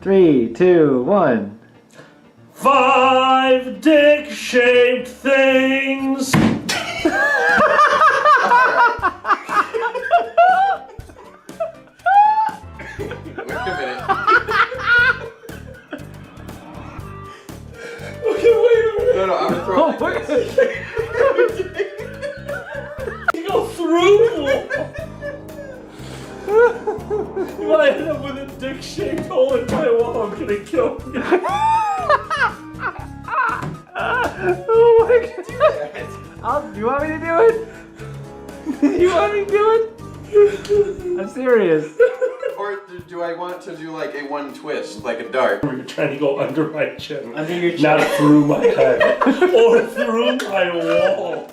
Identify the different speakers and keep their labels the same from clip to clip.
Speaker 1: 3, 2, 1.
Speaker 2: 5 dick-shaped things.
Speaker 3: Wait a minute.
Speaker 2: Okay, wait a minute.
Speaker 3: No, I'm gonna throw it like this.
Speaker 2: You go through. If I end up with a dick-shaped hole in my wall, I'm gonna kill you.
Speaker 1: Oh my god. You want me to do it? You want me to do it? I'm serious.
Speaker 3: Or do I want to do like a one twist, like a dart?
Speaker 2: You're trying to go under my chin.
Speaker 1: Under your chin.
Speaker 2: Not through my head. Or through my wall.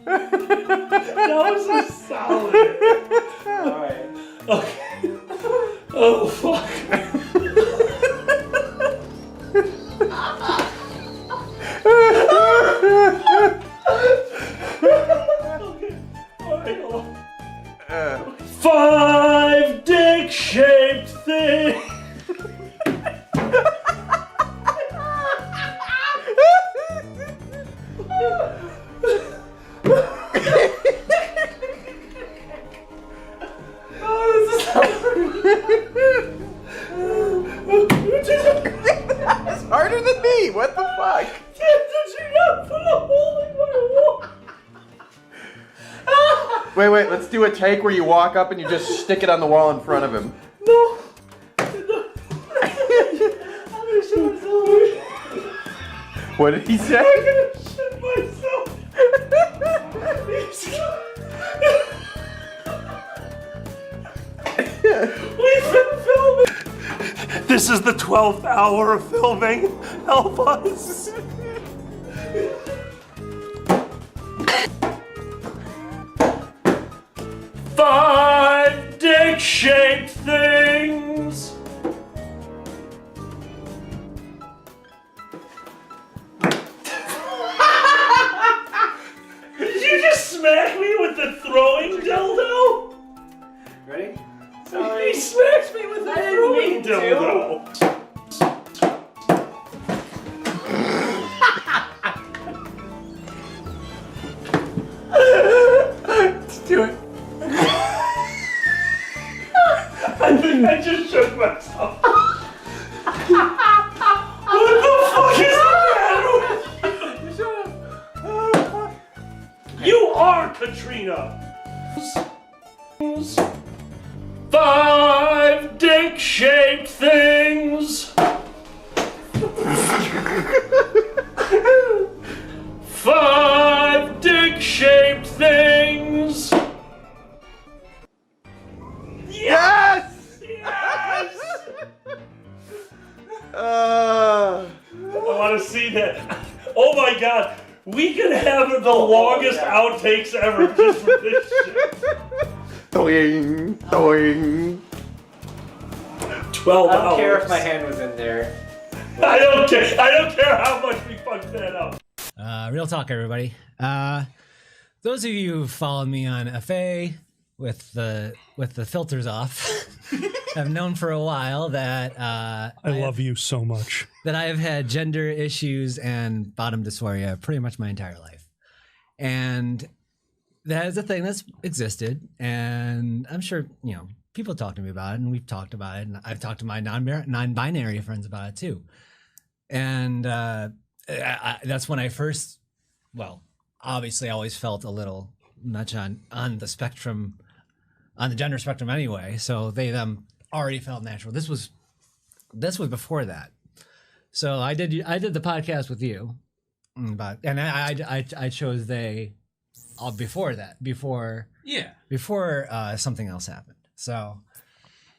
Speaker 2: That was so solid.
Speaker 1: Alright.
Speaker 2: Okay. Oh, fuck. Okay. Alright, hold on. 5 dick-shaped things.
Speaker 3: It's harder than me. What the fuck?
Speaker 2: Did you not put a hole in my wall?
Speaker 3: Wait. Let's do a take where you walk up and you just stick it on the wall in front of him.
Speaker 2: No. I'm gonna shit myself.
Speaker 3: What did he say?
Speaker 2: I'm gonna shit myself. We've been filming. This is the 12th hour of filming. Help us. Five dick-shaped things. Did you just smack me with the throwing dildo?
Speaker 1: Ready?
Speaker 2: He smacks me with the throwing dildo.
Speaker 1: Let's do it.
Speaker 2: I think I just shook myself. What the fuck is the matter with you? You are Katrina. 5 dick-shaped things. 5 dick-shaped things.
Speaker 3: Yes!
Speaker 2: Yes!
Speaker 3: Uh,
Speaker 2: I want to see that. Oh my god. We could have the longest outtakes ever just for this shit.
Speaker 3: Doing, doing.
Speaker 2: 12
Speaker 1: I don't
Speaker 2: hours.
Speaker 1: care if my hand was in there.
Speaker 2: I don't care. I don't care how much we fucked that up.
Speaker 4: Real talk, everybody. Those of you who followed me on FA with the filters off have known for a while that
Speaker 5: I love you so much.
Speaker 4: that I have had gender issues and bottom dysphoria pretty much my entire life, and that is a thing that's existed. And I'm sure people talk to me about it, and we've talked about it, and I've talked to my non-binary friends about it too. And that's when I first, obviously I always felt a little much on the spectrum, on the gender spectrum anyway. So them already felt natural. This was before that. So I did the podcast with you, and I chose they before that, before something else happened. So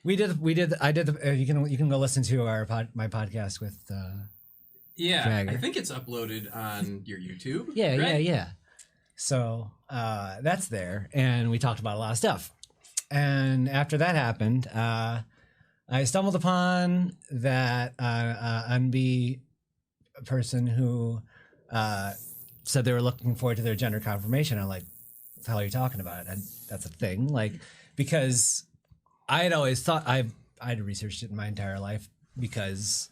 Speaker 4: I did you can go listen to my podcast with Jagger.
Speaker 6: I think it's uploaded on your YouTube.
Speaker 4: Yeah. So that's there, and we talked about a lot of stuff. And after that happened, I stumbled upon that unbe person who said they were looking forward to their gender confirmation. I'm like, what the hell are you talking about? And that's a thing, like, because I had always thought I'd researched it in my entire life because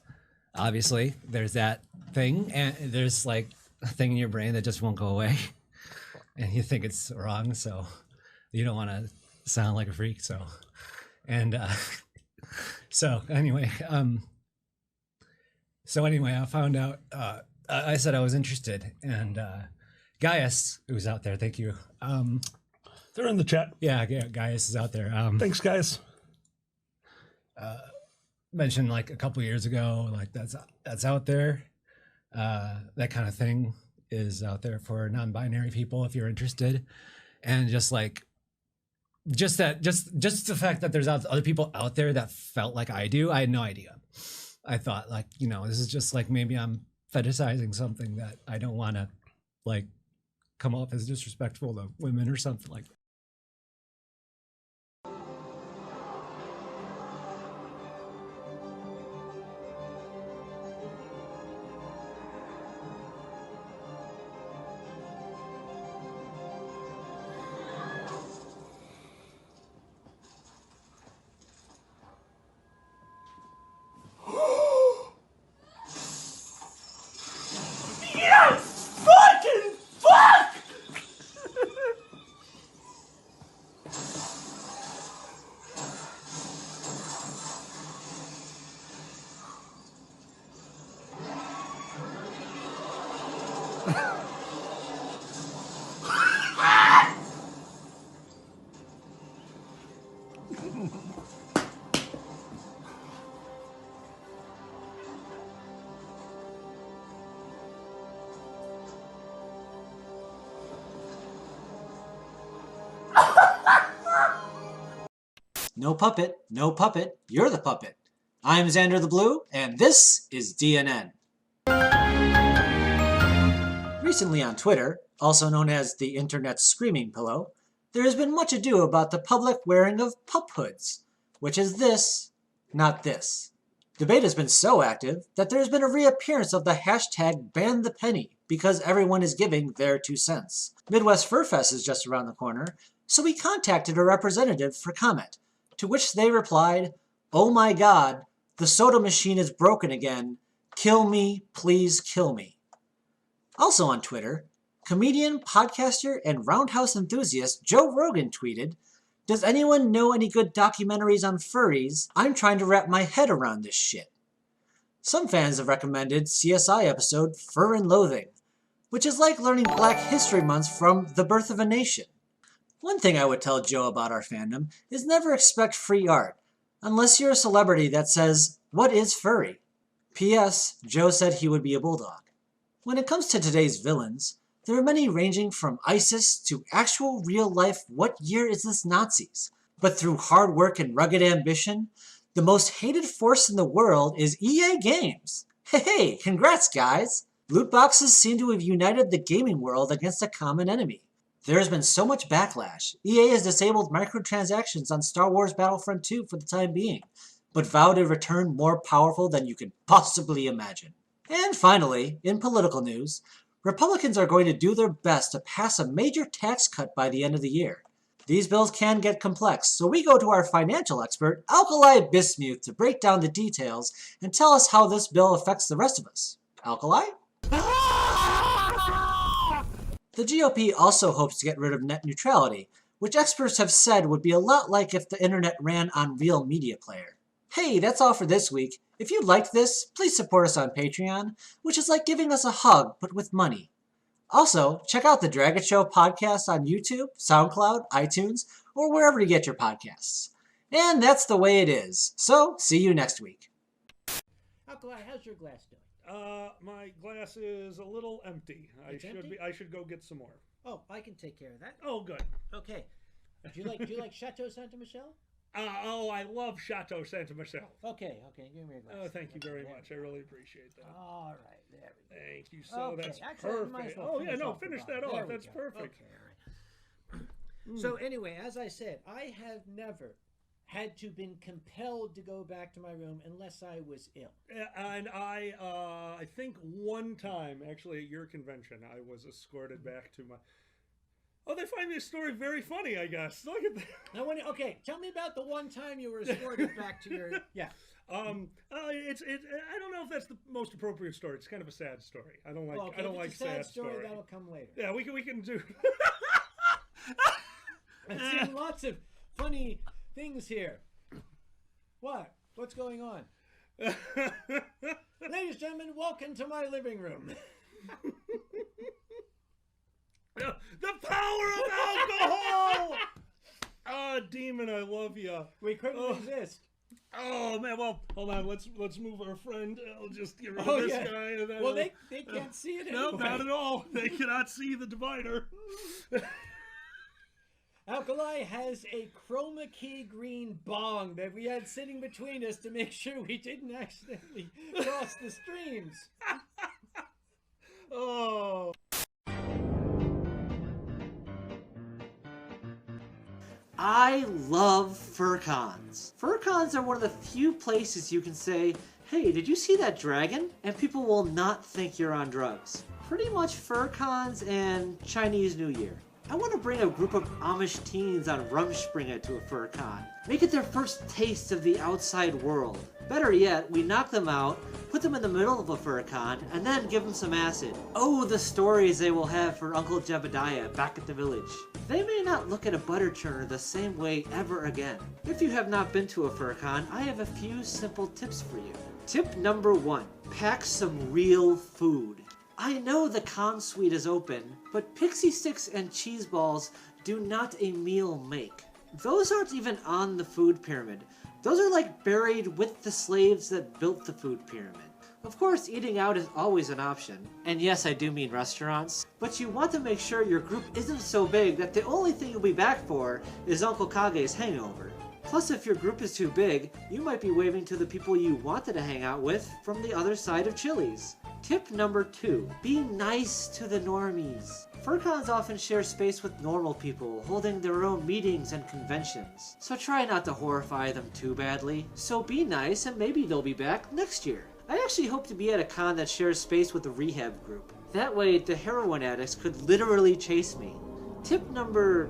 Speaker 4: obviously there's that thing, and there's like a thing in your brain that just won't go away, and you think it's wrong, so you don't want to sound like a freak. So, and so anyway, I found out. I said I was interested, and Gaius, who's out there, thank you.
Speaker 5: They're in the chat.
Speaker 4: Yeah, Gaius is out there.
Speaker 5: Thanks, guys.
Speaker 4: Mentioned like a couple years ago, like that's out there. That kind of thing is out there for non-binary people if you're interested, and just the fact that there's other people out there that felt like I do. I had no idea. I thought like, this is just like maybe I'm fetishizing something that I don't want to like come off as disrespectful to women or something like that.
Speaker 7: No puppet, no puppet, you're the puppet. I'm Xander the Blue, and this is DNN. Recently on Twitter, also known as the internet's screaming pillow, there has been much ado about the public wearing of pup hoods, which is this, not this. Debate has been so active that there has been a reappearance of the hashtag #BanThePenny because everyone is giving their 2 cents. Midwest Fur Fest is just around the corner, so we contacted a representative for comment, to which they replied, "Oh my God, the soda machine is broken again. Kill me, please kill me." Also on Twitter, comedian, podcaster, and roundhouse enthusiast Joe Rogan tweeted, "Does anyone know any good documentaries on furries? I'm trying to wrap my head around this shit." Some fans have recommended CSI episode Fur and Loathing, which is like learning Black History Month from The Birth of a Nation. One thing I would tell Joe about our fandom is never expect free art, unless you're a celebrity that says, "What is furry?" P.S. Joe said he would be a bulldog. When it comes to today's villains, there are many ranging from ISIS to actual real-life "what year is this Nazis?" But through hard work and rugged ambition, the most hated force in the world is EA Games. Hey, congrats guys! Loot boxes seem to have united the gaming world against a common enemy. There has been so much backlash. EA has disabled microtransactions on Star Wars Battlefront 2 for the time being, but vowed to return more powerful than you could possibly imagine. And finally, in political news, Republicans are going to do their best to pass a major tax cut by the end of the year. These bills can get complex, so we go to our financial expert, Alkali Bismuth, to break down the details and tell us how this bill affects the rest of us. Alkali? The GOP also hopes to get rid of net neutrality, which experts have said would be a lot like if the internet ran on Real Media Player. Hey, that's all for this week. If you liked this, please support us on Patreon, which is like giving us a hug, but with money. Also, check out the Dragon Show podcast on YouTube, SoundCloud, iTunes, or wherever you get your podcasts. And that's the way it is. So, see you next week.
Speaker 8: Alkali, how's your glass doing?
Speaker 5: My glass is a little empty. I should go get some more.
Speaker 8: Oh, I can take care of that.
Speaker 5: Oh, good.
Speaker 8: Okay. Do you like Chateau Santa Michelle?
Speaker 5: I love Chateau Santa Michelle.
Speaker 8: Okay, give me a glass.
Speaker 5: Oh, thank you very much. I really appreciate that.
Speaker 8: All right, there we go.
Speaker 5: Thank you. So
Speaker 8: okay.
Speaker 5: that's
Speaker 8: Actually,
Speaker 5: perfect.
Speaker 8: Well
Speaker 5: Finish that off. That's perfect.
Speaker 8: Okay, all right. So anyway, as I said, I have never had to been compelled to go back to my room unless I was ill.
Speaker 5: And I think one time, actually at your convention, I was escorted back to my... Oh, they find this story very funny, I guess. Look at that.
Speaker 8: Okay, tell me about the one time you were escorted back to your... Yeah.
Speaker 5: I don't know if that's the most appropriate story. It's kind of a sad story. I don't like.
Speaker 8: Okay,
Speaker 5: I don't
Speaker 8: if
Speaker 5: like
Speaker 8: it's a sad
Speaker 5: story.
Speaker 8: That'll come later.
Speaker 5: Yeah, we can do.
Speaker 8: I've seen lots of funny things here. What? What's going on? Ladies and gentlemen, welcome to my living room.
Speaker 5: The power of alcohol! Ah, demon, I love you.
Speaker 8: We couldn't resist.
Speaker 5: Oh man, well, hold on. Let's move our friend. I'll just get rid of this guy. And then
Speaker 8: well, they can't see it anyway.
Speaker 5: No, not at all. They cannot see the divider.
Speaker 8: Alkali has a chroma key green bong that we had sitting between us to make sure we didn't accidentally cross the streams.
Speaker 5: Oh.
Speaker 7: I love fur cons. Fur cons are one of the few places you can say, hey, did you see that dragon? And people will not think you're on drugs. Pretty much fur cons and Chinese New Year. I want to bring a group of Amish teens on Rumspringa to a fur con. Make it their first taste of the outside world. Better yet, we knock them out, put them in the middle of a fur con, and then give them some acid. Oh, the stories they will have for Uncle Jebediah back at the village. They may not look at a butter churner the same way ever again. If you have not been to a fur con, I have a few simple tips for you. Tip number 1, pack some real food. I know the con suite is open, but pixie sticks and cheese balls do not a meal make. Those aren't even on the food pyramid. Those are like buried with the slaves that built the food pyramid. Of course, eating out is always an option. And yes, I do mean restaurants. But you want to make sure your group isn't so big that the only thing you'll be back for is Uncle Kage's hangover. Plus, if your group is too big, you might be waving to the people you wanted to hang out with from the other side of Chili's. Tip number 2, be nice to the normies. FurCons often share space with normal people, holding their own meetings and conventions. So try not to horrify them too badly. So be nice and maybe they'll be back next year. I actually hope to be at a con that shares space with the rehab group. That way, the heroin addicts could literally chase me. Tip number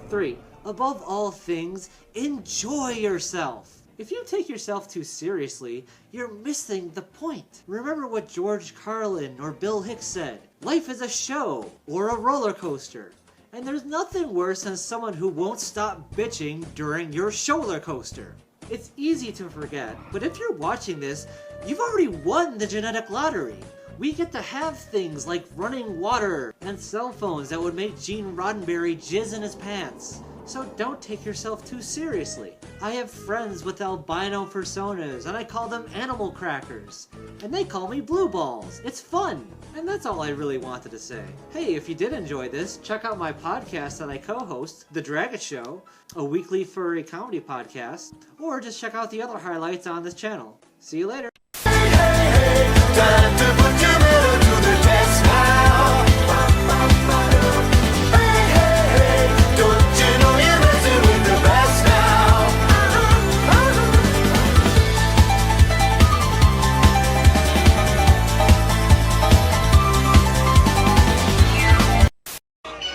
Speaker 7: 3. Above all things, enjoy yourself. If you take yourself too seriously, you're missing the point. Remember what George Carlin or Bill Hicks said. Life is a show or a roller coaster. And there's nothing worse than someone who won't stop bitching during your shoulder coaster. It's easy to forget, but if you're watching this, you've already won the genetic lottery. We get to have things like running water and cell phones that would make Gene Roddenberry jizz in his pants. So don't take yourself too seriously. I have friends with albino personas and I call them animal crackers. And they call me blue balls. It's fun. And that's all I really wanted to say. Hey, if you did enjoy this, check out my podcast that I co-host, The Dragon Show, a weekly furry comedy podcast, or just check out the other highlights on this channel. See you later.
Speaker 9: Time to put your metal to the test now. Hey, hey, hey, don't you know you're messing with the best now?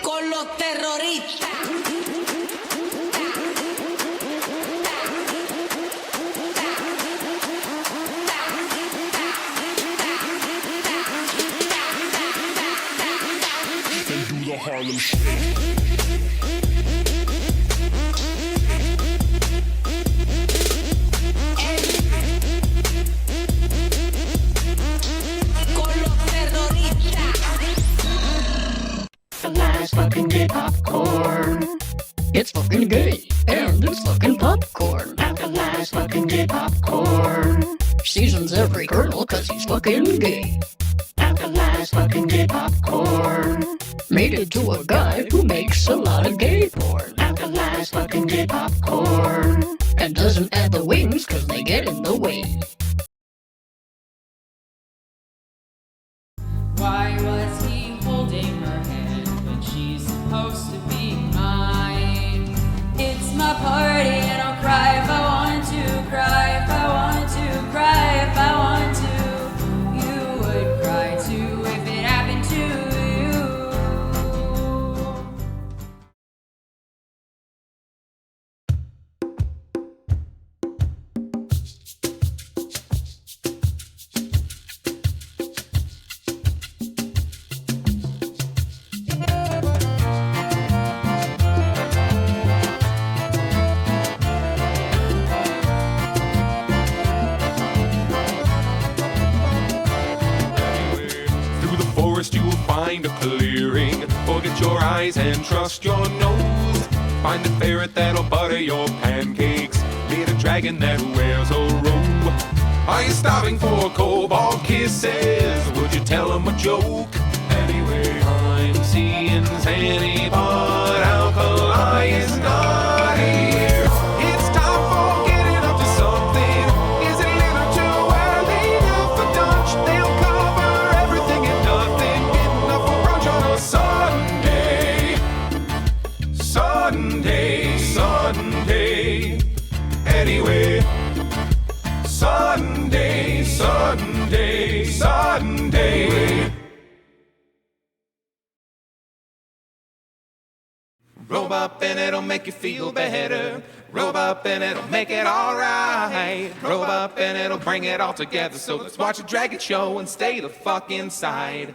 Speaker 10: Con los terroristas.
Speaker 9: Harlem Shake.
Speaker 10: The last fucking gay popcorn. It's fucking gay, and it's fucking popcorn. At the last fucking gay popcorn. Seasons every kernel cause he's fucking gay. At the last fucking gay popcorn. Made it to a guy who makes a lot of gay porn. At the last fucking gay popcorn. And doesn't add the wings cause they get in the way.
Speaker 11: Why was he holding her hand when she's supposed to be mine? It's my party and I'll cry if I want to, cry if I want to, cry if I want to. You would cry too if it happened to you.
Speaker 9: find a clearing. Forget your eyes and trust your nose. Find the ferret that'll butter your pancakes. Meet a dragon that wears a robe. Are you starving for cobalt kisses? Would you tell him a joke? Anyway, I'm seeing Zanny, but Alkali is not here. It's time for getting up to something. Is it a little too early now for Brunch? They'll cover everything and nothing. Getting up for brunch on a Sunday. Sunday, Sunday. Anyway, Sunday, Sunday, Sunday. Roll up and it'll make you feel better. Roll up and it'll make it alright. Roll up and it'll bring it all together. So let's watch a dragon show and stay the fuck inside.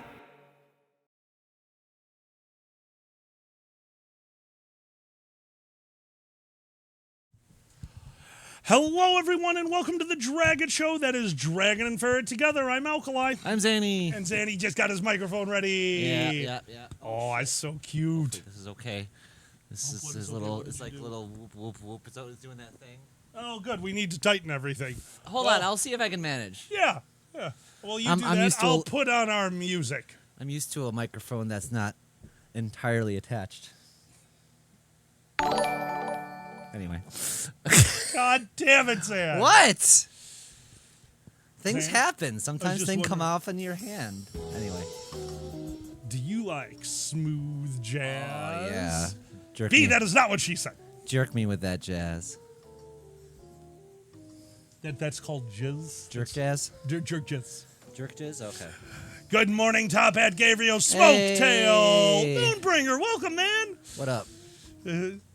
Speaker 5: Hello, everyone, and welcome to the Dragon Show. That is Dragon and Ferret together. I'm Alkali.
Speaker 4: I'm Zanny.
Speaker 5: And Zanny just got his microphone ready.
Speaker 4: Yeah.
Speaker 5: Oh, it's so cute.
Speaker 4: This is okay. This is his little. It's like little whoop whoop whoop. It's always doing that thing.
Speaker 5: Oh, good. We need to tighten everything.
Speaker 4: Hold on. I'll see if I can manage.
Speaker 5: Yeah. Well, you
Speaker 4: I'm
Speaker 5: do that.
Speaker 4: used to
Speaker 5: I'll put on our music.
Speaker 4: I'm used to a microphone that's not entirely attached. Anyway.
Speaker 5: God damn it, Zan.
Speaker 4: What? Things
Speaker 5: Zan,
Speaker 4: happen. Sometimes
Speaker 5: just
Speaker 4: things come
Speaker 5: wondering.
Speaker 4: off in your hand. Anyway.
Speaker 5: Do you like smooth jazz?
Speaker 4: Oh, yeah. Jerk
Speaker 5: B,
Speaker 4: me.
Speaker 5: that is not what she said.
Speaker 4: Jerk me with that jazz.
Speaker 5: That's called jizz?
Speaker 4: Jerk jazz?
Speaker 5: Jerk jizz.
Speaker 4: Jerk jizz? Okay.
Speaker 5: Good morning, Top Hat Gabriel
Speaker 4: Hey.
Speaker 5: Smoketail. Moonbringer, welcome, man.
Speaker 4: What up?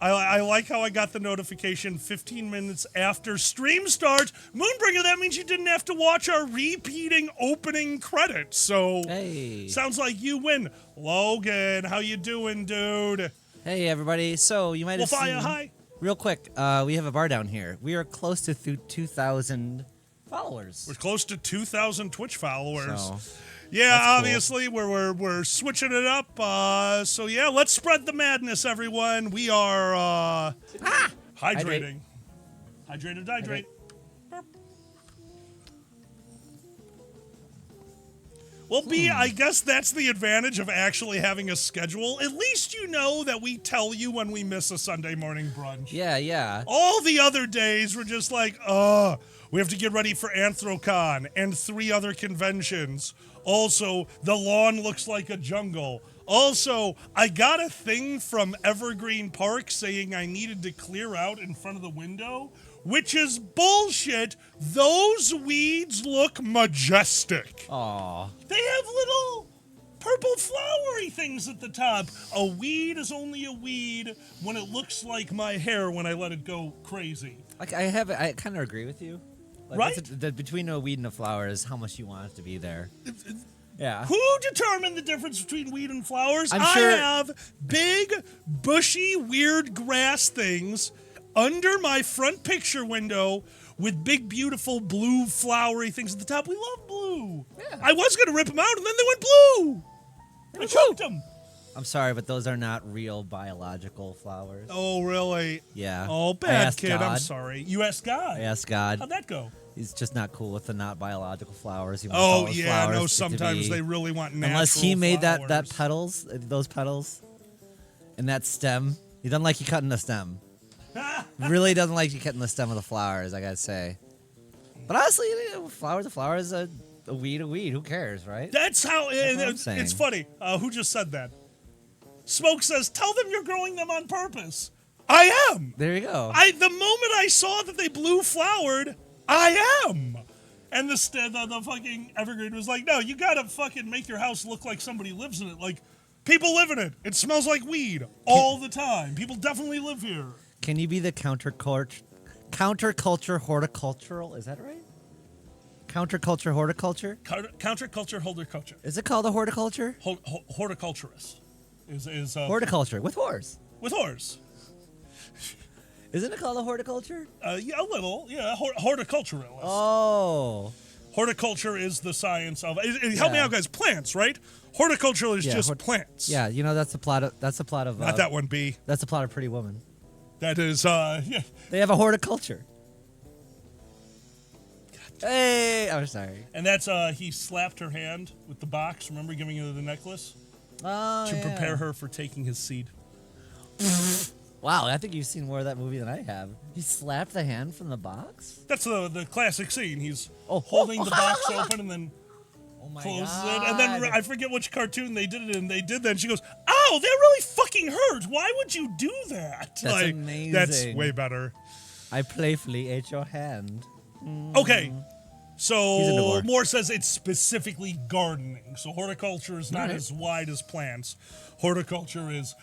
Speaker 5: I like how I got the notification 15 minutes after stream start. Moonbringer, that means you didn't have to watch our repeating opening credits. So,
Speaker 4: Hey.
Speaker 5: sounds like you win. Logan, how you doing, dude?
Speaker 4: Hey, everybody. So, you might have
Speaker 5: Wolfia,
Speaker 4: seen...
Speaker 5: hi.
Speaker 4: Real quick, we have a bar down here. We are close to 2,000 followers.
Speaker 5: We're close to 2,000 Twitch followers.
Speaker 4: So,
Speaker 5: yeah,
Speaker 4: that's cool.
Speaker 5: obviously we're switching it up. So yeah, let's spread the madness, everyone. We are hydrating. Hydrate. Burp. Well, B, I guess that's the advantage of actually having a schedule. At least you know that we tell you when we miss a Sunday morning brunch.
Speaker 4: Yeah.
Speaker 5: All the other days we're just like, we have to get ready for Anthrocon and 3 other conventions. Also, the lawn looks like a jungle. Also, I got a thing from Evergreen Park saying I needed to clear out in front of the window, which is bullshit. Those weeds look majestic.
Speaker 4: Aw.
Speaker 5: They have little purple flowery things at the top. A weed is only a weed when it looks like my hair when I let it go crazy.
Speaker 4: Like I kind of agree with you. Like,
Speaker 5: Right?
Speaker 4: between a weed and a flower is how much you want it to be there. Yeah.
Speaker 5: Who determined the difference between weed and flowers?
Speaker 4: I'm
Speaker 5: I
Speaker 4: sure-
Speaker 5: have big, bushy, weird grass things under my front picture window with big, beautiful, blue, flowery things at the top. We love blue.
Speaker 4: Yeah.
Speaker 5: I was going to rip them out, and then they went blue. I choked them.
Speaker 4: I'm sorry, but those are not real biological flowers.
Speaker 5: Oh, really?
Speaker 4: Yeah.
Speaker 5: Oh,
Speaker 4: I
Speaker 5: bad
Speaker 4: asked
Speaker 5: kid. I'm
Speaker 4: God.
Speaker 5: sorry. You asked God.
Speaker 4: I asked God.
Speaker 5: How'd that go?
Speaker 4: He's just not cool with the not biological flowers. He wants
Speaker 5: Oh,
Speaker 4: all those
Speaker 5: yeah.
Speaker 4: flowers
Speaker 5: No,
Speaker 4: to
Speaker 5: sometimes
Speaker 4: be-
Speaker 5: they really want natural
Speaker 4: Unless he made
Speaker 5: flowers.
Speaker 4: that petals, those petals, and that stem. He doesn't like you cutting the stem. Really doesn't like you cutting the stem of the flowers, I gotta say. But honestly, flowers, a weed, Who cares, right?
Speaker 5: That's how
Speaker 4: That's what I'm saying.
Speaker 5: it's funny. Who just said that? Smoke says, "Tell them you're growing them on purpose." I am.
Speaker 4: There you go.
Speaker 5: The moment I saw that they blue flowered, I am. And the fucking evergreen was like, "No, you gotta fucking make your house look like somebody lives in it. Like people live in it. It smells like weed all the time. People definitely live here."
Speaker 4: Can you be the counterculture horticultural? Is that right? Counterculture horticulture?
Speaker 5: Counterculture, horticulture.
Speaker 4: Is it called a horticulture?
Speaker 5: Horticulturist is
Speaker 4: Horticulture with whores.
Speaker 5: with horse.
Speaker 4: Isn't it called a horticulture?
Speaker 5: Yeah, a little. Yeah, horticulturalist.
Speaker 4: Oh.
Speaker 5: Horticulture is the science of. Help me
Speaker 4: Yeah.
Speaker 5: out, guys. Plants, right? Horticulture is just plants.
Speaker 4: Yeah, you know that's the plot of
Speaker 5: Not that one, B.
Speaker 4: That's the plot of Pretty Woman.
Speaker 5: That is yeah.
Speaker 4: They have a horticulture. Hey, I'm sorry.
Speaker 5: And that's he slapped her hand with the box. Remember giving her the necklace
Speaker 4: Oh,
Speaker 5: to
Speaker 4: yeah.
Speaker 5: prepare her for taking his seed.
Speaker 4: Wow, I think you've seen more of that movie than I have. He slapped the hand from the box?
Speaker 5: That's the classic scene. He's holding the box open and then closes it. And then I forget which cartoon they did it in. They did that. And she goes, "Oh, that really fucking hurt. Why would you do that?"
Speaker 4: That's amazing.
Speaker 5: That's way better.
Speaker 4: I playfully ate your hand.
Speaker 5: Okay. So
Speaker 4: into
Speaker 5: Moore says it's specifically gardening. So horticulture is not as wide as plants. Horticulture is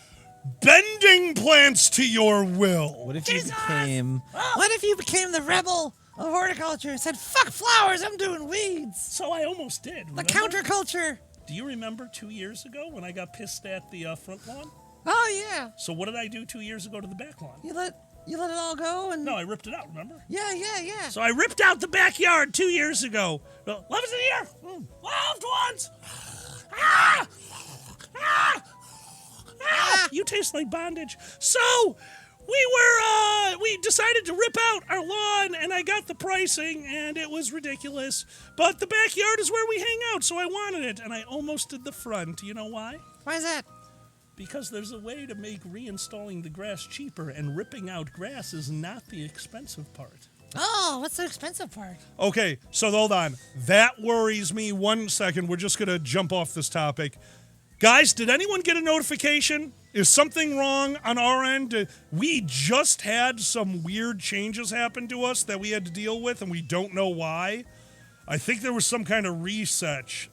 Speaker 5: bending plants to your will.
Speaker 4: What if you became the rebel of horticulture and said, "Fuck flowers, I'm doing weeds"?
Speaker 5: So I almost did.
Speaker 4: The
Speaker 5: remember?
Speaker 4: counterculture.
Speaker 5: Do you remember 2 years ago when I got pissed at the front lawn?
Speaker 4: Oh yeah.
Speaker 5: So what did I do 2 years ago to the back lawn?
Speaker 4: You let it all go and
Speaker 5: No, I ripped it out, remember?
Speaker 4: Yeah.
Speaker 5: So I ripped out the backyard 2 years ago. Love is in the air. Loved ones. You taste like bondage. So we decided to rip out our lawn, and I got the pricing, and it was ridiculous. But the backyard is where we hang out, so I wanted it, and I almost did the front. You know why?
Speaker 4: Why is that?
Speaker 5: Because there's a way to make reinstalling the grass cheaper, and ripping out grass is not the expensive part.
Speaker 4: Oh, what's the expensive part?
Speaker 5: Okay, so hold on. That worries me. 1 second. We're just going to jump off this topic. Guys, did anyone get a notification? Is something wrong on our end? We just had some weird changes happen to us that we had to deal with, and we don't know why. I think there was some kind of reset.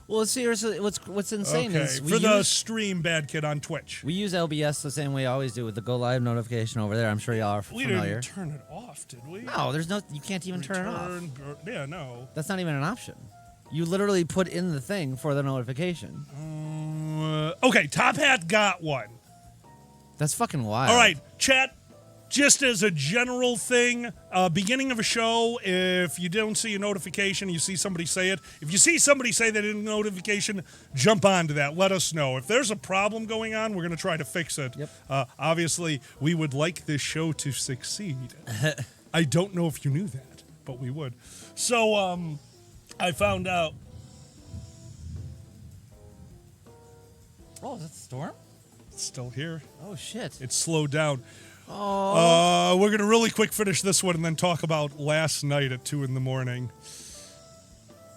Speaker 4: Well, seriously, what's insane is
Speaker 5: for the stream, Bad Kid on Twitch.
Speaker 4: We use LBS the same way I always do with the go live notification over there. I'm sure y'all are familiar.
Speaker 5: We didn't turn it off, did we?
Speaker 4: No, you can't even turn it off.
Speaker 5: Yeah, no.
Speaker 4: That's not even an option. You literally put in the thing for the notification.
Speaker 5: Okay, Top Hat got one.
Speaker 4: That's fucking wild.
Speaker 5: All right, chat. Just as a general thing, beginning of a show, if you don't see a notification, you see somebody say it. If you see somebody say that in a notification, jump onto that. Let us know. If there's a problem going on, we're going to try to fix it.
Speaker 4: Yep.
Speaker 5: Obviously, we would like this show to succeed. I don't know if you knew that, but we would. So, I found out.
Speaker 4: Oh, is that the storm?
Speaker 5: It's still here.
Speaker 4: Oh, shit.
Speaker 5: It's slowed down.
Speaker 4: Oh.
Speaker 5: We're going to really quick finish this one and then talk about last night at 2 a.m.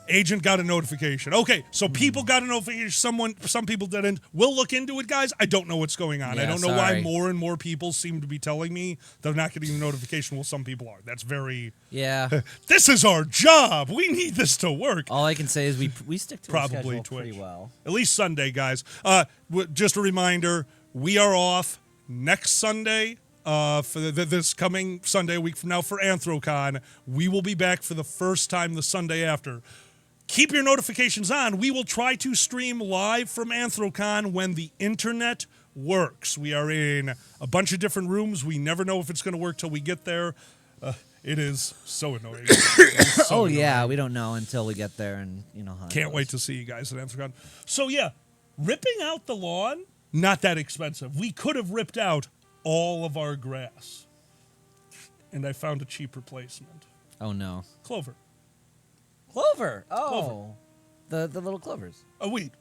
Speaker 5: Agent got a notification. Okay, so people got a notification. Some people didn't. We'll look into it, guys. I don't know what's going on.
Speaker 4: Yeah,
Speaker 5: I don't know
Speaker 4: sorry.
Speaker 5: why more and more people seem to be telling me they're not getting the notification. Well, some people are. That's very...
Speaker 4: Yeah.
Speaker 5: This is our job. We need this to work.
Speaker 4: All I can say is we stick to
Speaker 5: Probably
Speaker 4: our schedule
Speaker 5: Twitch.
Speaker 4: pretty well.
Speaker 5: At least Sunday, guys. Just a reminder, we are off next Sunday. For this coming Sunday, a week from now, for AnthroCon. We will be back for the first time the Sunday after. Keep your notifications on. We will try to stream live from AnthroCon when the internet works. We are in a bunch of different rooms. We never know if it's going to work till we get there. It is so annoying.
Speaker 4: Yeah, we don't know until we get there, and you know how.
Speaker 5: Can't wait to see you guys at AnthroCon. So yeah, ripping out the lawn, not that expensive. We could have ripped out all of our grass. And I found a cheap replacement.
Speaker 4: Oh no.
Speaker 5: Clover.
Speaker 4: Clover. Oh.
Speaker 5: Clover.
Speaker 4: The little clovers.
Speaker 5: A weed.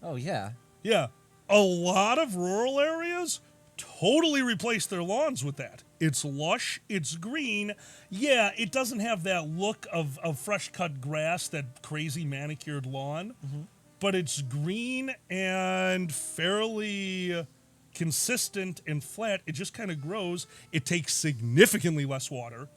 Speaker 4: Oh yeah.
Speaker 5: Yeah. A lot of rural areas totally replaced their lawns with that. It's lush, it's green. Yeah, it doesn't have that look of fresh cut grass, that crazy manicured lawn. Mm-hmm. But it's green and fairly consistent and flat. It just kind of grows. It takes significantly less water.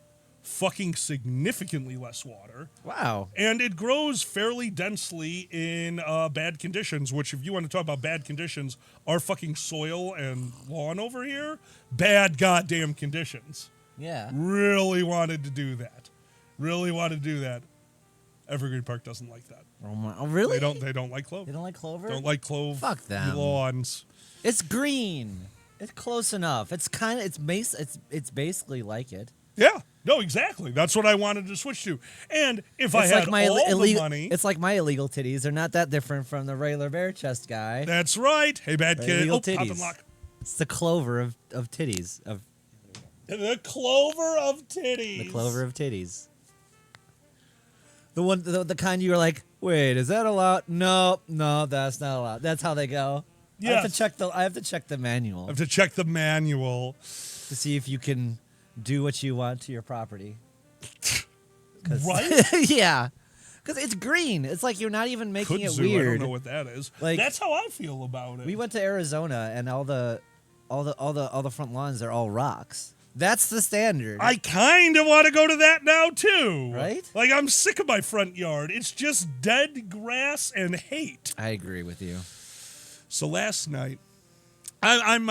Speaker 5: Fucking significantly less water.
Speaker 4: Wow.
Speaker 5: And it grows fairly densely in bad conditions, which if you want to talk about bad conditions, our fucking soil and lawn over here, bad goddamn conditions.
Speaker 4: Yeah.
Speaker 5: Really wanted to do that. Evergreen Park doesn't like that.
Speaker 4: Oh really?
Speaker 5: They don't like clove.
Speaker 4: They don't like clover?
Speaker 5: Don't like clove.
Speaker 4: Fuck them.
Speaker 5: Lawns.
Speaker 4: It's green. It's close enough. It's basically like it.
Speaker 5: Yeah. No, exactly. That's what I wanted to switch to. And if I had all the money...
Speaker 4: It's like my illegal titties. They're not that different from the regular bare chest guy.
Speaker 5: That's right. Hey, bad kid.
Speaker 4: Illegal
Speaker 5: Pop and
Speaker 4: titties.
Speaker 5: lock.
Speaker 4: It's the clover of titties.
Speaker 5: The clover of titties.
Speaker 4: The clover of titties. The one, the kind you were like, wait, is that allowed? No, that's not allowed. That's how they go.
Speaker 5: Yes.
Speaker 4: I have to check the manual.
Speaker 5: I have to check the manual
Speaker 4: to see if you can do what you want to your property.
Speaker 5: Right?
Speaker 4: Yeah. Because it's green. It's like you're not even making it
Speaker 5: Kudzu,
Speaker 4: weird.
Speaker 5: I don't know what that is.
Speaker 4: Like,
Speaker 5: that's how I feel about it.
Speaker 4: We went to Arizona and all the front lawns are all rocks. That's the standard.
Speaker 5: I kind of want to go to that now too.
Speaker 4: Right?
Speaker 5: Like I'm sick of my front yard. It's just dead grass and hate.
Speaker 4: I agree with you.
Speaker 5: So last night, I'm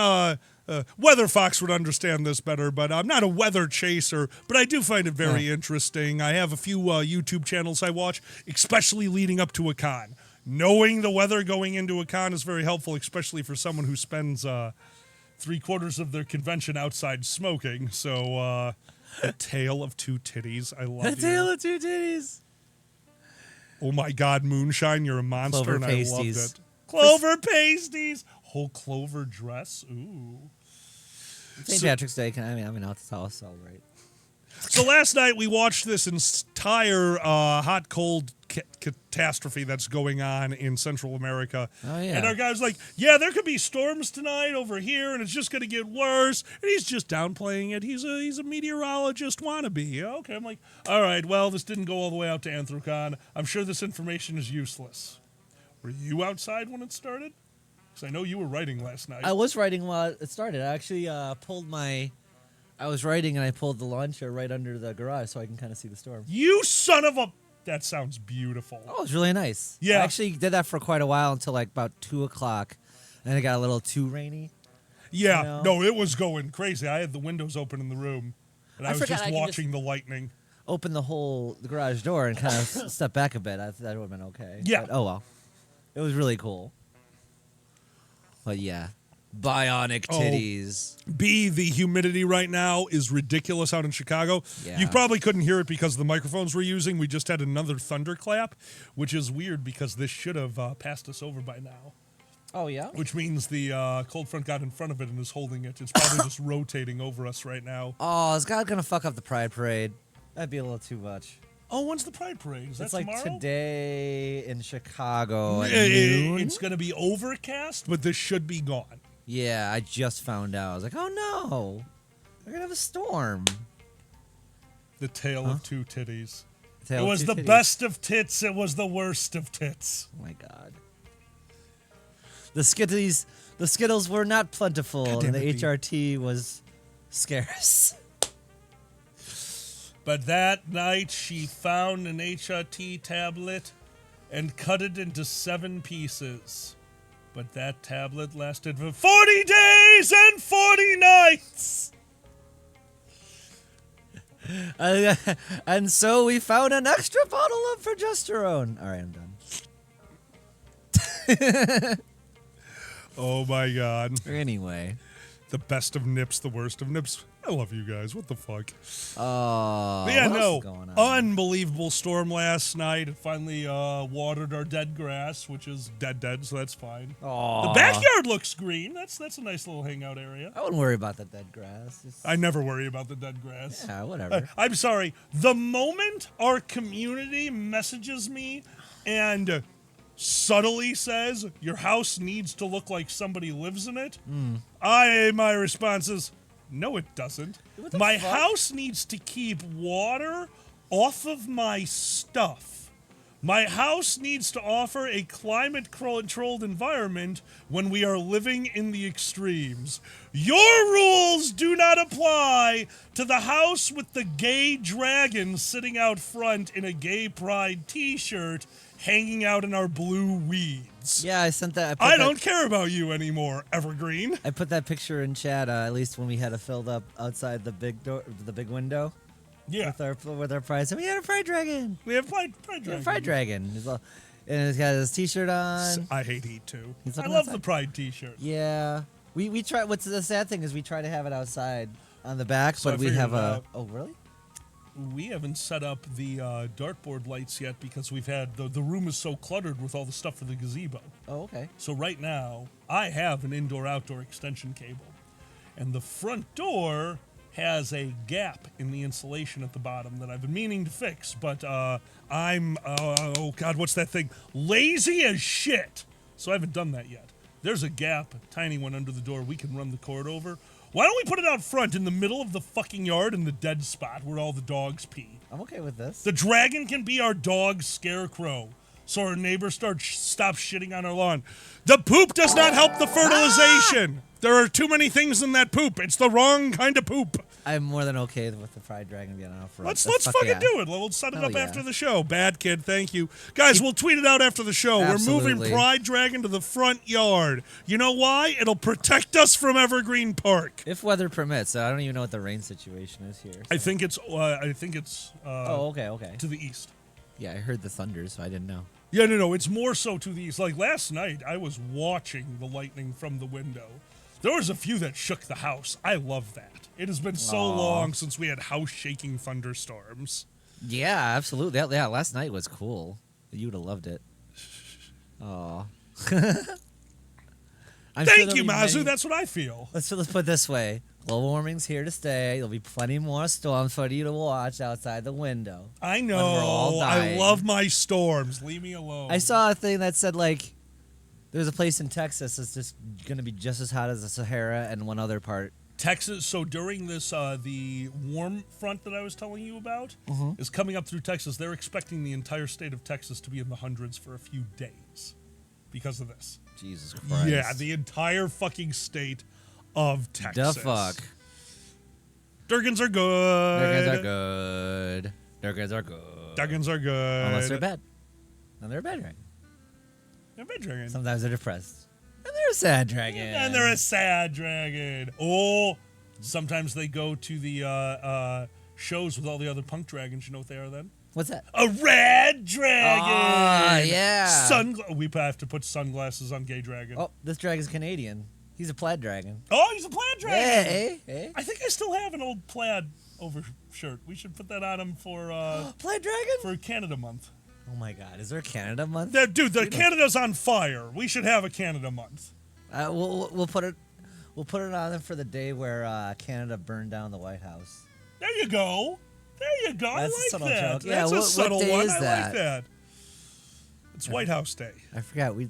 Speaker 5: Weather Fox would understand this better, but I'm not a weather chaser, but I do find it very interesting. I have a few YouTube channels I watch, especially leading up to a con. Knowing the weather going into a con is very helpful, especially for someone who spends 3/4 of their convention outside smoking. So, A Tale of Two Titties. I love
Speaker 4: A
Speaker 5: you.
Speaker 4: Tale of Two Titties.
Speaker 5: Oh my God, Moonshine, you're a monster,
Speaker 4: Clover
Speaker 5: and
Speaker 4: pasties.
Speaker 5: I loved it. Clover pasties. Whole clover dress. Ooh.
Speaker 4: St. Patrick's Day. I'm out the house, so right.
Speaker 5: So last night we watched this entire hot cold catastrophe that's going on in Central America.
Speaker 4: Oh yeah.
Speaker 5: And our guy's like, yeah, there could be storms tonight over here, and it's just going to get worse. And he's just downplaying it. He's a meteorologist wannabe. Okay, I'm like, all right, well, this didn't go all the way out to Anthrocon. I'm sure this information is useless. Were you outside when it started? Because I know you were writing last night.
Speaker 4: I was writing while it started. I actually I was writing and I pulled the lawn chair right under the garage so I can kind of see the storm.
Speaker 5: You son of a... That sounds beautiful.
Speaker 4: Oh, it was really nice.
Speaker 5: Yeah.
Speaker 4: I actually did that for quite a while until like about 2 o'clock. And it got a little too rainy.
Speaker 5: Yeah,
Speaker 4: you know?
Speaker 5: no, it was going crazy. I had the windows open in the room, and I was just watching the lightning.
Speaker 4: Open the garage door and kind of step back a bit. That would have been okay.
Speaker 5: Yeah.
Speaker 4: But, oh, well. It was really cool. But yeah. Bionic titties.
Speaker 5: B, the humidity right now is ridiculous out in Chicago.
Speaker 4: Yeah.
Speaker 5: You probably couldn't hear it because of the microphones we're using. We just had another thunderclap, which is weird because this should have passed us over by now.
Speaker 4: Oh, yeah?
Speaker 5: Which means the cold front got in front of it and is holding it. It's probably just rotating over us right now.
Speaker 4: Oh, is God going to fuck up the Pride Parade? That'd be a little too much.
Speaker 5: Oh, when's the Pride Parade? Is that
Speaker 4: It's like
Speaker 5: tomorrow?
Speaker 4: today in Chicago at noon.
Speaker 5: It's going to be overcast, but this should be gone.
Speaker 4: Yeah, I just found out. I was like, oh no, we're gonna have a storm.
Speaker 5: The Tale of Two Titties.
Speaker 4: Tale
Speaker 5: it
Speaker 4: of
Speaker 5: was
Speaker 4: Two
Speaker 5: the
Speaker 4: Titties.
Speaker 5: best of tits. It was the worst of tits.
Speaker 4: Oh my God. The Skittles were not plentiful, and the HRT was scarce.
Speaker 5: But that night, she found an HRT tablet and cut it into 7 pieces. But that tablet lasted for 40 days and 40 nights!
Speaker 4: And so we found an extra bottle of progesterone. All right, I'm done.
Speaker 5: Oh my God.
Speaker 4: Anyway.
Speaker 5: The best of nips, the worst of nips. I love you guys. What the fuck?
Speaker 4: Oh,
Speaker 5: But yeah,
Speaker 4: what else
Speaker 5: no.
Speaker 4: is going on?
Speaker 5: Unbelievable storm last night. It finally watered our dead grass, which is dead, so that's fine.
Speaker 4: Aw.
Speaker 5: The backyard looks green. That's a nice little hangout area.
Speaker 4: I wouldn't worry about the dead grass.
Speaker 5: I never worry about the dead grass.
Speaker 4: Yeah, whatever.
Speaker 5: I'm sorry. The moment our community messages me and subtly says your house needs to look like somebody lives in it, my response is, no, it doesn't. My house needs to keep water off of my stuff. My house needs to offer a climate-controlled environment when we are living in the extremes. Your rules do not apply to the house with the gay dragon sitting out front in a gay pride t-shirt hanging out in our blue weeds.
Speaker 4: Yeah, I sent that.
Speaker 5: I don't care about you anymore, Evergreen.
Speaker 4: I put that picture in chat. At least when we had it filled up outside the big door, the big window.
Speaker 5: Yeah.
Speaker 4: With our pride. So we had a pride dragon.
Speaker 5: We have pride dragon.
Speaker 4: Yeah, pride dragon. And he's got his t-shirt on.
Speaker 5: I hate heat too.
Speaker 4: He's
Speaker 5: I
Speaker 4: looking
Speaker 5: love
Speaker 4: outside.
Speaker 5: the pride t-shirt.
Speaker 4: Yeah. We try. What's the sad thing is we try to have it outside on the back,
Speaker 5: So I
Speaker 4: but we
Speaker 5: figured
Speaker 4: have
Speaker 5: it
Speaker 4: a.
Speaker 5: out.
Speaker 4: Oh, really?
Speaker 5: We haven't set up the dartboard lights yet because we've had the room is so cluttered with all the stuff for the gazebo.
Speaker 4: Oh, okay.
Speaker 5: So right now, I have an indoor-outdoor extension cable. And the front door has a gap in the insulation at the bottom that I've been meaning to fix, but I'm, oh God, what's that thing? Lazy as shit. So I haven't done that yet. There's a gap, a tiny one under the door we can run the cord over. Why don't we put it out front in the middle of the fucking yard in the dead spot where all the dogs pee?
Speaker 4: I'm okay with this.
Speaker 5: The dragon can be our dog scarecrow, so our neighbors stop shitting on our lawn. The poop does not help the fertilization. There are too many things in that poop. It's the wrong kind of poop.
Speaker 4: I'm more than okay with the fried dragon being out front.
Speaker 5: Let's
Speaker 4: Fuck
Speaker 5: fucking
Speaker 4: yeah.
Speaker 5: do it. We'll set it
Speaker 4: Hell
Speaker 5: up
Speaker 4: yeah.
Speaker 5: after the show. Bad kid, thank you. Guys, we'll tweet it out after the show.
Speaker 4: Absolutely.
Speaker 5: We're moving Pride Dragon to the front yard. You know why? It'll protect us from Evergreen Park.
Speaker 4: If weather permits. I don't even know what the rain situation is here. So.
Speaker 5: I think it's
Speaker 4: oh, okay.
Speaker 5: to the east.
Speaker 4: Yeah, I heard the thunder, so I didn't know.
Speaker 5: Yeah, no, it's more so to the east. Like last night, I was watching the lightning from the window. There was a few that shook the house. I love that. It has been so long since we had house-shaking thunderstorms.
Speaker 4: Yeah, absolutely. Yeah, last night was cool. You would have loved it. Aw.
Speaker 5: Thank you, Mazu. That's what I feel.
Speaker 4: Let's put it this way. Global warming's here to stay. There'll be plenty more storms for you to watch outside the window.
Speaker 5: I
Speaker 4: when we're all
Speaker 5: know. I
Speaker 4: dying.
Speaker 5: love my storms. Leave me alone.
Speaker 4: I saw a thing that said, like, there's a place in Texas that's just going to be just as hot as the Sahara and one other part.
Speaker 5: Texas, so during this, the warm front that I was telling you about is coming up through Texas. They're expecting the entire state of Texas to be in the hundreds for a few days because of this.
Speaker 4: Jesus Christ.
Speaker 5: Yeah, the entire fucking state of Texas.
Speaker 4: The fuck?
Speaker 5: Durgans are good.
Speaker 4: Durgans are good. Durgans are good.
Speaker 5: Durgans are good.
Speaker 4: Unless they're bad. And they're a bad dragon.
Speaker 5: They're a bad dragon.
Speaker 4: Sometimes they're depressed. And they're a sad dragon.
Speaker 5: And they're a sad dragon. Oh, sometimes they go to the shows with all the other punk dragons. You know what they are then?
Speaker 4: What's that?
Speaker 5: A red dragon.
Speaker 4: Ah, yeah.
Speaker 5: We have to put sunglasses on gay dragon.
Speaker 4: Oh, this dragon's Canadian. He's a plaid dragon.
Speaker 5: Oh, he's a plaid dragon.
Speaker 4: Hey.
Speaker 5: I think I still have an old plaid overshirt. We should put that on him for
Speaker 4: plaid dragon
Speaker 5: for Canada Month.
Speaker 4: Oh my God, is there a Canada month?
Speaker 5: Dude, Canada's on fire. We should have a Canada Month.
Speaker 4: We'll put it on there for the day where Canada burned down the White House.
Speaker 5: There you go.
Speaker 4: That's
Speaker 5: I
Speaker 4: a
Speaker 5: like
Speaker 4: subtle
Speaker 5: that.
Speaker 4: joke. Yeah,
Speaker 5: That's a subtle
Speaker 4: what day
Speaker 5: one.
Speaker 4: is
Speaker 5: I
Speaker 4: that?
Speaker 5: like that. It's White House Day.
Speaker 4: I forgot. We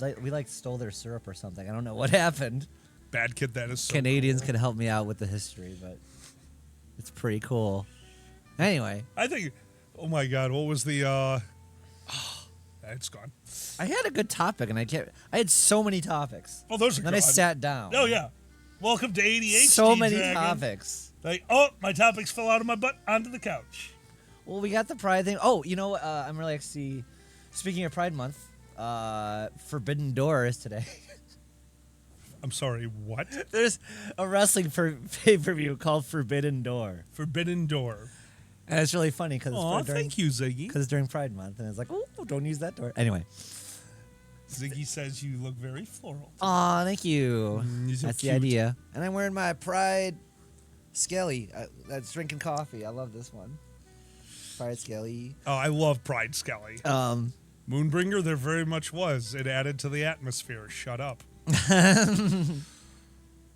Speaker 4: stole their syrup or something. I don't know what happened.
Speaker 5: Bad kid, that is so
Speaker 4: Canadians
Speaker 5: cool.
Speaker 4: can help me out with the history, but it's pretty cool. Anyway,
Speaker 5: I think. Oh my God, what was the? It's gone.
Speaker 4: I had a good topic, and I had so many topics.
Speaker 5: Oh, those are
Speaker 4: then
Speaker 5: gone.
Speaker 4: I sat down.
Speaker 5: Oh yeah. Welcome to ADHD.
Speaker 4: So many
Speaker 5: Dragon.
Speaker 4: topics.
Speaker 5: My topics fell out of my butt onto the couch.
Speaker 4: Well, we got the Pride thing. Oh, you know, I'm really actually. Speaking of Pride Month, Forbidden Door is today.
Speaker 5: I'm sorry, what?
Speaker 4: There's a wrestling pay-per-view called Forbidden Door.
Speaker 5: Forbidden Door.
Speaker 4: And it's really funny because
Speaker 5: thank you, Ziggy.
Speaker 4: Because it's during Pride Month, and it's like, oh, don't use that door. Anyway.
Speaker 5: Ziggy says you look very floral.
Speaker 4: Aw, thank you.
Speaker 5: You're so
Speaker 4: That's
Speaker 5: cute.
Speaker 4: the idea. And I'm wearing my Pride Skelly. That's drinking coffee. I love this one. Pride Skelly.
Speaker 5: Oh, I love Pride Skelly. Moonbringer, there very much was. It added to the atmosphere. Shut up.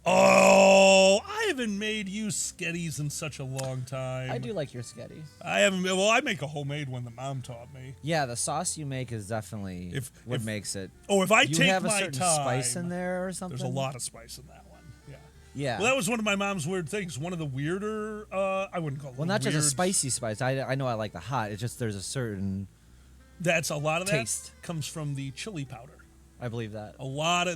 Speaker 5: Oh, I haven't made you sketties in such a long time.
Speaker 4: I do like your sketty.
Speaker 5: I haven't. Well, I make a homemade one that Mom taught me.
Speaker 4: Yeah, the sauce you make is definitely what makes it.
Speaker 5: Oh, if I
Speaker 4: you
Speaker 5: take
Speaker 4: have
Speaker 5: my
Speaker 4: a certain
Speaker 5: time,
Speaker 4: spice in there or something.
Speaker 5: There's a lot of spice in that one. Yeah.
Speaker 4: Yeah.
Speaker 5: Well, that was one of my mom's weird things. One of the weirder. I wouldn't call it.
Speaker 4: Well, not
Speaker 5: weird.
Speaker 4: just a spicy spice. I know I like the hot. It's just there's a certain.
Speaker 5: That's a lot of
Speaker 4: taste
Speaker 5: that comes from the chili powder.
Speaker 4: I believe that.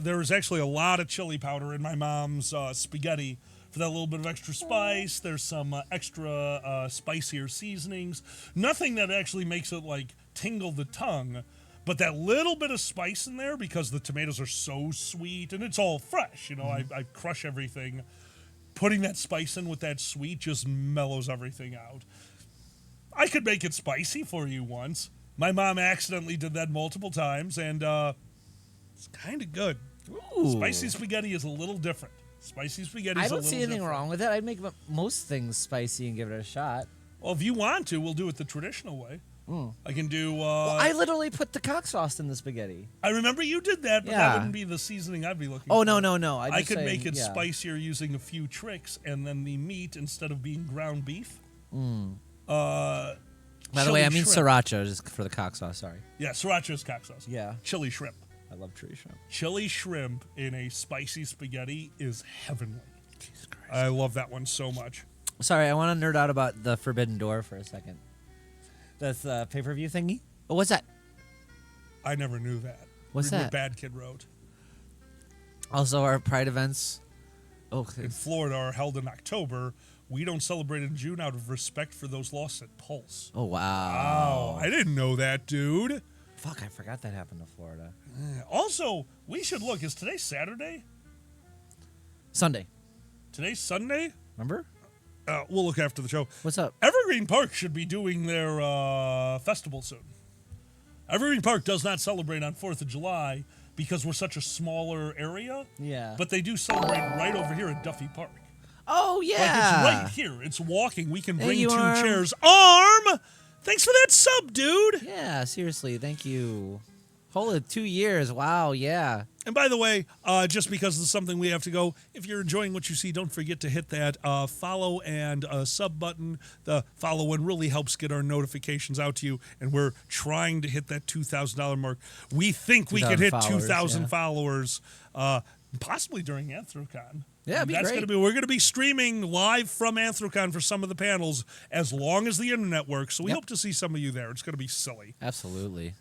Speaker 5: There was actually a lot of chili powder in my mom's spaghetti for that little bit of extra spice. There's some extra spicier seasonings. Nothing that actually makes it like tingle the tongue, but that little bit of spice in there because the tomatoes are so sweet and it's all fresh. You know, I crush everything. Putting that spice in with that sweet just mellows everything out. I could make it spicy for you once. My mom accidentally did that multiple times, and it's kind of good.
Speaker 4: Ooh.
Speaker 5: Spicy spaghetti is a little different. Spicy spaghetti.
Speaker 4: I don't see anything wrong with it. I'd make most things spicy and give it a shot.
Speaker 5: Well, if you want to, we'll do it the traditional way. I can do.
Speaker 4: Well, I literally put the cock sauce in the spaghetti.
Speaker 5: I remember you did that, but
Speaker 4: Yeah.
Speaker 5: that wouldn't be the seasoning I'd be looking for.
Speaker 4: Oh, no.
Speaker 5: I could make it spicier using a few tricks, and then the meat, instead of being ground beef.
Speaker 4: By the way, I mean
Speaker 5: shrimp.
Speaker 4: sriracha just for the cock sauce. Sorry.
Speaker 5: Yeah, sriracha is cock sauce.
Speaker 4: Yeah.
Speaker 5: Chili shrimp.
Speaker 4: I love chili shrimp.
Speaker 5: Chili shrimp in a spicy spaghetti is heavenly.
Speaker 4: Jesus Christ.
Speaker 5: I love that one so much.
Speaker 4: Sorry, I want to nerd out about the Forbidden Door for a second. That's the pay-per-view thingy? Oh, what's that?
Speaker 5: I never knew that.
Speaker 4: What's
Speaker 5: Read
Speaker 4: that?
Speaker 5: What Bad Kid wrote.
Speaker 4: Also, our Pride events. Oh,
Speaker 5: In Florida are held in October. We don't celebrate in June out of respect for those lost at Pulse.
Speaker 4: oh wow.
Speaker 5: Wow, I didn't know that, dude.
Speaker 4: Fuck, I forgot that happened to Florida.
Speaker 5: Also, we should look. Is today Saturday?
Speaker 4: Sunday.
Speaker 5: Today's Sunday?
Speaker 4: Remember?
Speaker 5: We'll look after the show.
Speaker 4: What's up?
Speaker 5: Evergreen Park should be doing their festival soon. Evergreen Park does not celebrate on 4th of July because we're such a smaller area.
Speaker 4: Yeah.
Speaker 5: But they do celebrate right over here at Duffy Park.
Speaker 4: Oh, yeah.
Speaker 5: Like, it's right here. It's walking. We can
Speaker 4: Hey,
Speaker 5: bring
Speaker 4: you
Speaker 5: two
Speaker 4: Arm.
Speaker 5: chairs. Arm! Thanks for that sub, dude.
Speaker 4: Yeah, seriously. Thank you. Holy 2 years. Wow, yeah.
Speaker 5: And by the way, just because it's something we have to go, if you're enjoying what you see, don't forget to hit that follow and sub button. The follow one really helps get our notifications out to you, and we're trying to hit that $2,000 mark. We think we could hit 2,000 followers, possibly during Anthrocon.
Speaker 4: Yeah, it'd be
Speaker 5: That's
Speaker 4: great.
Speaker 5: We're gonna be streaming live from Anthrocon for some of the panels as long as the internet works. So we hope to see some of you there. It's gonna be silly.
Speaker 4: Absolutely.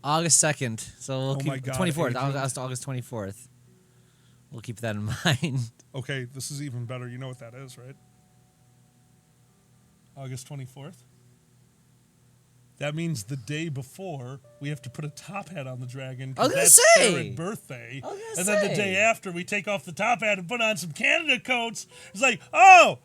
Speaker 4: August 2nd. So we'll keep
Speaker 5: my God,
Speaker 4: 24th.
Speaker 5: Adrian.
Speaker 4: August 24th. We'll keep that in mind.
Speaker 5: Okay, this is even better. You know what that is, right? August 24th. That means the day before we have to put a top hat on the dragon.
Speaker 4: I was gonna
Speaker 5: that's
Speaker 4: say!
Speaker 5: Sarah's birthday.
Speaker 4: I was gonna
Speaker 5: And then the
Speaker 4: say!
Speaker 5: day after we take off the top hat and put on some Canada coats. It's like, oh,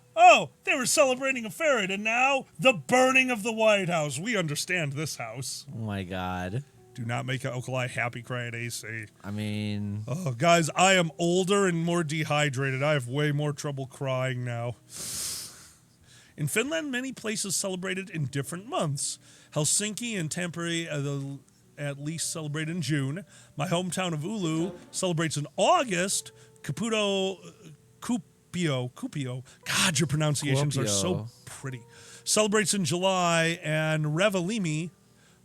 Speaker 5: they were celebrating a ferret, and now the burning of the White House. We understand this house.
Speaker 4: Oh my God.
Speaker 5: Do not make an Okalai happy cry at AC.
Speaker 4: I mean,
Speaker 5: Oh, guys, I am older and more dehydrated. I have way more trouble crying now. In Finland, many places celebrated in different months. Helsinki and Tampere at least celebrate in June. My hometown of Oulu celebrates in August. Kuopio. God, your pronunciations are so pretty. Celebrates in July, and Rovaniemi,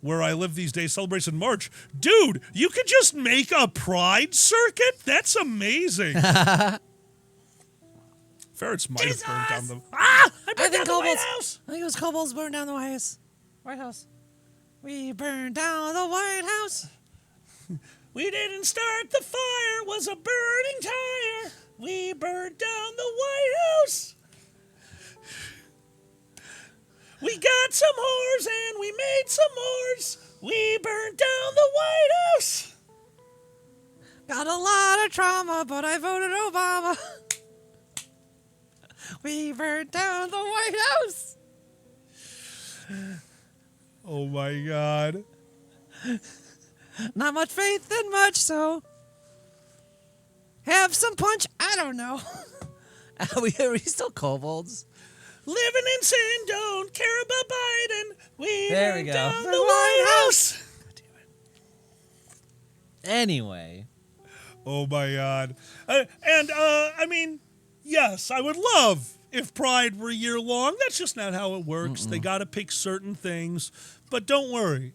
Speaker 5: where I live these days, celebrates in March. Dude, you could just make a pride circuit? That's amazing. Ferrets might have burned down the... I burned down the White House!
Speaker 4: I think it was kobolds burned down the White House. We burned down the White House.
Speaker 5: We didn't start the fire, it was a burning tire. We burned down the White House. We got some whores and we made some whores. We burned down the White House.
Speaker 4: Got a lot of trauma, but I voted Obama. We burned down the White House.
Speaker 5: Oh my God.
Speaker 4: Not much faith in much, so have some punch. I don't know. Are we still kobolds?
Speaker 5: Living in sin, don't care about Biden. We
Speaker 4: There we
Speaker 5: burned
Speaker 4: go.
Speaker 5: down
Speaker 4: The
Speaker 5: the White House.
Speaker 4: Anyway.
Speaker 5: Oh my God. I mean, yes, I would love if Pride were year long. That's just not how it works. They got to pick certain things. But don't worry.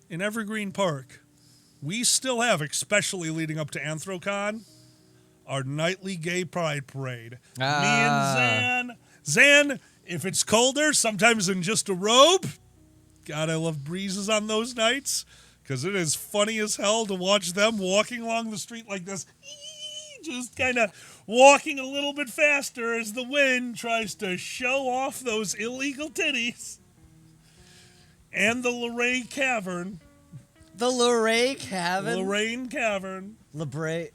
Speaker 5: In Evergreen Park, we still have, especially leading up to Anthrocon, our nightly gay pride parade. Me and Zan, if it's colder, sometimes in just a robe. God, I love breezes on those nights because it is funny as hell to watch them walking along the street like this, just kind of walking a little bit faster as the wind tries to show off those illegal titties. And the Lorraine Cavern.
Speaker 4: The Lorraine Cavern?
Speaker 5: Lorraine Cavern.
Speaker 4: LeBray.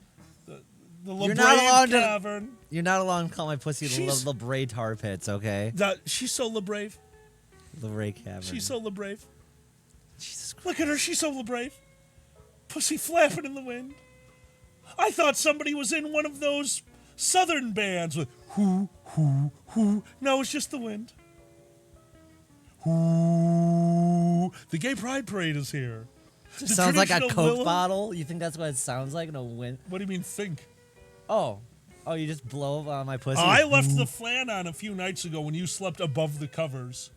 Speaker 5: The
Speaker 4: You're not allowed
Speaker 5: Cavern.
Speaker 4: You're not allowed to call my pussy
Speaker 5: She's-
Speaker 4: the LeBray tar pits, okay?
Speaker 5: She's so LeBrave.
Speaker 4: Lorraine Cavern.
Speaker 5: She's so LeBrave.
Speaker 4: Jesus Christ.
Speaker 5: Look at her. She's so LeBrave. Pussy flapping in the wind. I thought somebody was in one of those southern bands with hoo, hoo, hoo. No, it's just the wind. Hoo. The Gay Pride Parade is here. The
Speaker 12: Sounds like a
Speaker 5: traditional
Speaker 12: Coke bottle. You think that's what it sounds like in a wind?
Speaker 5: What do you mean think?
Speaker 12: Oh, you just blow on my pussy.
Speaker 5: I left the fan on a few nights ago when you slept above the covers.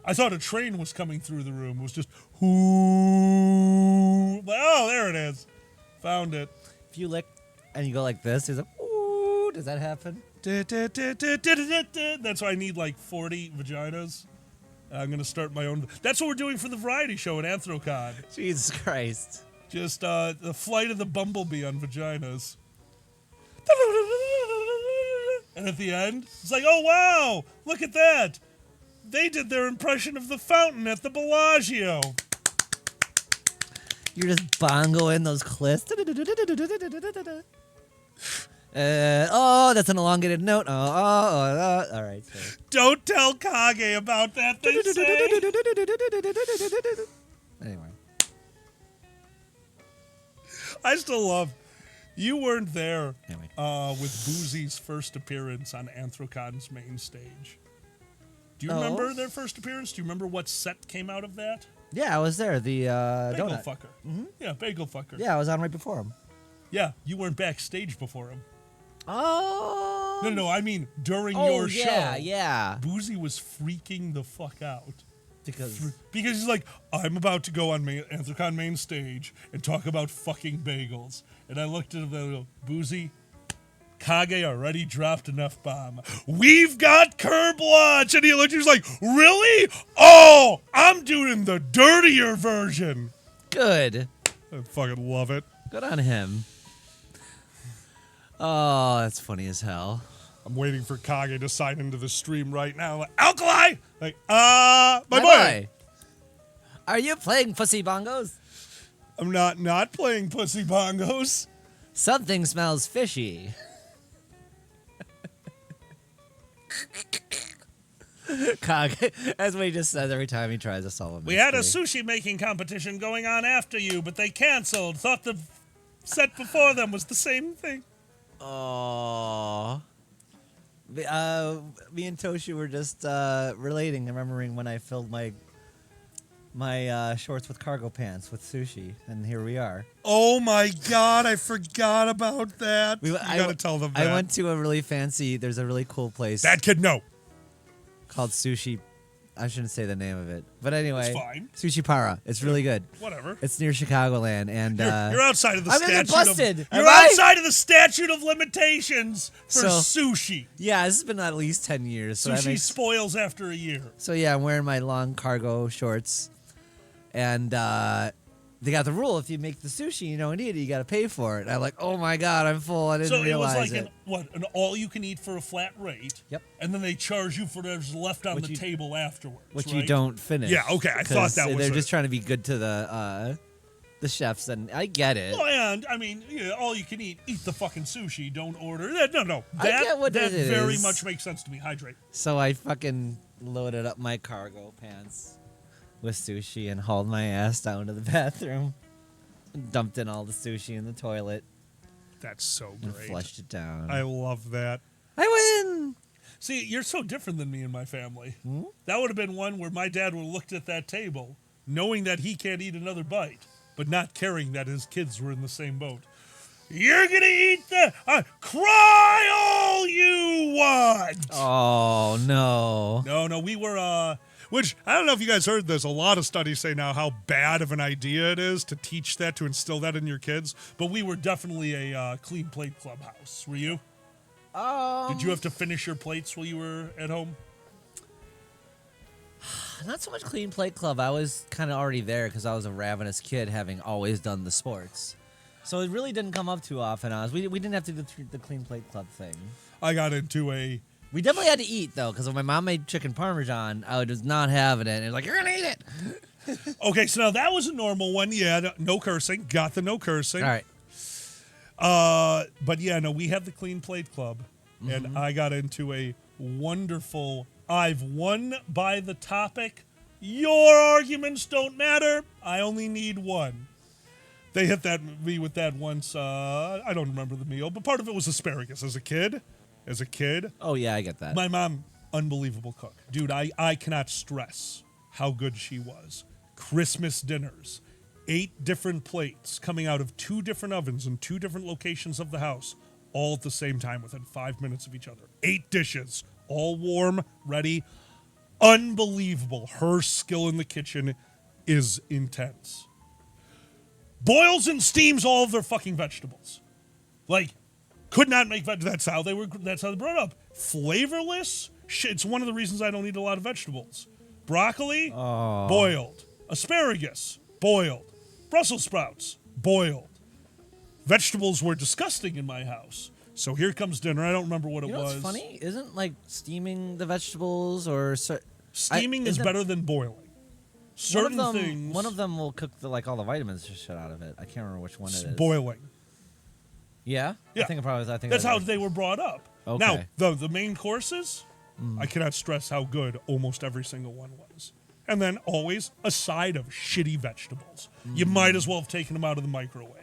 Speaker 5: I thought a train was coming through the room. It was just hoo. Oh, there it is. Found it.
Speaker 12: If you lick and you go like this, is it? Ooh, does that happen?
Speaker 5: That's why I need like 40 vaginas. I'm going to start my own. That's what we're doing for the variety show at Anthrocon.
Speaker 12: Jesus Christ.
Speaker 5: Just the flight of the bumblebee on vaginas. And at the end, it's like, oh, wow, look at that. They did their impression of the fountain at the Bellagio.
Speaker 12: You're just bongoing those cliffs. That's an elongated note. All right. Sorry.
Speaker 5: Don't tell Kage about that, they say.
Speaker 12: Anyway.
Speaker 5: I still love. You weren't there with Boozy's first appearance on Anthrocon's main stage. Do you remember their first appearance? Do you remember what set came out of that?
Speaker 12: Yeah, I was there. The
Speaker 5: Bagel
Speaker 12: donut.
Speaker 5: Fucker.
Speaker 12: Mm-hmm.
Speaker 5: Yeah, Bagel Fucker.
Speaker 12: Yeah, I was on right before him.
Speaker 5: Yeah, you weren't backstage before him.
Speaker 12: Oh.
Speaker 5: No, I mean during your show.
Speaker 12: Yeah.
Speaker 5: Boozy was freaking the fuck out.
Speaker 12: Because
Speaker 5: he's like, I'm about to go on Anthrocon main stage and talk about fucking bagels. And I looked at him and I go, Boozy, Kage already dropped enough bomb. We've got curb launch. And he looked, he was like, really? Oh, I'm doing the dirtier version.
Speaker 12: Good.
Speaker 5: I fucking love it.
Speaker 12: Good on him. Oh, that's funny as hell.
Speaker 5: I'm waiting for Kage to sign into the stream right now. Like, Alkali! Like, my boy.
Speaker 12: Are you playing Pussy Bongos?
Speaker 5: I'm not playing Pussy Bongos.
Speaker 12: Something smells fishy. Kage, that's what he just says every time he tries to solve a mystery.
Speaker 5: We had a sushi making competition going on after you, but they canceled. Thought the set before them was the same thing.
Speaker 12: Oh. Me and Toshi were just relating, remembering when I filled my shorts with cargo pants with sushi, and here we are.
Speaker 5: Oh my god, I forgot about that. You gotta tell them that.
Speaker 12: I went to a really fancy, there's a really cool place.
Speaker 5: That kid, no.
Speaker 12: Called Sushi. I shouldn't say the name of it. But anyway.
Speaker 5: It's fine.
Speaker 12: Sushi Para. It's really good.
Speaker 5: Whatever.
Speaker 12: It's near Chicagoland, and
Speaker 5: you're outside of the
Speaker 12: I'm
Speaker 5: statute.
Speaker 12: gonna get busted.
Speaker 5: You're outside of the statute of limitations for
Speaker 12: So-
Speaker 5: sushi.
Speaker 12: Yeah, this has been at least 10 years. So that
Speaker 5: Sushi
Speaker 12: makes-
Speaker 5: spoils after a year.
Speaker 12: So yeah, I'm wearing my long cargo shorts, and they got the rule: if you make the sushi, you don't eat it, you got to pay for it. And I'm like, oh my god, I'm full. I didn't
Speaker 5: So it was
Speaker 12: realize
Speaker 5: like an all-you-can-eat for a flat rate.
Speaker 12: Yep.
Speaker 5: And then they charge you for whatever's left on the table afterwards.
Speaker 12: Which
Speaker 5: right?
Speaker 12: you don't finish.
Speaker 5: Yeah, okay, I thought that was
Speaker 12: they're
Speaker 5: it.
Speaker 12: just trying to be good to the chefs, and I get it.
Speaker 5: Well, and I mean, all you can eat the fucking sushi. Don't order that. No.
Speaker 12: I get what
Speaker 5: that
Speaker 12: it
Speaker 5: very
Speaker 12: is.
Speaker 5: much makes sense to me. Hydrate.
Speaker 12: So I fucking loaded up my cargo pants with sushi and hauled my ass down to the bathroom. Dumped in all the sushi in the toilet.
Speaker 5: That's so
Speaker 12: and
Speaker 5: great.
Speaker 12: Flushed it down.
Speaker 5: I love that.
Speaker 12: I win.
Speaker 5: See, you're so different than me and my family.
Speaker 12: Hmm?
Speaker 5: That would have been one where my dad would have looked at that table, knowing that he can't eat another bite, but not caring that his kids were in the same boat. You're gonna eat the cry all you want.
Speaker 12: Oh no.
Speaker 5: No, we were which I don't know if you guys heard this. A lot of studies say now how bad of an idea it is to teach that, to instill that in your kids. But we were definitely a clean plate clubhouse. Were you? Did you have to finish your plates while you were at home?
Speaker 12: Not so much clean plate club. I was kind of already there because I was a ravenous kid, having always done the sports. So it really didn't come up too often. We didn't have to do the clean plate club thing.
Speaker 5: I got into a...
Speaker 12: We definitely had to eat, though, because when my mom made chicken parmesan, I was not having it. And it was like, you're going to eat it.
Speaker 5: Okay, so now that was a normal one. Yeah, no cursing. Got the no cursing.
Speaker 12: All right.
Speaker 5: But yeah, no, we had the clean plate club.
Speaker 12: Mm-hmm.
Speaker 5: And I got into a wonderful... I've won by the topic. Your arguments don't matter. I only need one. They hit me with that once. I don't remember the meal, but part of it was asparagus as a kid.
Speaker 12: Oh yeah, I get that.
Speaker 5: My mom, unbelievable cook. Dude, I cannot stress how good she was. Christmas dinners, 8 different plates coming out of 2 different ovens in 2 different locations of the house, all at the same time within 5 minutes of each other. 8 dishes, all warm, ready. Unbelievable. Her skill in the kitchen is intense. Boils and steams all of their fucking vegetables. Like, could not make that's how they brought up. Flavorless? Shit, it's one of the reasons I don't eat a lot of vegetables. Broccoli, boiled. Asparagus, boiled. Brussels sprouts, boiled. Vegetables were disgusting in my house. So here comes dinner. I don't remember what it was.
Speaker 12: What's funny? Isn't like steaming the vegetables or
Speaker 5: steaming is better than boiling. Certain things.
Speaker 12: One of them will cook all the vitamins shit out of it. I can't remember which one it is.
Speaker 5: Boiling.
Speaker 12: Yeah.
Speaker 5: Yeah.
Speaker 12: I think
Speaker 5: that's how they were brought up.
Speaker 12: Okay.
Speaker 5: Now the main courses, I cannot stress how good almost every single one was. And then always a side of shitty vegetables. You might as well have taken them out of the microwave.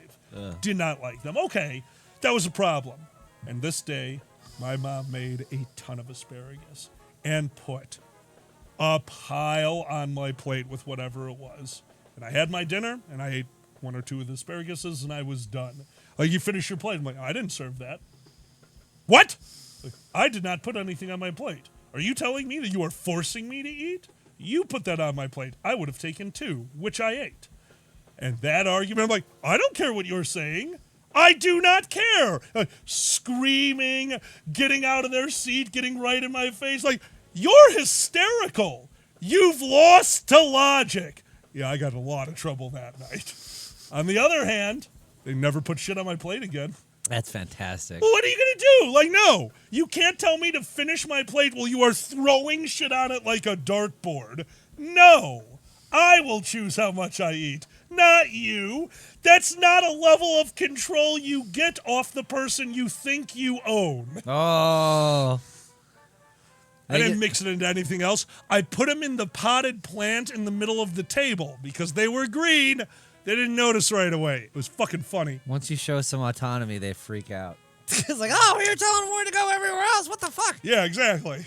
Speaker 5: Did not like them. Okay, that was a problem. And this day, my mom made a ton of asparagus and put a pile on my plate with whatever it was. And I had my dinner, and I ate 1 or 2 of the asparaguses, and I was done. Like, you finish your plate. I'm like, I didn't serve that. What? Like, I did not put anything on my plate. Are you telling me that you are forcing me to eat? You put that on my plate. I would have taken 2, which I ate. And that argument, I'm like, I don't care what you're saying. I do not care. Screaming, getting out of their seat, getting right in my face. Like, you're hysterical. You've lost to logic. Yeah, I got a lot of trouble that night. On the other hand, they never put shit on my plate again.
Speaker 12: That's fantastic.
Speaker 5: Well, what are you going to do? Like, no. You can't tell me to finish my plate while you are throwing shit on it like a dartboard. No. I will choose how much I eat, not you. That's not a level of control you get off the person you think you own.
Speaker 12: Oh.
Speaker 5: I didn't mix it into anything else. I put them in the potted plant in the middle of the table because they were green. They didn't notice right away. It was fucking funny.
Speaker 12: Once you show some autonomy, they freak out. It's like, oh, you're telling them where to go everywhere else. What the fuck?
Speaker 5: Yeah, exactly.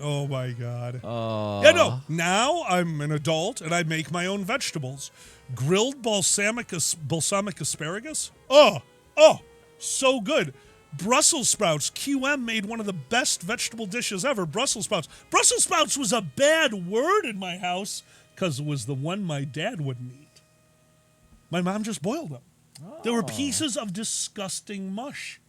Speaker 5: Oh, my God.
Speaker 12: Oh.
Speaker 5: Yeah, no. Now I'm an adult, and I make my own vegetables. Grilled balsamic asparagus? Oh, so good. Brussels sprouts. QM made one of the best vegetable dishes ever. Brussels sprouts. Brussels sprouts was a bad word in my house because it was the one my dad wouldn't eat. My mom just boiled them. Oh. They were pieces of disgusting mush.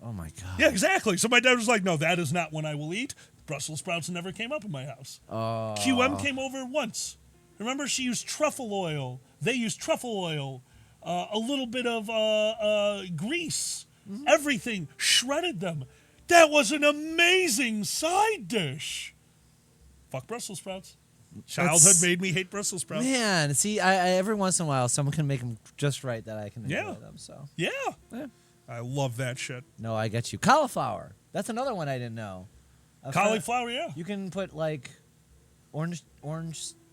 Speaker 12: Oh, my God.
Speaker 5: Yeah, exactly. So my dad was like, no, that is not one I will eat. Brussels sprouts never came up in my house.
Speaker 12: Oh.
Speaker 5: QM came over once. Remember, she used truffle oil. They used truffle oil. A little bit of grease. Mm-hmm. Everything. Shredded them. That was an amazing side dish. Fuck Brussels sprouts. Childhood made me hate Brussels sprouts.
Speaker 12: Man, see, I every once in a while, someone can make them just right that I can enjoy them. So
Speaker 5: yeah. I love that shit.
Speaker 12: No, I get you. Cauliflower. That's another one I didn't know.
Speaker 5: Cauliflower, yeah.
Speaker 12: You can put like orange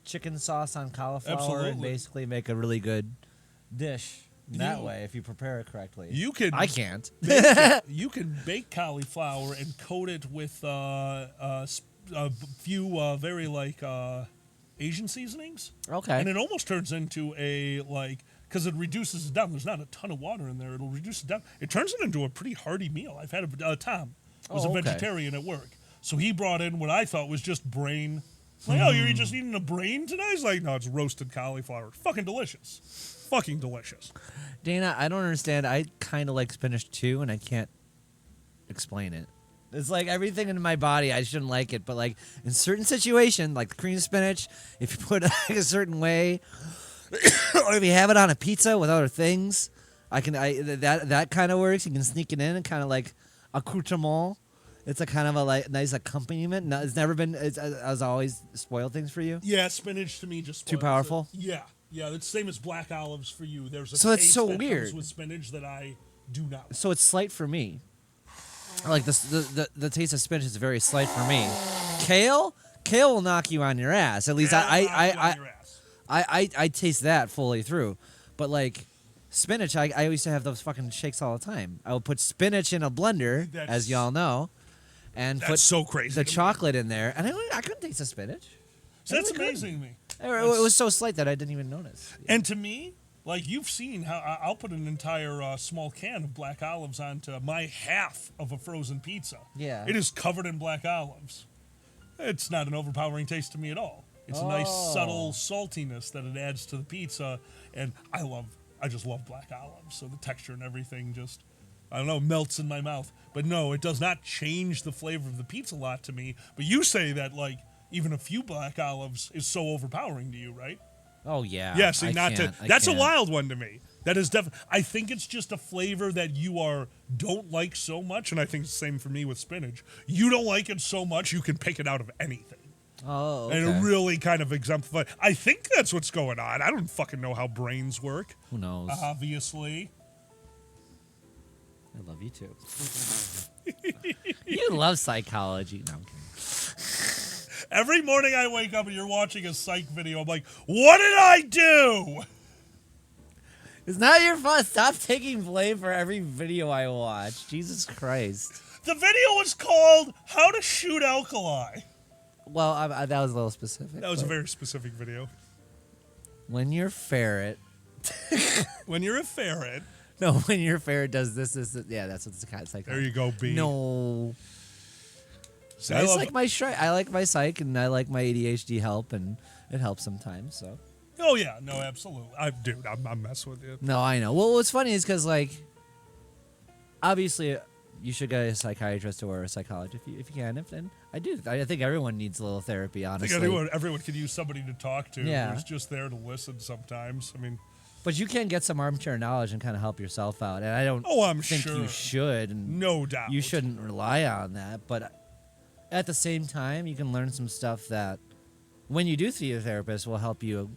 Speaker 12: chicken sauce on cauliflower
Speaker 5: Absolutely.
Speaker 12: and basically make a really good dish that way if you prepare it correctly.
Speaker 5: You can.
Speaker 12: I can't.
Speaker 5: You can bake cauliflower and coat it with a few very Asian seasonings.
Speaker 12: Okay.
Speaker 5: And it almost turns into a because it reduces it down. There's not a ton of water in there. It'll reduce it down. It turns it into a pretty hearty meal. I've had Tom was a vegetarian at work. So he brought in what I thought was just brain. Like, oh, you're just eating a brain tonight? He's like, no, it's roasted cauliflower. Fucking delicious. Fucking delicious.
Speaker 12: Dana, I don't understand. I kind of like spinach too, and I can't explain it. It's like everything in my body, I shouldn't like it. But like in certain situations, like the cream spinach, if you put it a certain way, or if you have it on a pizza with other things, that kind of works. You can sneak it in and kind of like accoutrement. It's a kind of a nice accompaniment. No, it's never been. As always spoiled things for you.
Speaker 5: Yeah, spinach to me just
Speaker 12: too powerful.
Speaker 5: Yeah, it's the same as black olives for you. There's a
Speaker 12: so it's
Speaker 5: taste
Speaker 12: so
Speaker 5: that
Speaker 12: weird
Speaker 5: comes with spinach that I do not like.
Speaker 12: So it's slight for me. Like the taste of spinach is very slight for me. Kale will knock you on your ass. At least I taste that fully through, but like spinach, I used to have those fucking shakes all the time. I would put spinach in a blender, as y'all know, and
Speaker 5: That's
Speaker 12: put
Speaker 5: so crazy
Speaker 12: the
Speaker 5: to me.
Speaker 12: chocolate in there, and I couldn't taste the spinach.
Speaker 5: So that's amazing to me.
Speaker 12: It was so slight that I didn't even notice.
Speaker 5: And to me, like you've seen how I'll put an entire small can of black olives onto my half of a frozen pizza.
Speaker 12: Yeah.
Speaker 5: It is covered in black olives. It's not an overpowering taste to me at all. It's a nice subtle saltiness that it adds to the pizza, and I just love black olives. So the texture and everything just, I don't know, melts in my mouth. But no, it does not change the flavor of the pizza a lot to me. But you say that like even a few black olives is so overpowering to you, right?
Speaker 12: Oh yeah.
Speaker 5: Yeah, see, that's a
Speaker 12: can't.
Speaker 5: wild one to me. That is definitely. I think it's just a flavor that you don't like so much, and I think it's the same for me with spinach. You don't like it so much, you can pick it out of anything.
Speaker 12: Oh, okay.
Speaker 5: And it really kind of exemplifies. I think that's what's going on. I don't fucking know how brains work.
Speaker 12: Who knows?
Speaker 5: Obviously.
Speaker 12: I love you too. You love psychology. No, I'm kidding.
Speaker 5: Every morning I wake up and you're watching a psych video. I'm like, what did I do?
Speaker 12: It's not your fault. Stop taking blame for every video I watch. Jesus Christ.
Speaker 5: The video was called How to Shoot Alkali.
Speaker 12: Well, that was a little specific.
Speaker 5: That was a very specific video.
Speaker 12: When your ferret.
Speaker 5: When you're a ferret.
Speaker 12: No, when your ferret does this. Yeah, that's what it's like.
Speaker 5: There you go, B.
Speaker 12: No.
Speaker 5: See,
Speaker 12: I like my I like my psych, and I like my ADHD help, and it helps sometimes. So.
Speaker 5: Oh yeah, no, absolutely. I'm messing with you.
Speaker 12: No, I know. Well, what's funny is because like, obviously, you should get a psychiatrist or a psychologist if you can. And I do. I think everyone needs a little therapy. Honestly,
Speaker 5: I think everyone could use somebody to talk to.
Speaker 12: Yeah.
Speaker 5: Who's just there to listen sometimes. I mean.
Speaker 12: But you can get some armchair knowledge and kind of help yourself out. And I don't think
Speaker 5: sure.
Speaker 12: you should. And
Speaker 5: no doubt.
Speaker 12: You shouldn't rely on that. But at the same time, you can learn some stuff that when you do see a therapist will help you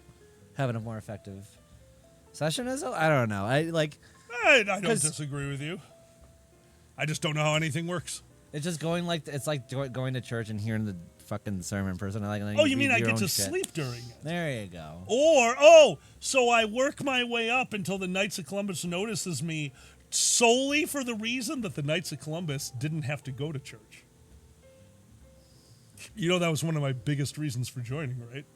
Speaker 12: have a more effective session. I don't know. I
Speaker 5: don't disagree with you. I just don't know how anything works.
Speaker 12: It's just going it's like going to church and hearing the fucking sermon person.
Speaker 5: You mean I get to sleep during it?
Speaker 12: There you go.
Speaker 5: Or, so I work my way up until the Knights of Columbus notices me solely for the reason that the Knights of Columbus didn't have to go to church. You know, that was one of my biggest reasons for joining, right?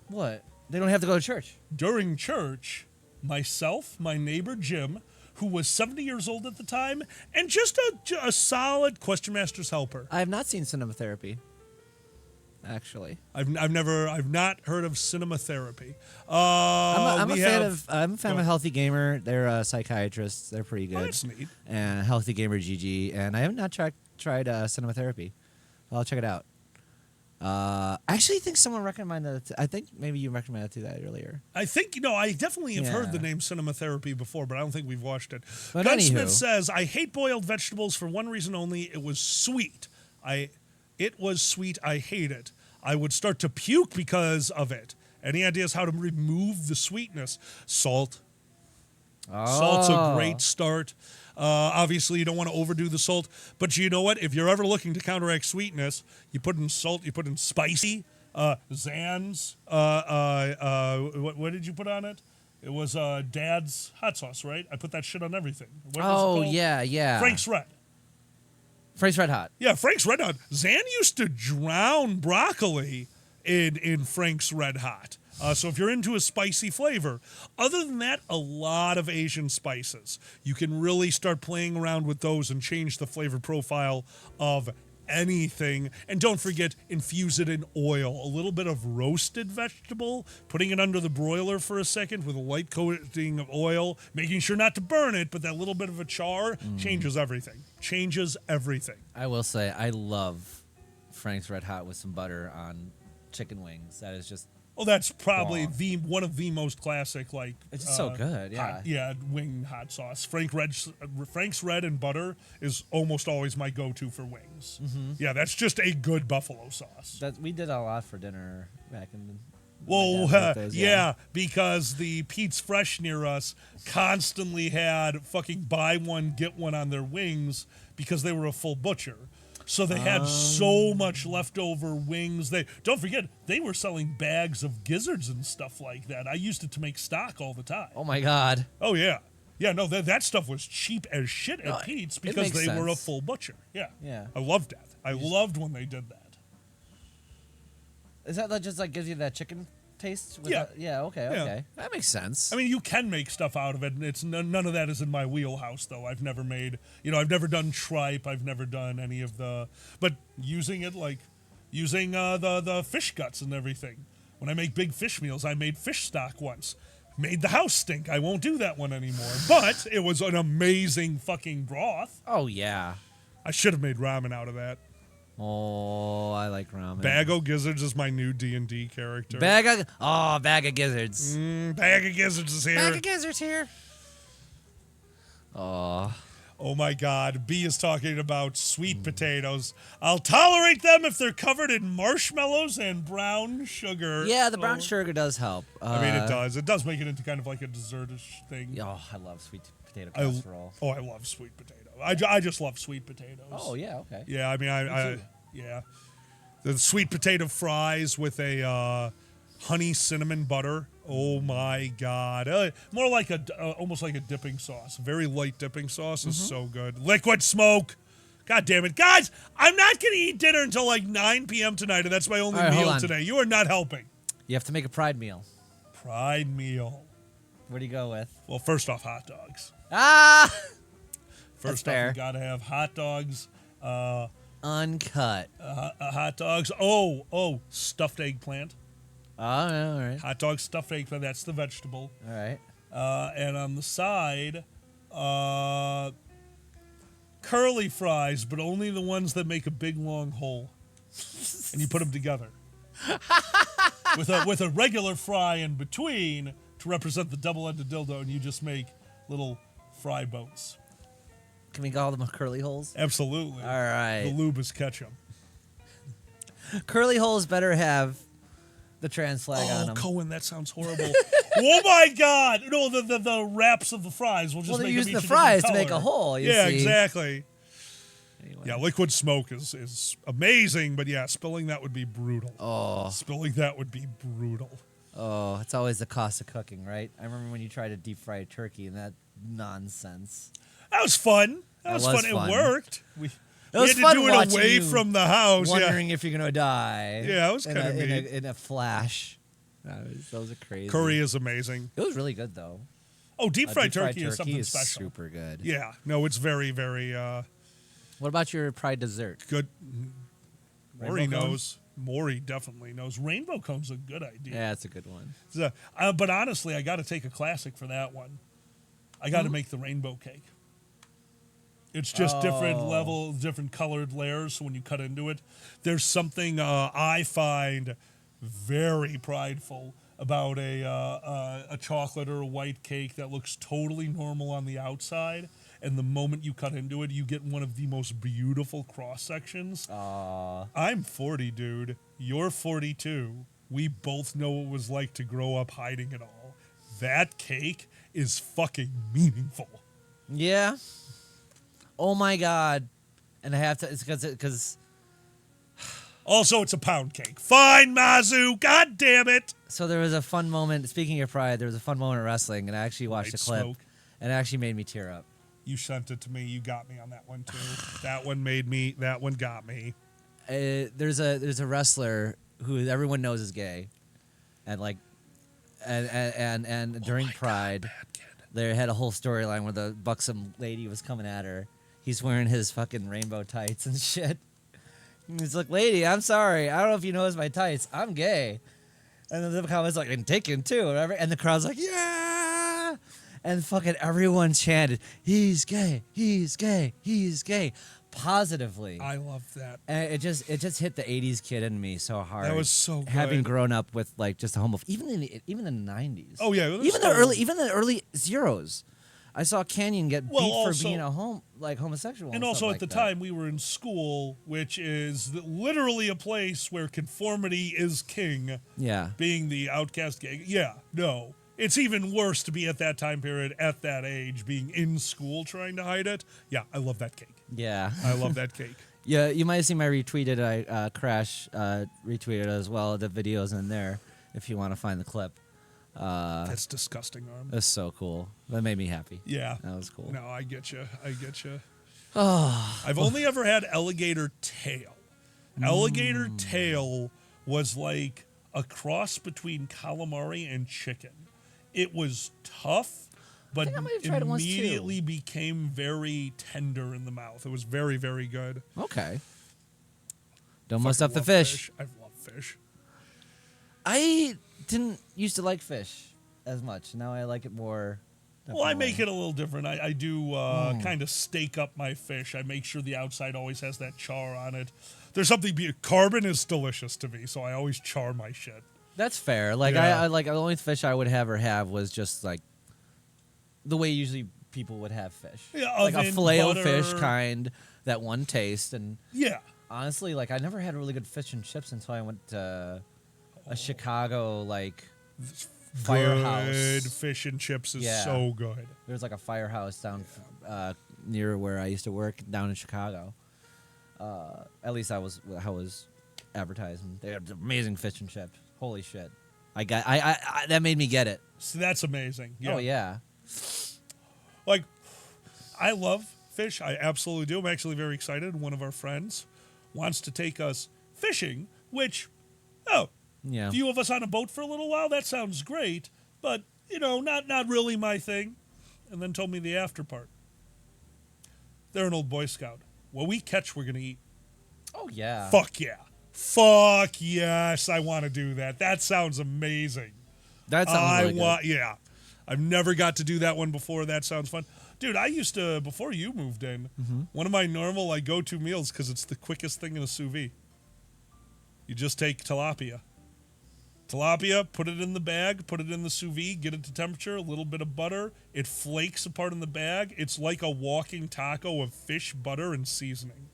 Speaker 12: What? They don't have to go to church?
Speaker 5: During church, myself, my neighbor Jim, who was 70 years old at the time, and just a solid Question Master's helper.
Speaker 12: I have not seen cinema therapy. Actually,
Speaker 5: I've not heard of cinema therapy.
Speaker 12: I'm a fan of Healthy Gamer. They're psychiatrists. They're pretty good.
Speaker 5: Oh, that's neat.
Speaker 12: And Healthy Gamer GG. And I have not tried cinema therapy. I'll check it out. I actually think someone recommended it. I think maybe you recommended it to that earlier.
Speaker 5: I think, I definitely have heard the name cinema therapy before, but I don't think we've watched it.
Speaker 12: But
Speaker 5: Gunsmith says, I hate boiled vegetables for one reason only. It was sweet. It was sweet. I hate it. I would start to puke because of it. Any ideas how to remove the sweetness? Salt. Salt's a great start. Obviously, you don't want to overdo the salt. But you know what? If you're ever looking to counteract sweetness, you put in salt, you put in spicy, Zan's. What did you put on it? It was Dad's hot sauce, right? I put that shit on everything. What was it called?
Speaker 12: Yeah.
Speaker 5: Frank's Red.
Speaker 12: Frank's Red Hot.
Speaker 5: Yeah, Frank's Red Hot. Zan used to drown broccoli in Frank's Red Hot. So if you're into a spicy flavor, other than that, a lot of Asian spices. You can really start playing around with those and change the flavor profile of anything. And don't forget, infuse it in oil. A little bit of roasted vegetable, putting it under the broiler for a second with a light coating of oil, making sure not to burn it, but that little bit of a char changes everything. Changes everything.
Speaker 12: I will say, I love Frank's Red Hot with some butter on chicken wings. That is just...
Speaker 5: Oh, that's probably one of the most classic,
Speaker 12: it's so good, yeah.
Speaker 5: Wing hot sauce. Frank's Red and butter is almost always my go-to for wings. Mm-hmm. Yeah, that's just a good buffalo sauce.
Speaker 12: We did a lot for dinner back in
Speaker 5: because the Pete's Fresh near us constantly had fucking buy one, get one on their wings because they were a full butcher. So they had so much leftover wings. Don't forget, they were selling bags of gizzards and stuff like that. I used it to make stock all the time.
Speaker 12: Oh my God.
Speaker 5: Oh yeah. Yeah, no, that stuff was cheap as shit at Pete's because they were a full butcher. Yeah.
Speaker 12: Yeah.
Speaker 5: I loved that. I loved when they did that.
Speaker 12: Is that just like gives you that chicken taste?
Speaker 5: Yeah.
Speaker 12: Yeah. Okay. That makes sense.
Speaker 5: I mean, you can make stuff out of it, and it's none of that is in my wheelhouse, though. I've never made, I've never done tripe. I've never done any of but using it like using the fish guts and everything. When I make big fish meals, I made fish stock once. Made the house stink. I won't do that one anymore. But it was an amazing fucking broth.
Speaker 12: Oh yeah.
Speaker 5: I should have made ramen out of that.
Speaker 12: Oh, I like ramen.
Speaker 5: Bag o' Gizzards is my new D&D character.
Speaker 12: Bag of gizzards.
Speaker 5: Bag of Gizzards is here.
Speaker 12: Bag of gizzards here.
Speaker 5: Oh my God, B is talking about sweet potatoes. I'll tolerate them if they're covered in marshmallows and brown sugar.
Speaker 12: Yeah, the brown sugar does help.
Speaker 5: I mean, it does. It does make it into kind of like a dessertish thing.
Speaker 12: Oh, I love sweet potato casserole.
Speaker 5: I love sweet potato. I just love sweet potatoes.
Speaker 12: Oh, yeah, okay.
Speaker 5: Yeah, I mean, yeah. The sweet potato fries with a honey cinnamon butter. Oh my God! More like almost like a dipping sauce. Very light dipping sauce is so good. Liquid smoke. God damn it, guys! I'm not gonna eat dinner until like 9 p.m. tonight, and that's my only meal today. You are not helping.
Speaker 12: You have to make a pride meal.
Speaker 5: Pride meal.
Speaker 12: What do you go with?
Speaker 5: Well, first off, hot dogs.
Speaker 12: Ah.
Speaker 5: First off, you gotta have hot dogs.
Speaker 12: Uncut.
Speaker 5: Hot dogs. Oh, stuffed eggplant.
Speaker 12: Oh, all right.
Speaker 5: Hot dog stuffed eggplant, that's the vegetable.
Speaker 12: All right.
Speaker 5: And on the side, curly fries, but only the ones that make a big long hole. And you put them together. with a regular fry in between to represent the double-ended dildo, and you just make little fry boats.
Speaker 12: Can we call them curly holes?
Speaker 5: Absolutely.
Speaker 12: All right.
Speaker 5: The lube is ketchup.
Speaker 12: Curly holes better have the trans flag on them.
Speaker 5: Cohen, that sounds horrible. Oh my God! No, the wraps of the fries will just
Speaker 12: well,
Speaker 5: make
Speaker 12: use
Speaker 5: them
Speaker 12: the
Speaker 5: each a
Speaker 12: fries to
Speaker 5: different
Speaker 12: make a
Speaker 5: color.
Speaker 12: hole. You
Speaker 5: Yeah,
Speaker 12: see.
Speaker 5: exactly.
Speaker 12: Anyway.
Speaker 5: Yeah, liquid smoke is amazing, but yeah, spilling that would be brutal.
Speaker 12: Oh.
Speaker 5: Spilling that would be brutal.
Speaker 12: Oh, it's always the cost of cooking, right? I remember when you tried to deep fry a turkey and that nonsense.
Speaker 5: That was fun. That was fun. It worked. We had to do it away from the house.
Speaker 12: Wondering if you're gonna die.
Speaker 5: Yeah, it was kind of neat.
Speaker 12: In a flash. Those are crazy.
Speaker 5: Curry is amazing.
Speaker 12: It was really good though.
Speaker 5: Oh, deep fried turkey is something special.
Speaker 12: Super good.
Speaker 5: Yeah, no, it's very, very.
Speaker 12: What about your pride dessert?
Speaker 5: Good. Maury
Speaker 12: Rainbow
Speaker 5: knows. Maury definitely knows. Rainbow cone's a good idea.
Speaker 12: Yeah, it's a good one.
Speaker 5: But honestly, I got to take a classic for that one. I got to make the rainbow cake. It's just different colored layers. So when you cut into it, there's something I find very prideful about a chocolate or a white cake that looks totally normal on the outside, and the moment you cut into it, you get one of the most beautiful cross sections. I'm 40, dude. You're 42. We both know what it was like to grow up hiding it all. That cake is fucking meaningful.
Speaker 12: Yeah. Oh my God. And I have to. It's because.
Speaker 5: Also, it's a pound cake. Fine, Mazu. God damn it.
Speaker 12: So there was a fun moment. Speaking of pride, there was a fun moment at wrestling, and I actually watched a clip, and it actually made me tear up.
Speaker 5: You sent it to me. You got me on that one too. That one got me.
Speaker 12: There's a wrestler who everyone knows is gay, and like, and during Pride, they had a whole storyline where the buxom lady was coming at her. He's wearing his fucking rainbow tights and shit. And he's like, lady, I'm sorry. I don't know if you notice my tights. I'm gay. And then the comments like, and taken too. Whatever. And the crowd's like, yeah. And fucking everyone chanted, he's gay. He's gay. He's gay. Positively.
Speaker 5: I love that.
Speaker 12: And it just hit the 80s kid in me so hard.
Speaker 5: That was so good.
Speaker 12: Having grown up with like just a homophobe. Even in the 90s.
Speaker 5: Oh yeah.
Speaker 12: Even the early zeros. I saw Canyon get beat for being a homosexual.
Speaker 5: And also at the time we were in school, which is literally a place where conformity is king.
Speaker 12: Yeah.
Speaker 5: Being the outcast gay. Yeah, no. It's even worse to be at that time period, at that age, being in school trying to hide it. Yeah, I love that cake.
Speaker 12: Yeah.
Speaker 5: I love that cake.
Speaker 12: Yeah, you might have seen my retweeted. I Crash retweeted as well. The videos in there, if you want to find the clip.
Speaker 5: That's disgusting, Arm.
Speaker 12: That's so cool. That made me happy.
Speaker 5: Yeah.
Speaker 12: That was cool.
Speaker 5: No, I get you.
Speaker 12: Oh.
Speaker 5: I've only ever had alligator tail. Alligator tail was like a cross between calamari and chicken. It was tough, but
Speaker 12: I might have tried it once, too.
Speaker 5: immediately became very tender in the mouth. It was very, very good.
Speaker 12: Okay. Don't mess up the
Speaker 5: love
Speaker 12: fish.
Speaker 5: I love fish.
Speaker 12: I didn't used to like fish as much. Now I like it more.
Speaker 5: Well, I make it a little different. I do kind of stake up my fish. I make sure the outside always has that char on it. There's something. Carbon is delicious to me, so I always char my shit.
Speaker 12: That's fair. Like
Speaker 5: Yeah.
Speaker 12: I like the only fish I would ever have was just like the way usually people would have fish.
Speaker 5: Yeah,
Speaker 12: like a
Speaker 5: oven,
Speaker 12: filet o
Speaker 5: butter.
Speaker 12: fish kind, that one taste. And
Speaker 5: Yeah.
Speaker 12: honestly, like I never had really good fish and chips until I went to a Chicago like firehouse.
Speaker 5: Good fish and chips is so good.
Speaker 12: There's like a firehouse down near where I used to work down in Chicago. At least I was advertising. They had amazing fish and chips. Holy shit! I that made me get it.
Speaker 5: So that's amazing. Yeah.
Speaker 12: Oh yeah.
Speaker 5: Like, I love fish. I absolutely do. I'm actually very excited. One of our friends wants to take us fishing, which,
Speaker 12: yeah.
Speaker 5: few of us on a boat for a little while, that sounds great, but, not really my thing. And then told me the after part. They're an old Boy Scout. What we catch, we're going to eat.
Speaker 12: Oh yeah.
Speaker 5: Fuck yeah. Fuck yes, I want to do that. That sounds amazing.
Speaker 12: That sounds really good.
Speaker 5: Yeah. I've never got to do that one before. That sounds fun. Dude, I used to, before you moved in, one of my normal go-to meals, because it's the quickest thing in a sous vide. You just take tilapia. Tilapia, put it in the bag, put it in the sous vide, get it to temperature, a little bit of butter. It flakes apart in the bag. It's like a walking taco of fish, butter, and seasoning.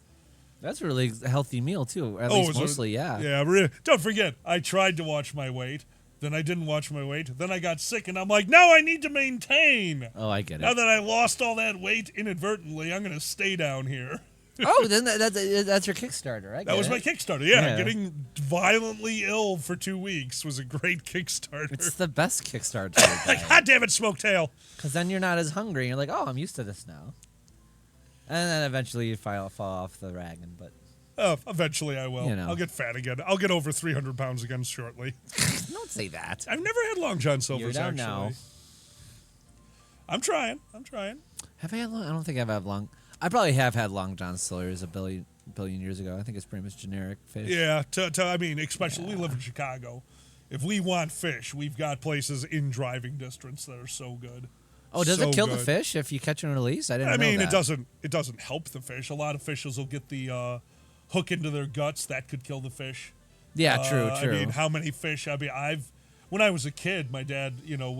Speaker 12: That's a really healthy meal too. At least mostly, yeah.
Speaker 5: Yeah, don't forget, I tried to watch my weight. Then I didn't watch my weight. Then I got sick, and I'm like, now I need to maintain.
Speaker 12: Oh, I get it.
Speaker 5: Now that I lost all that weight inadvertently, I'm going to stay down here.
Speaker 12: Oh, then that's your Kickstarter, right?
Speaker 5: That was my Kickstarter, yeah. Getting violently ill for 2 weeks was a great Kickstarter.
Speaker 12: It's the best Kickstarter.
Speaker 5: Like, God damn it, Smoketail.
Speaker 12: Because then you're not as hungry. You're like, oh, I'm used to this now. And then eventually you fall off the wagon, but...
Speaker 5: Oh, eventually I will.
Speaker 12: You know.
Speaker 5: I'll get fat again. I'll get over 300 pounds again shortly.
Speaker 12: Don't say that.
Speaker 5: I've never had Long John Silver's,
Speaker 12: You don't
Speaker 5: actually.
Speaker 12: know.
Speaker 5: I'm trying.
Speaker 12: Have I had long? I don't think I've had long. I probably have had Long John Silver's a billion years ago. I think it's pretty much generic fish.
Speaker 5: Yeah, I mean, especially we live in Chicago. If we want fish, we've got places in driving distance that are so good.
Speaker 12: Oh, does
Speaker 5: So
Speaker 12: it kill the
Speaker 5: good.
Speaker 12: fish if you catch and release? I didn't know
Speaker 5: mean,
Speaker 12: that.
Speaker 5: it doesn't help the fish. A lot of fishers will get the hook into their guts. That could kill the fish.
Speaker 12: Yeah, true.
Speaker 5: I mean, how many fish? I mean, when I was a kid, my dad,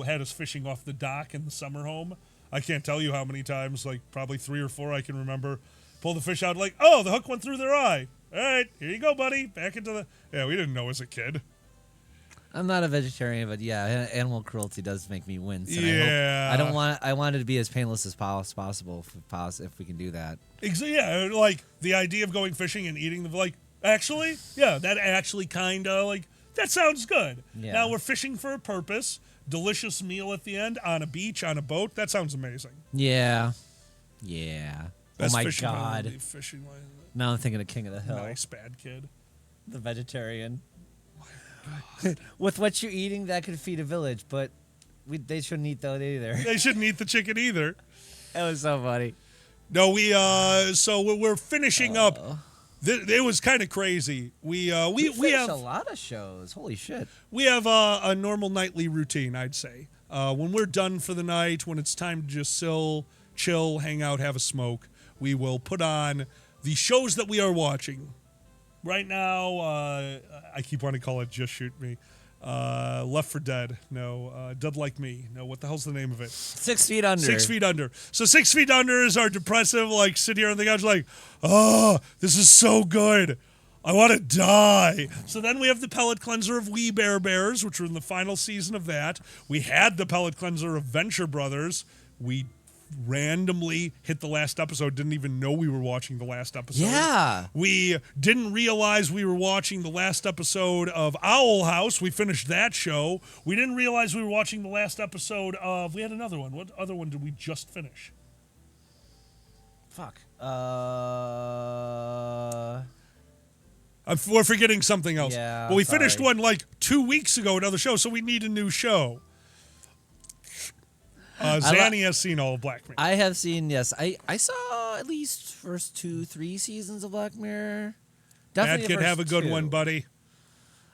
Speaker 5: had us fishing off the dock in the summer home. I can't tell you how many times, like probably 3 or 4 I can remember. Pull the fish out, like, oh, the hook went through their eye. All right, here you go, buddy. Back into the... Yeah, we didn't know as a kid.
Speaker 12: I'm not a vegetarian, but yeah, animal cruelty does make me wince. And
Speaker 5: Yeah.
Speaker 12: I want it to be as painless as possible if we can do that.
Speaker 5: Yeah, like the idea of going fishing and eating actually, yeah, that actually kind of that sounds good.
Speaker 12: Yeah.
Speaker 5: Now we're fishing for a purpose. Delicious meal at the end on a beach, on a boat. That sounds amazing.
Speaker 12: Yeah. Yeah.
Speaker 5: Best
Speaker 12: oh my
Speaker 5: fishing
Speaker 12: God.
Speaker 5: line, fishing line.
Speaker 12: Now I'm thinking of King of the Hill.
Speaker 5: Nice bad kid.
Speaker 12: The vegetarian. With what you're eating, that could feed a village, but they shouldn't eat that either.
Speaker 5: They shouldn't eat the chicken either.
Speaker 12: That was so funny.
Speaker 5: No, so we're finishing up. It was kind of crazy. We have
Speaker 12: a lot of shows. Holy shit.
Speaker 5: We have a normal nightly routine, I'd say. When we're done for the night, when it's time to just chill, hang out, have a smoke, we will put on the shows that we are watching. Right now, I keep wanting to call it Just Shoot Me. Left 4 Dead. No. Dead Like Me. No. What the hell's the name of it?
Speaker 12: 6 Feet Under.
Speaker 5: 6 Feet Under. So 6 Feet Under is our depressive, sit here on the couch oh, this is so good. I want to die. So then we have the pellet cleanser of We Bare Bears, which are in the final season of that. We had the pellet cleanser of Venture Brothers. We randomly hit the last episode, didn't even know we were watching the last episode.
Speaker 12: Yeah.
Speaker 5: We didn't realize we were watching the last episode of Owl House. We finished that show. We didn't realize we were watching the last episode of, we had another one. What other one did we just finish?
Speaker 12: Fuck.
Speaker 5: We're forgetting something else.
Speaker 12: Yeah,
Speaker 5: but we
Speaker 12: sorry.
Speaker 5: finished one like 2 weeks ago, another show, so we need a new show. Zanny has seen all of Black Mirror.
Speaker 12: I have seen, yes. I saw at least first 2-3 seasons of Black Mirror. Definitely
Speaker 5: That
Speaker 12: the
Speaker 5: could have a
Speaker 12: first
Speaker 5: good
Speaker 12: 2.
Speaker 5: one, buddy.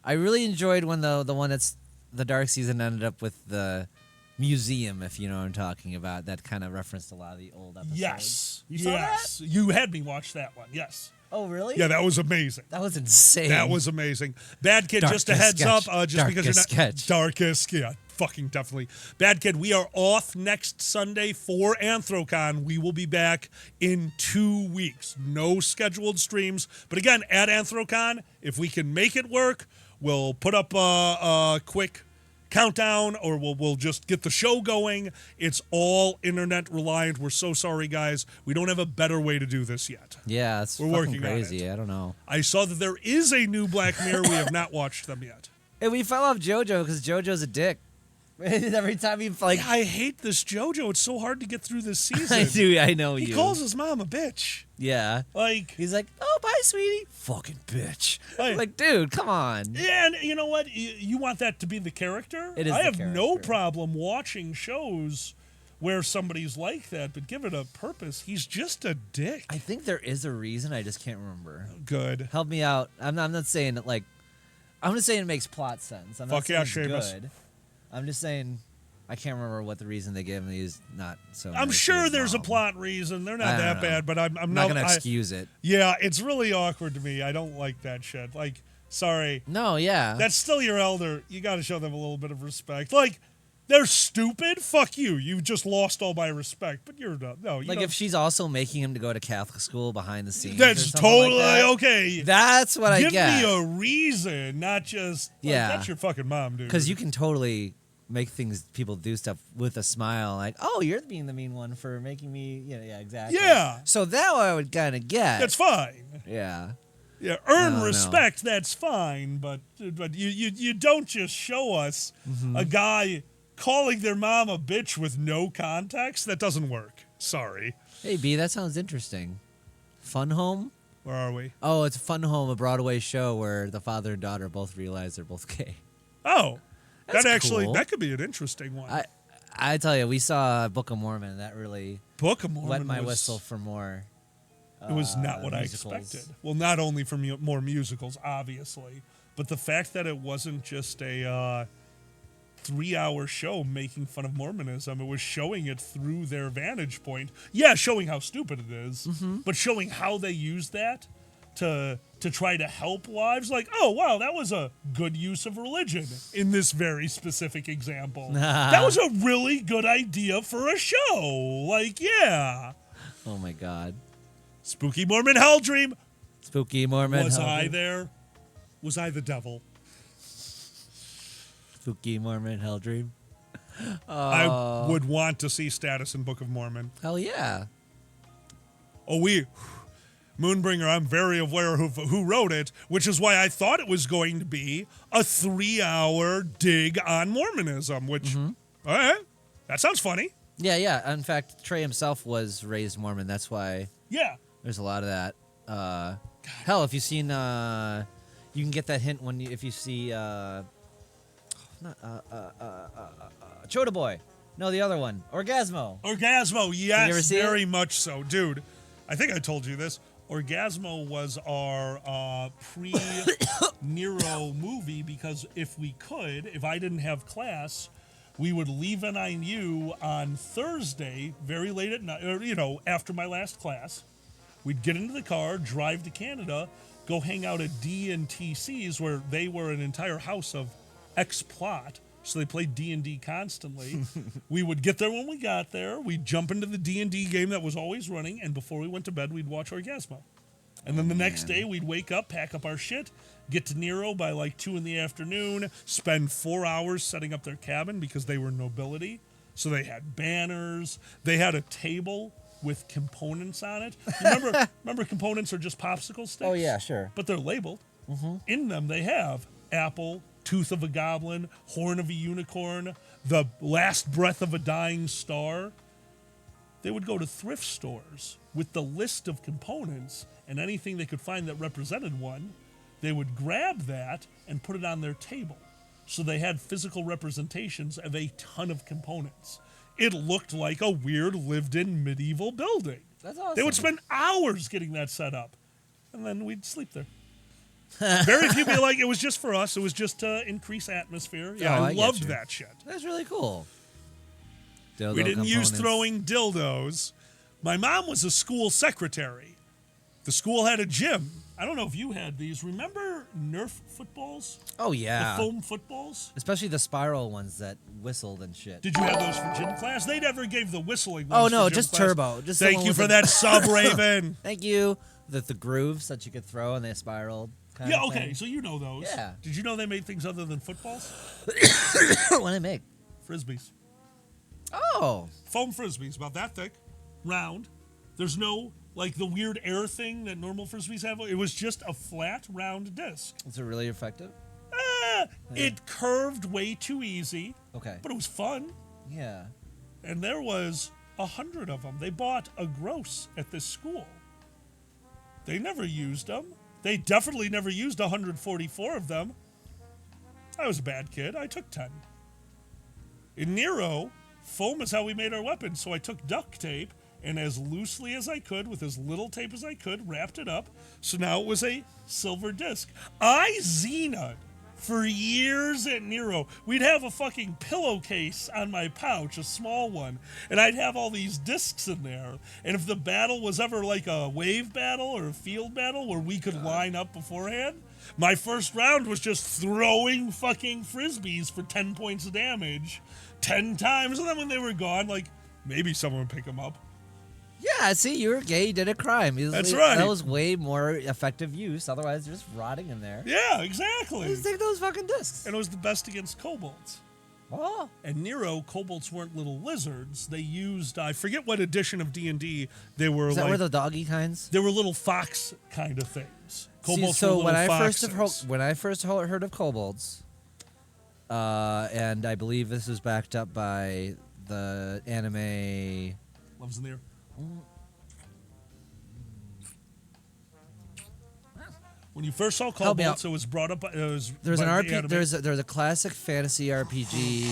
Speaker 12: I really enjoyed when the one that's the dark season ended up with the museum, if you know what I'm talking about. That kind of referenced a lot of the old episodes.
Speaker 5: Yes.
Speaker 12: You saw
Speaker 5: yes. You had me watch that one. Yes.
Speaker 12: Oh, really?
Speaker 5: Yeah, that was amazing.
Speaker 12: That was insane.
Speaker 5: That was amazing. Bad Kid, just a
Speaker 12: Darkest
Speaker 5: heads
Speaker 12: sketch.
Speaker 5: up, just because you're not
Speaker 12: Darkest sketch.
Speaker 5: darkest, yeah, fucking definitely. Bad Kid, we are off next Sunday for Anthrocon. We will be back in 2 weeks. No scheduled streams, but again, at Anthrocon, if we can make it work, we'll put up a quick countdown, or we'll just get the show going. It's all internet reliant. We're so sorry, guys. We don't have a better way to do this yet.
Speaker 12: Yeah, it's
Speaker 5: We're
Speaker 12: fucking
Speaker 5: working on
Speaker 12: crazy.
Speaker 5: it.
Speaker 12: I don't know.
Speaker 5: I saw that there is a new Black Mirror. We have not watched them yet.
Speaker 12: And we fell off JoJo because JoJo's a dick. Every time he like,
Speaker 5: I hate this JoJo. It's so hard to get through this season.
Speaker 12: I do. I know
Speaker 5: He
Speaker 12: you.
Speaker 5: calls his mom a bitch.
Speaker 12: Yeah.
Speaker 5: Like,
Speaker 12: he's like, "Oh, bye, sweetie." Fucking bitch.
Speaker 5: Hey.
Speaker 12: Like, dude, come on.
Speaker 5: Yeah, and you know what? You want that to be the character?
Speaker 12: It is
Speaker 5: I
Speaker 12: the
Speaker 5: have no
Speaker 12: character.
Speaker 5: problem watching shows where somebody's like that, but give it a purpose. He's just a dick.
Speaker 12: I think there is a reason. I just can't remember.
Speaker 5: Good.
Speaker 12: Help me out. I'm not saying it like. I'm just saying it makes plot sense. I'm not
Speaker 5: Fuck yeah,
Speaker 12: saying it's
Speaker 5: Seamus.
Speaker 12: good. I'm just saying I can't remember what the reason they gave him. He's not so.
Speaker 5: I'm
Speaker 12: nice to
Speaker 5: sure
Speaker 12: his
Speaker 5: there's a
Speaker 12: mom.
Speaker 5: plot reason. They're
Speaker 12: I
Speaker 5: not
Speaker 12: don't
Speaker 5: that
Speaker 12: know.
Speaker 5: bad, but I'm
Speaker 12: I'm not gonna excuse it.
Speaker 5: Yeah, it's really awkward to me. I don't like that shit. Like, sorry.
Speaker 12: No, yeah.
Speaker 5: That's still your elder. You got to show them a little bit of respect. Like, they're stupid. Fuck you. You've just lost all my respect. But you're not. No, you
Speaker 12: Like
Speaker 5: don't.
Speaker 12: if she's also making him to go to Catholic school behind the scenes.
Speaker 5: That's
Speaker 12: or something
Speaker 5: totally
Speaker 12: like that,
Speaker 5: okay.
Speaker 12: That's what I
Speaker 5: Give
Speaker 12: get.
Speaker 5: me a reason, not just. Like,
Speaker 12: Yeah.
Speaker 5: that's your fucking mom, dude.
Speaker 12: Because you can totally make people do stuff with a smile, like, "Oh, you're being the mean one for making me." Yeah, exactly.
Speaker 5: Yeah.
Speaker 12: So that I would kind of get.
Speaker 5: That's fine.
Speaker 12: Yeah.
Speaker 5: Yeah,
Speaker 12: I
Speaker 5: earn
Speaker 12: don't know.
Speaker 5: respect. That's fine. But you don't just show us a guy calling their mom a bitch with no context. That doesn't work. Sorry.
Speaker 12: Hey, B, that sounds interesting. Fun Home?
Speaker 5: Where are we?
Speaker 12: Oh, it's Fun Home, a Broadway show where the father and daughter both realize they're both gay.
Speaker 5: Oh,
Speaker 12: That's
Speaker 5: that actually
Speaker 12: cool.
Speaker 5: that could be an interesting one.
Speaker 12: I tell you, we saw Book of Mormon, and that really
Speaker 5: Book of Mormon
Speaker 12: wet my
Speaker 5: was-
Speaker 12: whistle for more.
Speaker 5: It was not what
Speaker 12: musicals.
Speaker 5: I expected. Well, not only for more musicals, obviously, but the fact that it wasn't just a 3-hour show making fun of Mormonism. It was showing it through their vantage point. Yeah, showing how stupid it is, but showing how they use that to try to help lives. Like, oh, wow, that was a good use of religion in this very specific example. That was a really good idea for a show. Like, yeah.
Speaker 12: Oh, my God.
Speaker 5: Spooky Mormon Hell Dream.
Speaker 12: Spooky Mormon
Speaker 5: Was
Speaker 12: Hell
Speaker 5: I
Speaker 12: Dream.
Speaker 5: there? Was I the devil?
Speaker 12: Spooky Mormon Hell Dream.
Speaker 5: I would want to see Status in Book of Mormon.
Speaker 12: Hell yeah.
Speaker 5: Oh, Moonbringer, I'm very aware of who wrote it, which is why I thought it was going to be a 3-hour dig on Mormonism, which, all right, that sounds funny.
Speaker 12: Yeah. In fact, Trey himself was raised Mormon. That's why
Speaker 5: Yeah.
Speaker 12: there's a lot of that. Hell, if you've seen, you can get that hint if you see, Chota Boy. No, the other one. Orgasmo.
Speaker 5: Orgasmo,
Speaker 12: you ever
Speaker 5: yes,
Speaker 12: see it?
Speaker 5: very much so. Dude, I think I told you this. Orgasmo was our pre-Nero movie because if I didn't have class, we would leave NIU on Thursday, very late at night, or, after my last class. We'd get into the car, drive to Canada, go hang out at D&TC's where they were an entire house of X-Plot. So they played D&D constantly. We would get there when we got there. We'd jump into the D&D game that was always running, and before we went to bed, we'd watch Orgasmo. And then the next day, we'd wake up, pack up our shit, get to Nero by like 2 in the afternoon, spend 4 hours setting up their cabin because they were nobility. So they had banners. They had a table with components on it. Remember components are just popsicle sticks?
Speaker 12: Oh, yeah, sure.
Speaker 5: But they're labeled. In them, they have apple, tooth of a goblin, horn of a unicorn, the last breath of a dying star. They would go to thrift stores with the list of components and anything they could find that represented one. They would grab that and put it on their table. So they had physical representations of a ton of components. It looked like a weird lived-in medieval building.
Speaker 12: That's awesome.
Speaker 5: They would spend hours getting that set up, and then we'd sleep there. Very few people like it was just for us. It was just to increase atmosphere. Yeah,
Speaker 12: Oh,
Speaker 5: I
Speaker 12: I get
Speaker 5: loved
Speaker 12: you.
Speaker 5: that shit.
Speaker 12: That's really cool.
Speaker 5: We
Speaker 12: Dildo
Speaker 5: didn't use
Speaker 12: components.
Speaker 5: throwing dildos. My mom was a school secretary. The school had a gym. I don't know if you had these. Remember Nerf footballs?
Speaker 12: Oh, yeah.
Speaker 5: The foam footballs?
Speaker 12: Especially the spiral ones that whistled and shit.
Speaker 5: Did you have those for gym class? They never gave the whistling ones
Speaker 12: Oh,
Speaker 5: for
Speaker 12: no,
Speaker 5: gym
Speaker 12: just
Speaker 5: class.
Speaker 12: turbo. Just
Speaker 5: Thank
Speaker 12: someone
Speaker 5: you
Speaker 12: with
Speaker 5: for
Speaker 12: a-
Speaker 5: that sub, Raven.
Speaker 12: Thank you. The grooves that you could throw and they spiraled. Kind
Speaker 5: Yeah,
Speaker 12: of
Speaker 5: okay,
Speaker 12: thing.
Speaker 5: so you know those.
Speaker 12: Yeah.
Speaker 5: Did you know they made things other than footballs?
Speaker 12: What do they make?
Speaker 5: Frisbees.
Speaker 12: Oh.
Speaker 5: Foam frisbees, about that thick, round. There's no, like, the weird air thing that normal frisbees have. It was just a flat, round disc.
Speaker 12: Was it really effective?
Speaker 5: It curved way too easy.
Speaker 12: Okay.
Speaker 5: But it was fun.
Speaker 12: Yeah.
Speaker 5: And there was 100 of them. They bought a gross at this school. They never used them. They definitely never used 144 of them. I was a bad kid. I took 10. In Nero, foam is how we made our weapons, so I took duct tape and as loosely as I could, with as little tape as I could, wrapped it up. So now it was a silver disc. I Xena'd for years at Nero. We'd have a fucking pillowcase on my pouch, a small one, and I'd have all these discs in there. And if the battle was ever like a wave battle or a field battle where we could line up beforehand, my first round was just throwing fucking frisbees for 10 points of damage 10 times. And then when they were gone, like, maybe someone would pick them up.
Speaker 12: Yeah, see, you were gay, you did a crime.
Speaker 5: That's right.
Speaker 12: That was way more effective use. Otherwise, you're just rotting in there.
Speaker 5: Yeah, exactly.
Speaker 12: Just take those fucking discs.
Speaker 5: And it was the best against kobolds.
Speaker 12: Oh.
Speaker 5: And Nero, kobolds weren't little lizards. They used, I forget what edition of D&D they were.
Speaker 12: Is that
Speaker 5: like,
Speaker 12: were the doggy kinds?
Speaker 5: They were little fox kind of things. Kobolds
Speaker 12: See, so
Speaker 5: were
Speaker 12: when
Speaker 5: little
Speaker 12: I
Speaker 5: foxes.
Speaker 12: when I first heard of kobolds, and I believe this was backed up by the anime.
Speaker 5: Loves in the air. When you first saw
Speaker 12: Help me
Speaker 5: kobolds,
Speaker 12: out.
Speaker 5: it was brought up. It was
Speaker 12: There's
Speaker 5: by
Speaker 12: an
Speaker 5: the
Speaker 12: RP.
Speaker 5: anime.
Speaker 12: There's a classic fantasy RPG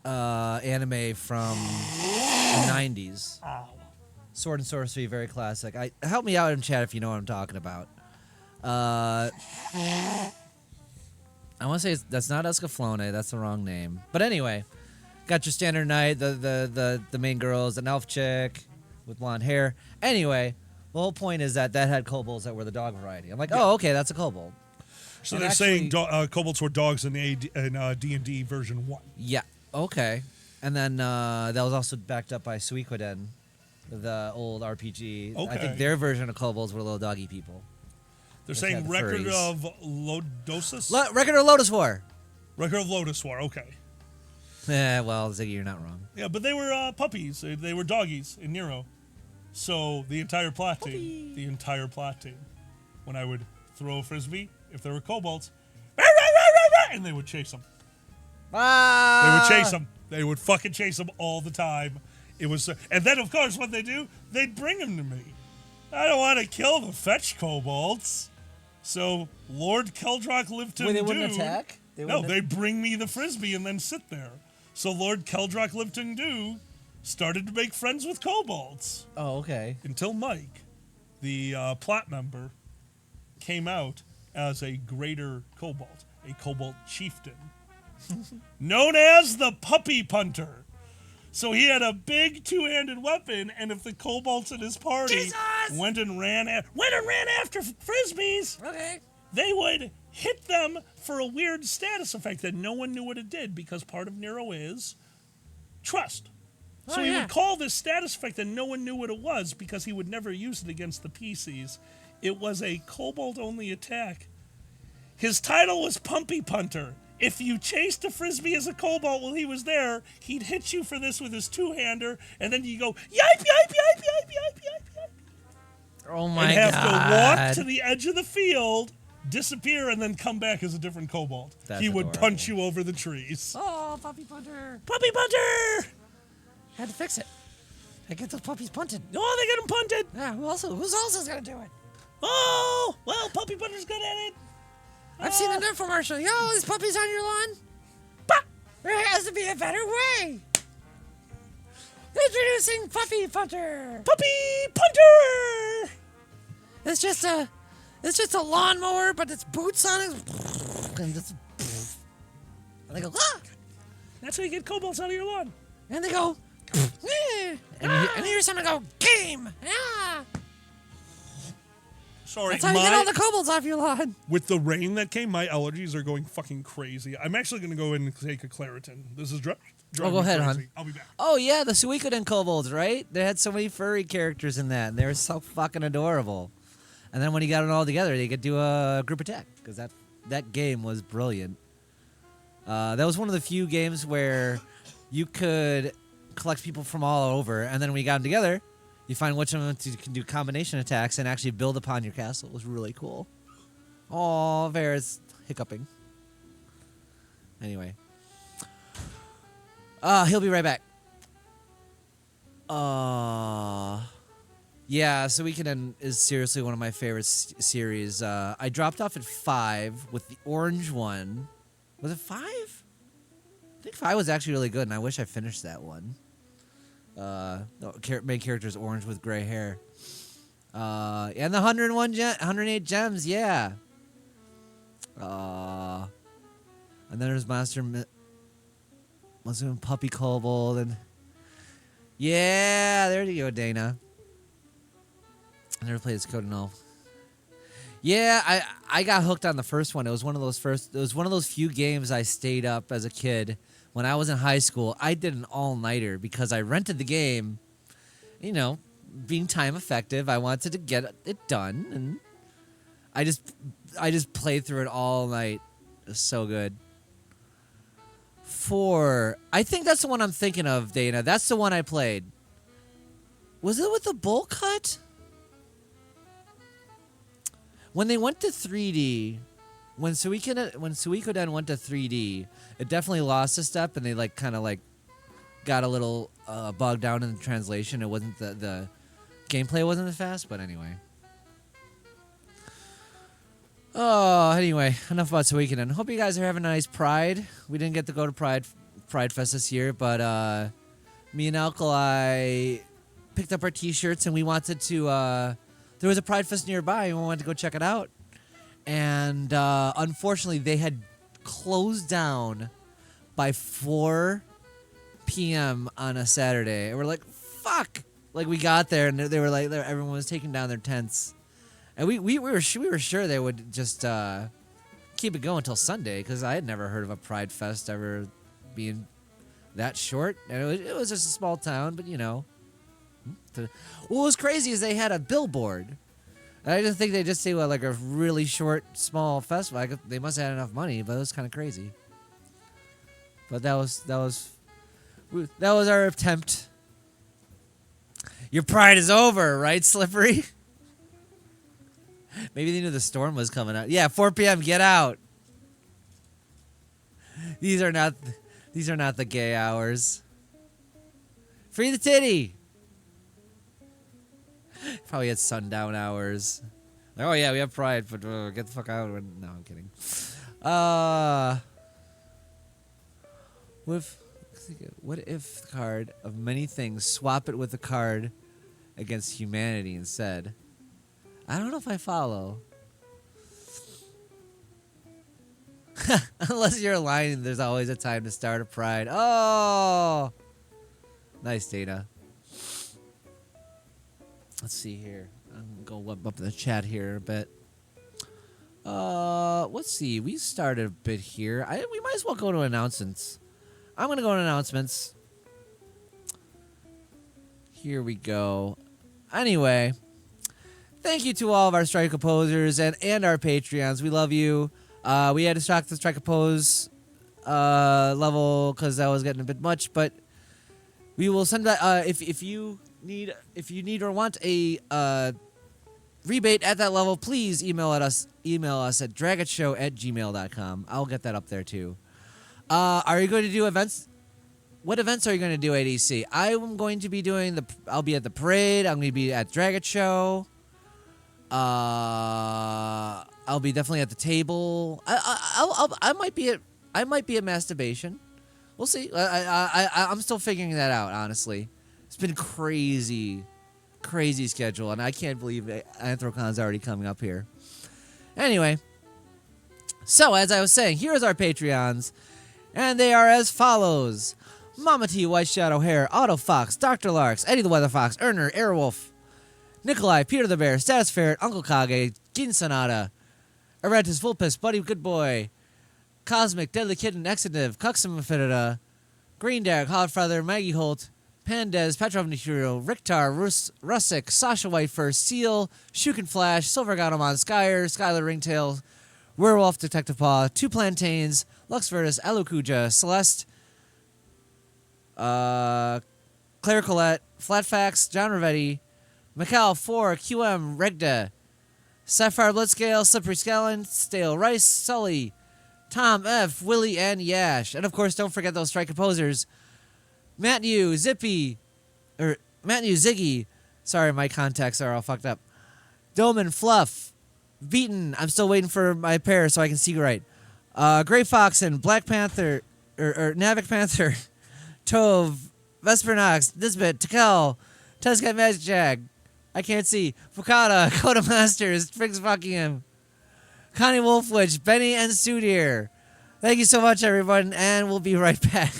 Speaker 12: anime from the 90s.
Speaker 5: Ow.
Speaker 12: Sword and Sorcery, very classic. Help me out in chat if you know what I'm talking about. I want to say that's not Escaflowne. That's the wrong name. But anyway, got your standard knight. The main girl is an elf chick with blonde hair. Anyway, the whole point is that had kobolds that were the dog variety. I'm like, oh, okay, that's a kobold.
Speaker 5: So
Speaker 12: And
Speaker 5: they're
Speaker 12: actually-
Speaker 5: saying kobolds were dogs in D&D version 1.
Speaker 12: Yeah. Okay. And then that was also backed up by Suikoden, the old RPG. I
Speaker 5: Okay.
Speaker 12: think their version of kobolds were little doggy people.
Speaker 5: They're
Speaker 12: Which
Speaker 5: saying
Speaker 12: had the
Speaker 5: record
Speaker 12: furries.
Speaker 5: of Lodosis?
Speaker 12: Record of Lotus War.
Speaker 5: Record of Lotus War, okay.
Speaker 12: Well, Ziggy, you're not wrong.
Speaker 5: Yeah, but they were puppies. They were doggies in Nero. So the entire plot team, when I would throw a frisbee, if there were kobolds, and they would chase them. They would chase them. They would fucking chase them all the time. It was, and then of course what they do, they'd bring them to me. I don't want to kill the fetch kobolds. So Lord Keldrock Livton
Speaker 12: Wait, they wouldn't
Speaker 5: Dude-
Speaker 12: attack?
Speaker 5: No, they bring me the frisbee and then sit there. So Lord Keldrock Livton Dew started to make friends with kobolds.
Speaker 12: Oh, okay.
Speaker 5: Until Mike, the plot member, came out as a greater kobold, a kobold chieftain, known as the Puppy Punter. So he had a big two-handed weapon, and if the kobolds in his party went and ran after frisbees,
Speaker 12: okay,
Speaker 5: they would hit them for a weird status effect that no one knew what it did, because part of Nero is trust. So he would call this status effect that no one knew what it was because he would never use it against the PCs. It was a kobold-only attack. His title was Pumpy Punter. if you chased a frisbee as a cobalt while he was there, he'd hit you for this with his two-hander, and then you go, yipe, yipe, yipe, yipe, yipe, yipe, yipe.
Speaker 12: Oh my
Speaker 5: and have
Speaker 12: god.
Speaker 5: to walk to the edge of the field, disappear, and then come back as a different cobalt.
Speaker 12: That's
Speaker 5: he would
Speaker 12: adorable.
Speaker 5: punch you over the trees.
Speaker 12: Oh, puppy punter.
Speaker 5: Puppy punter!
Speaker 12: Had to fix it. I get those puppies punted.
Speaker 5: Oh, they get him punted.
Speaker 12: Yeah, who's else gonna do it?
Speaker 5: Oh, well, Puppy Punter's good at it.
Speaker 12: I've seen an infomercial. Yo, these puppies on your lawn? Bah! There has to be a better way. Introducing Puppy Punter.
Speaker 5: Puppy Punter!
Speaker 12: It's just a lawnmower, but it's boots on it. And just, and they go, ah!
Speaker 5: That's how you get kobolds out of your lawn.
Speaker 12: And they go, eh. And you hear someone go, game! Ah!
Speaker 5: Sorry,
Speaker 12: That's how you get all the kobolds off your lawn.
Speaker 5: with the rain that came, my allergies are going fucking crazy. I'm actually going to go in and take a Claritin. This is driving
Speaker 12: go ahead,
Speaker 5: me
Speaker 12: hon.
Speaker 5: crazy. I'll be back.
Speaker 12: Oh, yeah, the Suikoden kobolds, right? They had so many furry characters in that, and they were so fucking adorable. And then when you got it all together, they could do a group attack, because that game was brilliant. That was one of the few games where you could collect people from all over, and then when you got them together, you find which of them can do combination attacks and actually build upon your castle. It was really cool. Oh, Vera's hiccuping. Anyway. He'll be right back. Yeah, so Weekend is seriously one of my favorite series. I dropped off at 5 with the orange one. Was it 5? I think 5 was actually really good, and I wish I finished that one. Main character is orange with gray hair. And the 108 gems, yeah. And then there's Monster and Puppy Kobold, and yeah, there you go, Dana. I never played this Code and all. Yeah, I got hooked on the first one. It was one of those few games I stayed up as a kid. When I was in high school, I did an all-nighter because I rented the game, being time effective. I wanted to get it done, and I just played through it all night. It was so good. 4, I think that's the one I'm thinking of, Dana. That's the one I played. Was it with the bowl cut? When they went to 3D, when Suikoden went to 3D, it definitely lost a step, and they got a little bogged down in the translation. It wasn't the gameplay wasn't as fast, but anyway. Oh, anyway, enough about Suikoden. Hope you guys are having a nice Pride. We didn't get to go to Pride Fest this year, but me and Alkali picked up our T-shirts, and we wanted to. There was a Pride Fest nearby, and we wanted to go check it out. And unfortunately, they had closed down by 4 p.m. on a Saturday. And we're like, fuck! Like, we got there, and they were like, everyone was taking down their tents. And we were sure they would just keep it going until Sunday, because I had never heard of a Pride Fest ever being that short. And it was just a small town, but what was crazy is they had a billboard. And I didn't think they'd just say, well, like a really short, small festival. They must have had enough money, but it was kind of crazy. But that was our attempt. Your pride is over, right, Slippery? Maybe they knew the storm was coming out. Yeah, 4 p.m. Get out. These are not the gay hours. Free the titty. Probably at sundown hours. Like, oh yeah, we have Pride, but get the fuck out. No, I'm kidding. What if the card of many things, swap it with the card against humanity instead? I don't know if I follow. Unless you're aligning, there's always a time to start a Pride. Oh! Nice, Dana. Let's see here. I'm going to whip up the chat here a bit. Let's see. We started a bit here. We might as well go to announcements. I'm going to go to announcements. Here we go. Anyway, thank you to all of our Strike Opposers and our Patreons. We love you. We had to stock the Strike Oppose level because that was getting a bit much. But we will send that. If you need or want a rebate at that level, please email us at dragonshow@gmail.com. I'll get that up there too. Are you going to do events? What events are you going to do at EC? I'm going to be doing I'll be at the parade. I'm going to be at Dragon Show. I'll be definitely at the table. I might be at masturbation. We'll see. I'm still figuring that out. Honestly, it's been crazy schedule, and I can't believe AnthroCon's already coming up here. Anyway, so as I was saying, here's our Patreons, and they are as follows: Mama T, White Shadow Hair, Otto Fox, Dr. Larks, Eddie the Weather Fox, Erner, Airwolf, Nikolai, Peter the Bear, Status Ferret, Uncle Kage, Gin Sonata, Erentus, Vulpus, Buddy Good Boy, Cosmic, Deadly Kitten, Exetive, Cuxum Infinita, Green Derek, Hotfeather, Maggie Holt, Pandez, Petrov Nishiro, Riktar, Russick, Sasha Whitefur, Seal, Shukin Flash, Silver Gatomon, Skyer, Skylar Ringtail, Werewolf, Detective Paw, Two Plantains, Lux Vertus, Alukuja, Celeste, Claire Colette, Flatfax, John Ravetti, Macau 4, QM, Regda, Sapphire Bloodscale, Slippery Scallon, Stale Rice, Sully, Tom F, Willie, and Yash. And of course, don't forget those strike composers. Matthew, Ziggy. Sorry, my contacts are all fucked up. Doman, Fluff, Beaton. I'm still waiting for my pair so I can see right. Gray Fox and Black Panther, or Navic Panther, Tove, Vespernox, Nisbet, Tekel, Tezcat Magic Jag. I can't see. Fukada, Coda Masters, Friggs fucking him. Connie Wolfwitch, Benny, and Sudir. Thank you so much, everyone, and we'll be right back.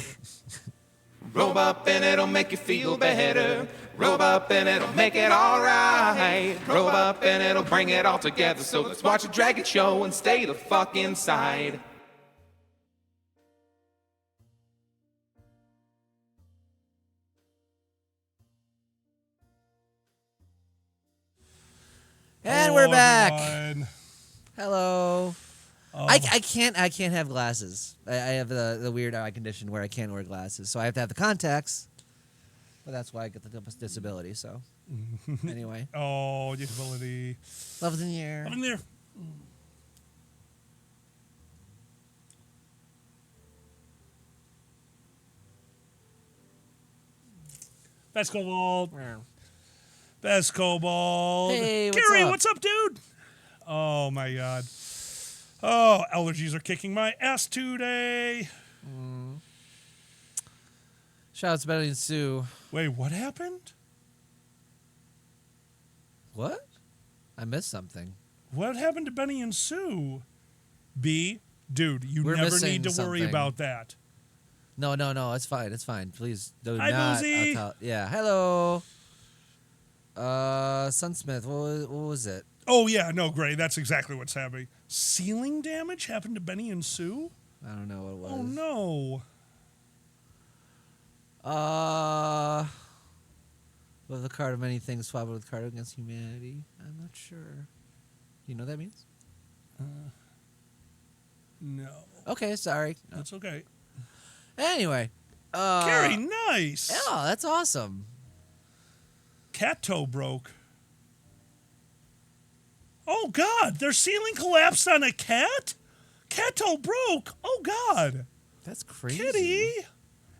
Speaker 9: Roll up and it'll make you feel better. Roll up and it'll make it alright. Roll up and it'll bring it all together. So let's watch a Dragon Show and stay the fuck inside.
Speaker 12: And we're back.
Speaker 5: Everyone.
Speaker 12: Hello. I can't have glasses. I have the weird eye condition where I can't wear glasses, so I have to have the contacts. But that's why I get the disability. So anyway.
Speaker 5: Oh, disability.
Speaker 12: Love's in the air.
Speaker 5: Love in the air. Best Cobalt. Best Cobalt.
Speaker 12: Hey, what's
Speaker 5: Gary,
Speaker 12: up?
Speaker 5: what's up, dude? Oh, my God. Oh, allergies are kicking my ass today.
Speaker 12: Shout out to Benny and Sue.
Speaker 5: Wait, what happened?
Speaker 12: What? I missed something.
Speaker 5: What happened to Benny and Sue? B, dude, you
Speaker 12: We're
Speaker 5: never
Speaker 12: missing
Speaker 5: need to worry
Speaker 12: something.
Speaker 5: about that.
Speaker 12: No, it's fine. It's fine. Please do
Speaker 5: Hi,
Speaker 12: not.
Speaker 5: Boozy.
Speaker 12: Yeah, hello. Sunsmith, what was it?
Speaker 5: Oh, yeah, no, Gray, that's exactly what's happening. Ceiling damage happened to Benny and Sue?
Speaker 12: I don't know what it was.
Speaker 5: Oh, no.
Speaker 12: With the card of many things swapped with card against humanity. I'm not sure. You know what that means?
Speaker 5: No.
Speaker 12: Okay, sorry.
Speaker 5: That's okay.
Speaker 12: Anyway.
Speaker 5: Gary, nice.
Speaker 12: Yeah, that's awesome.
Speaker 5: Cat toe broke. Oh, God, their ceiling collapsed on a cat? Cat toe broke. Oh, God.
Speaker 12: That's crazy.
Speaker 5: Kitty.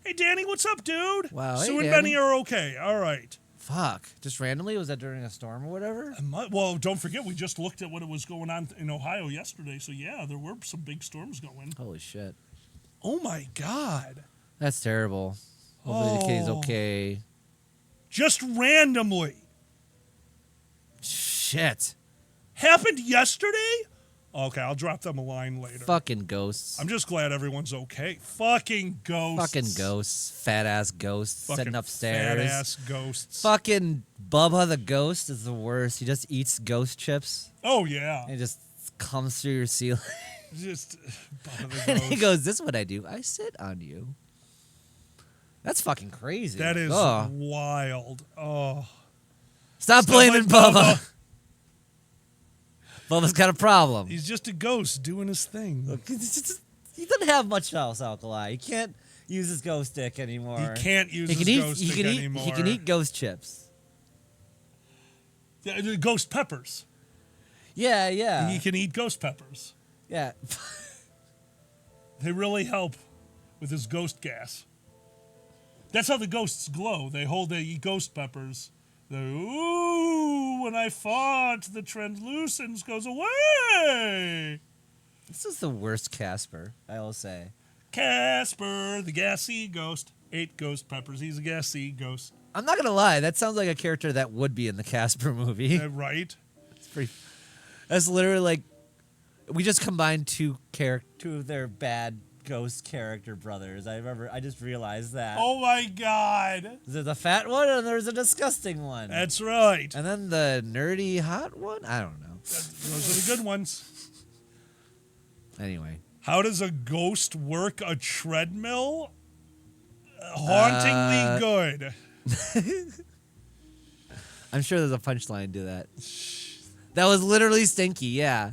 Speaker 5: Hey, Danny, what's up, dude?
Speaker 12: Wow, hey,
Speaker 5: Sue and
Speaker 12: Danny.
Speaker 5: Benny are okay. All right.
Speaker 12: Fuck. Just randomly? Was that during a storm or whatever?
Speaker 5: Well, don't forget, we just looked at what was going on in Ohio yesterday. So, yeah, there were some big storms going.
Speaker 12: Holy shit.
Speaker 5: Oh, my God.
Speaker 12: That's terrible. Hopefully the kid's
Speaker 5: Oh.
Speaker 12: okay.
Speaker 5: Just randomly.
Speaker 12: Shit.
Speaker 5: Happened yesterday? Okay, I'll drop them a line later.
Speaker 12: Fucking ghosts.
Speaker 5: I'm just glad everyone's okay. Fucking ghosts.
Speaker 12: Fucking ghosts. Fat ass ghosts
Speaker 5: Fucking
Speaker 12: sitting upstairs.
Speaker 5: Fat ass ghosts.
Speaker 12: Fucking Bubba the ghost is the worst. He just eats ghost chips.
Speaker 5: Oh, yeah.
Speaker 12: And it just comes through your ceiling.
Speaker 5: Just Bubba the
Speaker 12: And he
Speaker 5: ghost.
Speaker 12: goes, "This is what I do. I sit on you." That's fucking crazy.
Speaker 5: That is
Speaker 12: Ugh.
Speaker 5: wild. Oh.
Speaker 12: Stop blaming Bubba. Bubba's got a problem.
Speaker 5: He's just a ghost doing his thing.
Speaker 12: He doesn't have much else alkali. He can't use his ghost stick anymore.
Speaker 5: He can't use
Speaker 12: He
Speaker 5: his
Speaker 12: can eat,
Speaker 5: ghost
Speaker 12: he
Speaker 5: stick
Speaker 12: can eat,
Speaker 5: anymore.
Speaker 12: He can eat ghost chips.
Speaker 5: The ghost peppers.
Speaker 12: Yeah, yeah.
Speaker 5: He can eat ghost peppers.
Speaker 12: Yeah.
Speaker 5: They really help with his ghost gas. That's how the ghosts glow. They eat ghost peppers. Ooh, when I fart, the translucence goes away.
Speaker 12: This is the worst Casper, I will say.
Speaker 5: Casper, the gassy ghost, ate ghost peppers. He's a gassy ghost.
Speaker 12: I'm not gonna lie, that sounds like a character that would be in the Casper movie.
Speaker 5: Right?
Speaker 12: It's pretty. That's literally like we just combined two of their bad ghost character brothers. I just realized that.
Speaker 5: Oh my god!
Speaker 12: There's a fat one and there's a disgusting one.
Speaker 5: That's right.
Speaker 12: And then the nerdy hot one. I don't know.
Speaker 5: Those are the good ones.
Speaker 12: Anyway,
Speaker 5: how does a ghost work a treadmill? Hauntingly good.
Speaker 12: I'm sure there's a punchline to that. That was literally Stinky, yeah.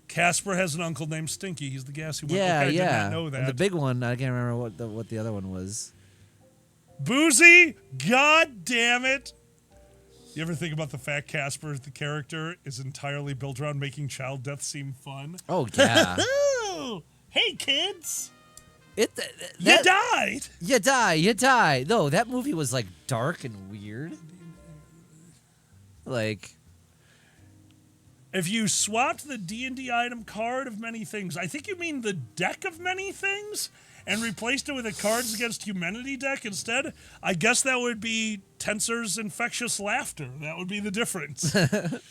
Speaker 5: Casper has an uncle named Stinky. He's the gassy one.
Speaker 12: Yeah,
Speaker 5: okay,
Speaker 12: yeah.
Speaker 5: I did not know that.
Speaker 12: And the big one, I can't remember what the other one was.
Speaker 5: Boozy, god damn it. You ever think about the fact Casper, the character, is entirely built around making child death seem fun?
Speaker 12: Oh, yeah.
Speaker 5: Hey, kids.
Speaker 12: You
Speaker 5: died.
Speaker 12: You die. No, that movie was like dark and weird. Like,
Speaker 5: if you swapped the D&D item card of many things, I think you mean the deck of many things, and replaced it with a Cards Against Humanity deck instead, I guess that would be Tensor's Infectious Laughter. That would be the difference.
Speaker 12: I thought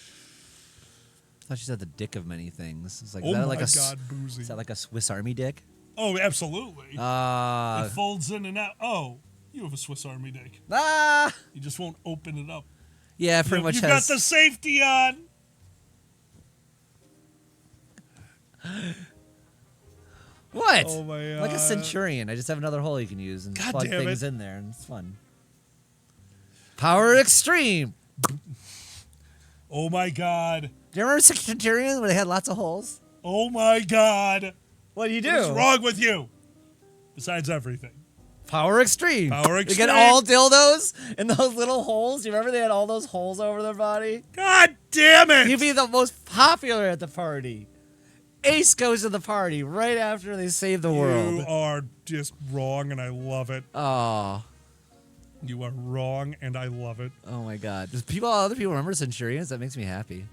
Speaker 12: she said the dick of many things. It's like,
Speaker 5: Oh
Speaker 12: is that
Speaker 5: my
Speaker 12: like
Speaker 5: God, Boozy.
Speaker 12: Is that like a Swiss Army dick?
Speaker 5: Oh, absolutely.
Speaker 12: It
Speaker 5: folds in and out. Oh, you have a Swiss Army dick. You just won't open it up.
Speaker 12: Yeah, it pretty much
Speaker 5: You've
Speaker 12: has.
Speaker 5: got the safety on.
Speaker 12: What?
Speaker 5: Oh my
Speaker 12: Like a centurion. I just have another hole you can use and
Speaker 5: God
Speaker 12: plug
Speaker 5: damn
Speaker 12: things
Speaker 5: it.
Speaker 12: in there, and it's fun. Power extreme.
Speaker 5: Oh my God.
Speaker 12: Do you remember Centurion where they had lots of holes?
Speaker 5: Oh my God.
Speaker 12: What do you do?
Speaker 5: What is wrong with you? Besides everything.
Speaker 12: Power extreme.
Speaker 5: Power
Speaker 12: You
Speaker 5: extreme.
Speaker 12: get all dildos in those little holes. You remember they had all those holes over their body?
Speaker 5: God damn it!
Speaker 12: You'd be the most popular at the party. Ace goes to the party right after they save the world.
Speaker 5: You are just wrong, and I love it.
Speaker 12: Oh.
Speaker 5: You are wrong, and I love it.
Speaker 12: Oh my God. Does other people remember Centurions? That makes me happy.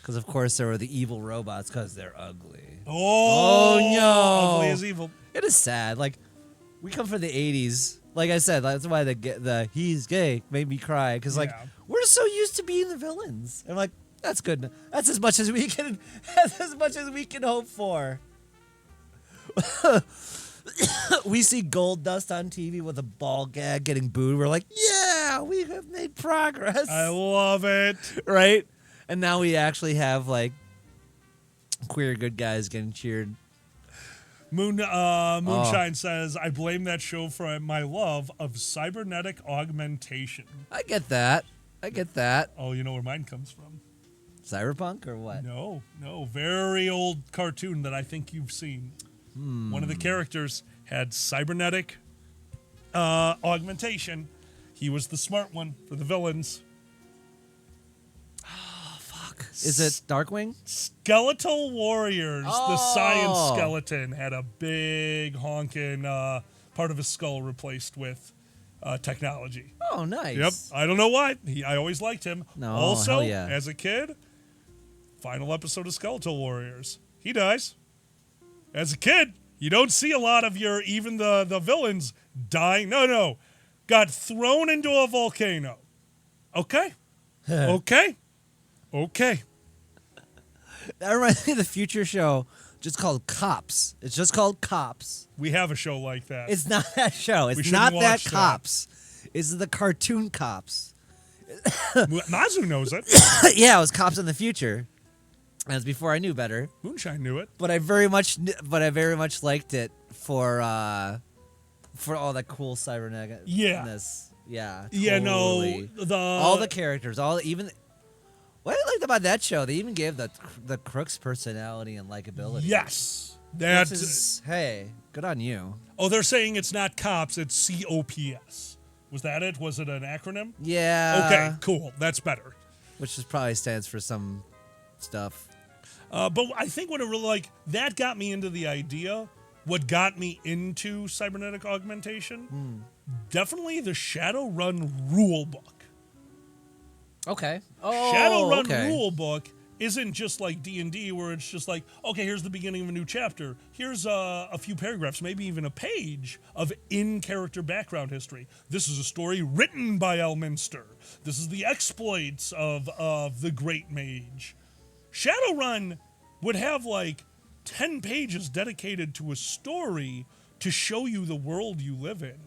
Speaker 12: Because, of course, there were the evil robots because they're ugly.
Speaker 5: Oh,
Speaker 12: no.
Speaker 5: Ugly is evil.
Speaker 12: It is sad. Like, we come from the 80s. Like I said, that's why the he's gay made me cry. Because, like, we're so used to being the villains. I'm like, that's good. That's as much as we can. That's as much as we can hope for. We see Gold Dust on TV with a ball gag getting booed. We're like, yeah, we have made progress.
Speaker 5: I love it.
Speaker 12: Right? And now we actually have, like, queer good guys getting cheered.
Speaker 5: Moonshine says, I blame that show for my love of cybernetic augmentation.
Speaker 12: I get that.
Speaker 5: Oh, you know where mine comes from?
Speaker 12: Cyberpunk or what?
Speaker 5: No. Very old cartoon that I think you've seen. One of the characters had cybernetic augmentation. He was the smart one for the villains.
Speaker 12: Oh, fuck. Is it Darkwing?
Speaker 5: Skeletal Warriors. The science skeleton had a big honking part of his skull replaced with technology.
Speaker 12: Oh, nice.
Speaker 5: Yep. I don't know why. I always liked him.
Speaker 12: No,
Speaker 5: Also,
Speaker 12: hell yeah.
Speaker 5: as a kid, final episode of Skeletal Warriors. He dies. As a kid, you don't see a lot of even the villains dying. No. Got thrown into a volcano. Okay. Okay.
Speaker 12: That reminds me of the future show just called Cops. It's just called Cops.
Speaker 5: We have a show like that.
Speaker 12: It's not that show. It's
Speaker 5: shouldn't
Speaker 12: not that
Speaker 5: watch that.
Speaker 12: Cops. It's the cartoon Cops.
Speaker 5: Mazu knows it.
Speaker 12: Yeah, it was Cops in the future. And it's before I knew better.
Speaker 5: Moonshine knew it.
Speaker 12: But I very much liked it for all that cool cybernetic.
Speaker 5: Yeah.
Speaker 12: Yeah.
Speaker 5: Yeah,
Speaker 12: Totally.
Speaker 5: no.
Speaker 12: All the characters, What I liked about that show, they even gave the crooks personality and likability.
Speaker 5: Yes.
Speaker 12: Hey, good on you.
Speaker 5: Oh, they're saying it's not cops, it's COPS. Was that it? Was it an acronym?
Speaker 12: Yeah.
Speaker 5: Okay, cool. That's better.
Speaker 12: Which is probably stands for some stuff.
Speaker 5: But I think what it really that got me into the idea. What got me into cybernetic augmentation? Definitely the Shadowrun rule book.
Speaker 12: Okay.
Speaker 5: Shadowrun rule book isn't just like D&D where it's just like, okay, here's the beginning of a new chapter. Here's a few paragraphs, maybe even a page of in-character background history. This is a story written by Elminster. This is the exploits of the Great Mage. Shadowrun would have 10 pages dedicated to a story to show you the world you live in.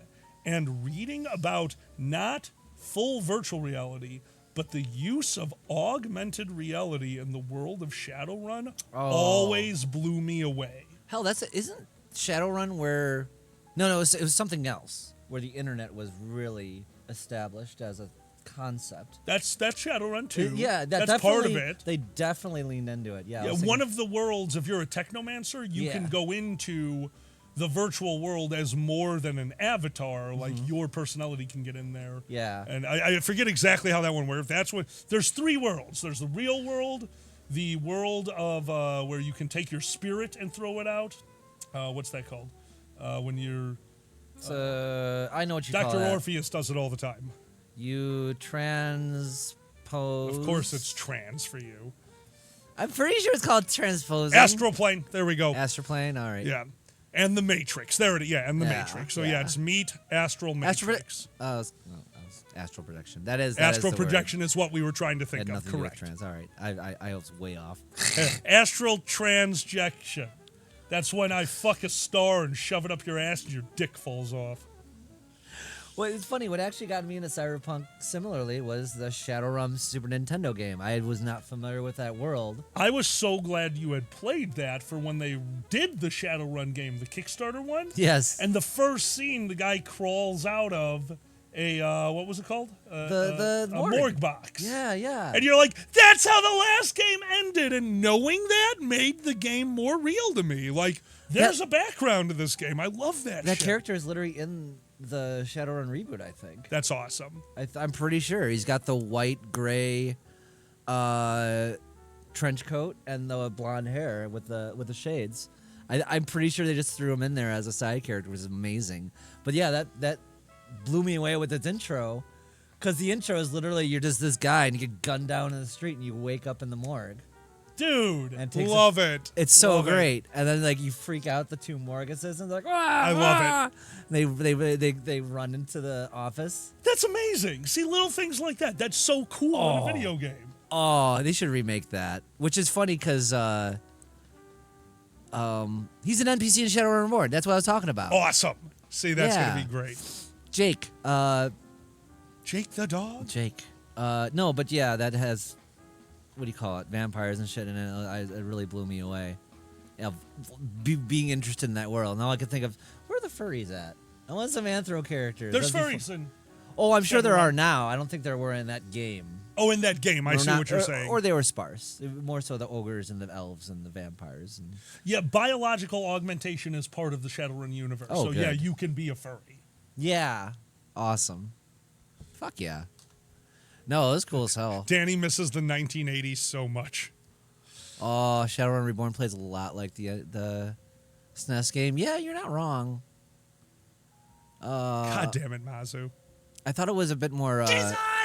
Speaker 5: And reading about not full virtual reality, but the use of augmented reality in the world of Shadowrun always blew me away.
Speaker 12: Hell, isn't Shadowrun where... No, it was something else, where the internet was really established as a concept.
Speaker 5: That's Shadowrun too.
Speaker 12: Yeah,
Speaker 5: that's part of it.
Speaker 12: They definitely leaned into it. Yeah.
Speaker 5: One of the worlds, if you're a technomancer, you can go into the virtual world as more than an avatar. Like your personality can get in there.
Speaker 12: Yeah.
Speaker 5: And I forget exactly how that one works. There's 3 worlds. There's the real world, the world of where you can take your spirit and throw it out. What's that called? When you're.
Speaker 12: I know what you call
Speaker 5: Dr.
Speaker 12: that.
Speaker 5: Orpheus does it all the time.
Speaker 12: You transpose.
Speaker 5: Of course, it's trans for you.
Speaker 12: I'm pretty sure it's called transposing.
Speaker 5: Astral plane. There we go.
Speaker 12: Astral plane. All right.
Speaker 5: Yeah. And the Matrix. There it is. Yeah, and the Matrix. So it's meat, astral, Matrix.
Speaker 12: Astral projection. That is
Speaker 5: astral
Speaker 12: the
Speaker 5: projection
Speaker 12: word.
Speaker 5: is what we were trying to think
Speaker 12: Had
Speaker 5: of.
Speaker 12: nothing to do with
Speaker 5: Correct.
Speaker 12: trans. All right. I was way off.
Speaker 5: Astral transjection. That's when I fuck a star and shove it up your ass and your dick falls off.
Speaker 12: Well, it's funny. What actually got me into Cyberpunk similarly was the Shadowrun Super Nintendo game. I was not familiar with that world.
Speaker 5: I was so glad you had played that for when they did the Shadowrun game, the Kickstarter one.
Speaker 12: Yes.
Speaker 5: And the first scene, the guy crawls out of a, what was it called?
Speaker 12: The
Speaker 5: morgue box.
Speaker 12: Yeah.
Speaker 5: And you're like, that's how the last game ended. And knowing that made the game more real to me. Like, there's a background to this game. I love that
Speaker 12: That
Speaker 5: shit.
Speaker 12: character is literally in the Shadowrun reboot, I think.
Speaker 5: That's awesome.
Speaker 12: I'm pretty sure he's got the white gray trench coat and the blonde hair with the shades. I'm pretty sure they just threw him in there as a side character, which is amazing. But yeah, that blew me away with its intro, because the intro is literally you're just this guy and you get gunned down in the street and you wake up in the morgue.
Speaker 5: Dude,
Speaker 12: and
Speaker 5: love it.
Speaker 12: It's so
Speaker 5: Love
Speaker 12: great. And then you freak out the 2 morgue assistants like,
Speaker 5: I love
Speaker 12: it. They run into the office.
Speaker 5: That's amazing. See, little things like that. That's so cool in a video game.
Speaker 12: Oh, they should remake that. Which is funny because he's an NPC in Shadowrun Reborn. That's what I was talking about.
Speaker 5: Awesome. See, that's going to be great.
Speaker 12: Jake.
Speaker 5: Jake the dog?
Speaker 12: Jake. No, but yeah, that has, what do you call it? Vampires and shit in it. It really blew me away. Being interested in that world. Now I can think of, where are the furries at? I want some anthro characters.
Speaker 5: There's furries in.
Speaker 12: Oh, I'm sure there are now. I don't think there were in that game.
Speaker 5: Oh, in that game. I see what you're saying.
Speaker 12: Or they were sparse. More so the ogres and the elves and the vampires.
Speaker 5: Yeah, biological augmentation is part of the Shadowrun universe.
Speaker 12: Oh,
Speaker 5: so
Speaker 12: good.
Speaker 5: yeah, you can be a furry.
Speaker 12: Yeah. Awesome. Fuck yeah. No, it was cool as hell.
Speaker 5: Danny misses the 1980s so much.
Speaker 12: Oh, Shadowrun Reborn plays a lot like the SNES game. Yeah, you're not wrong.
Speaker 5: God damn it, Mazu.
Speaker 12: I thought it was a bit more,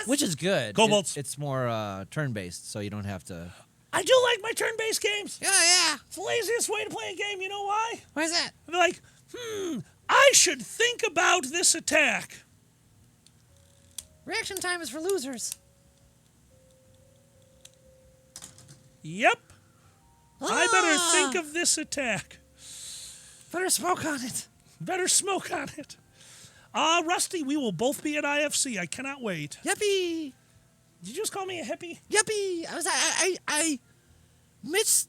Speaker 12: which is good.
Speaker 5: Kobolds.
Speaker 12: It's more turn-based, so you don't have to.
Speaker 5: I do like my turn-based games.
Speaker 12: Yeah.
Speaker 5: It's the laziest way to play a game. You know why?
Speaker 12: Why is that?
Speaker 5: I'm like, I should think about this attack.
Speaker 12: Reaction time is for losers.
Speaker 5: Yep. I better think of this attack.
Speaker 12: Better smoke on it.
Speaker 5: Better smoke on it. Rusty, we will both be at IFC. I cannot wait.
Speaker 12: Yippee!
Speaker 5: Did you just call me a hippie?
Speaker 12: Yippee! I mixed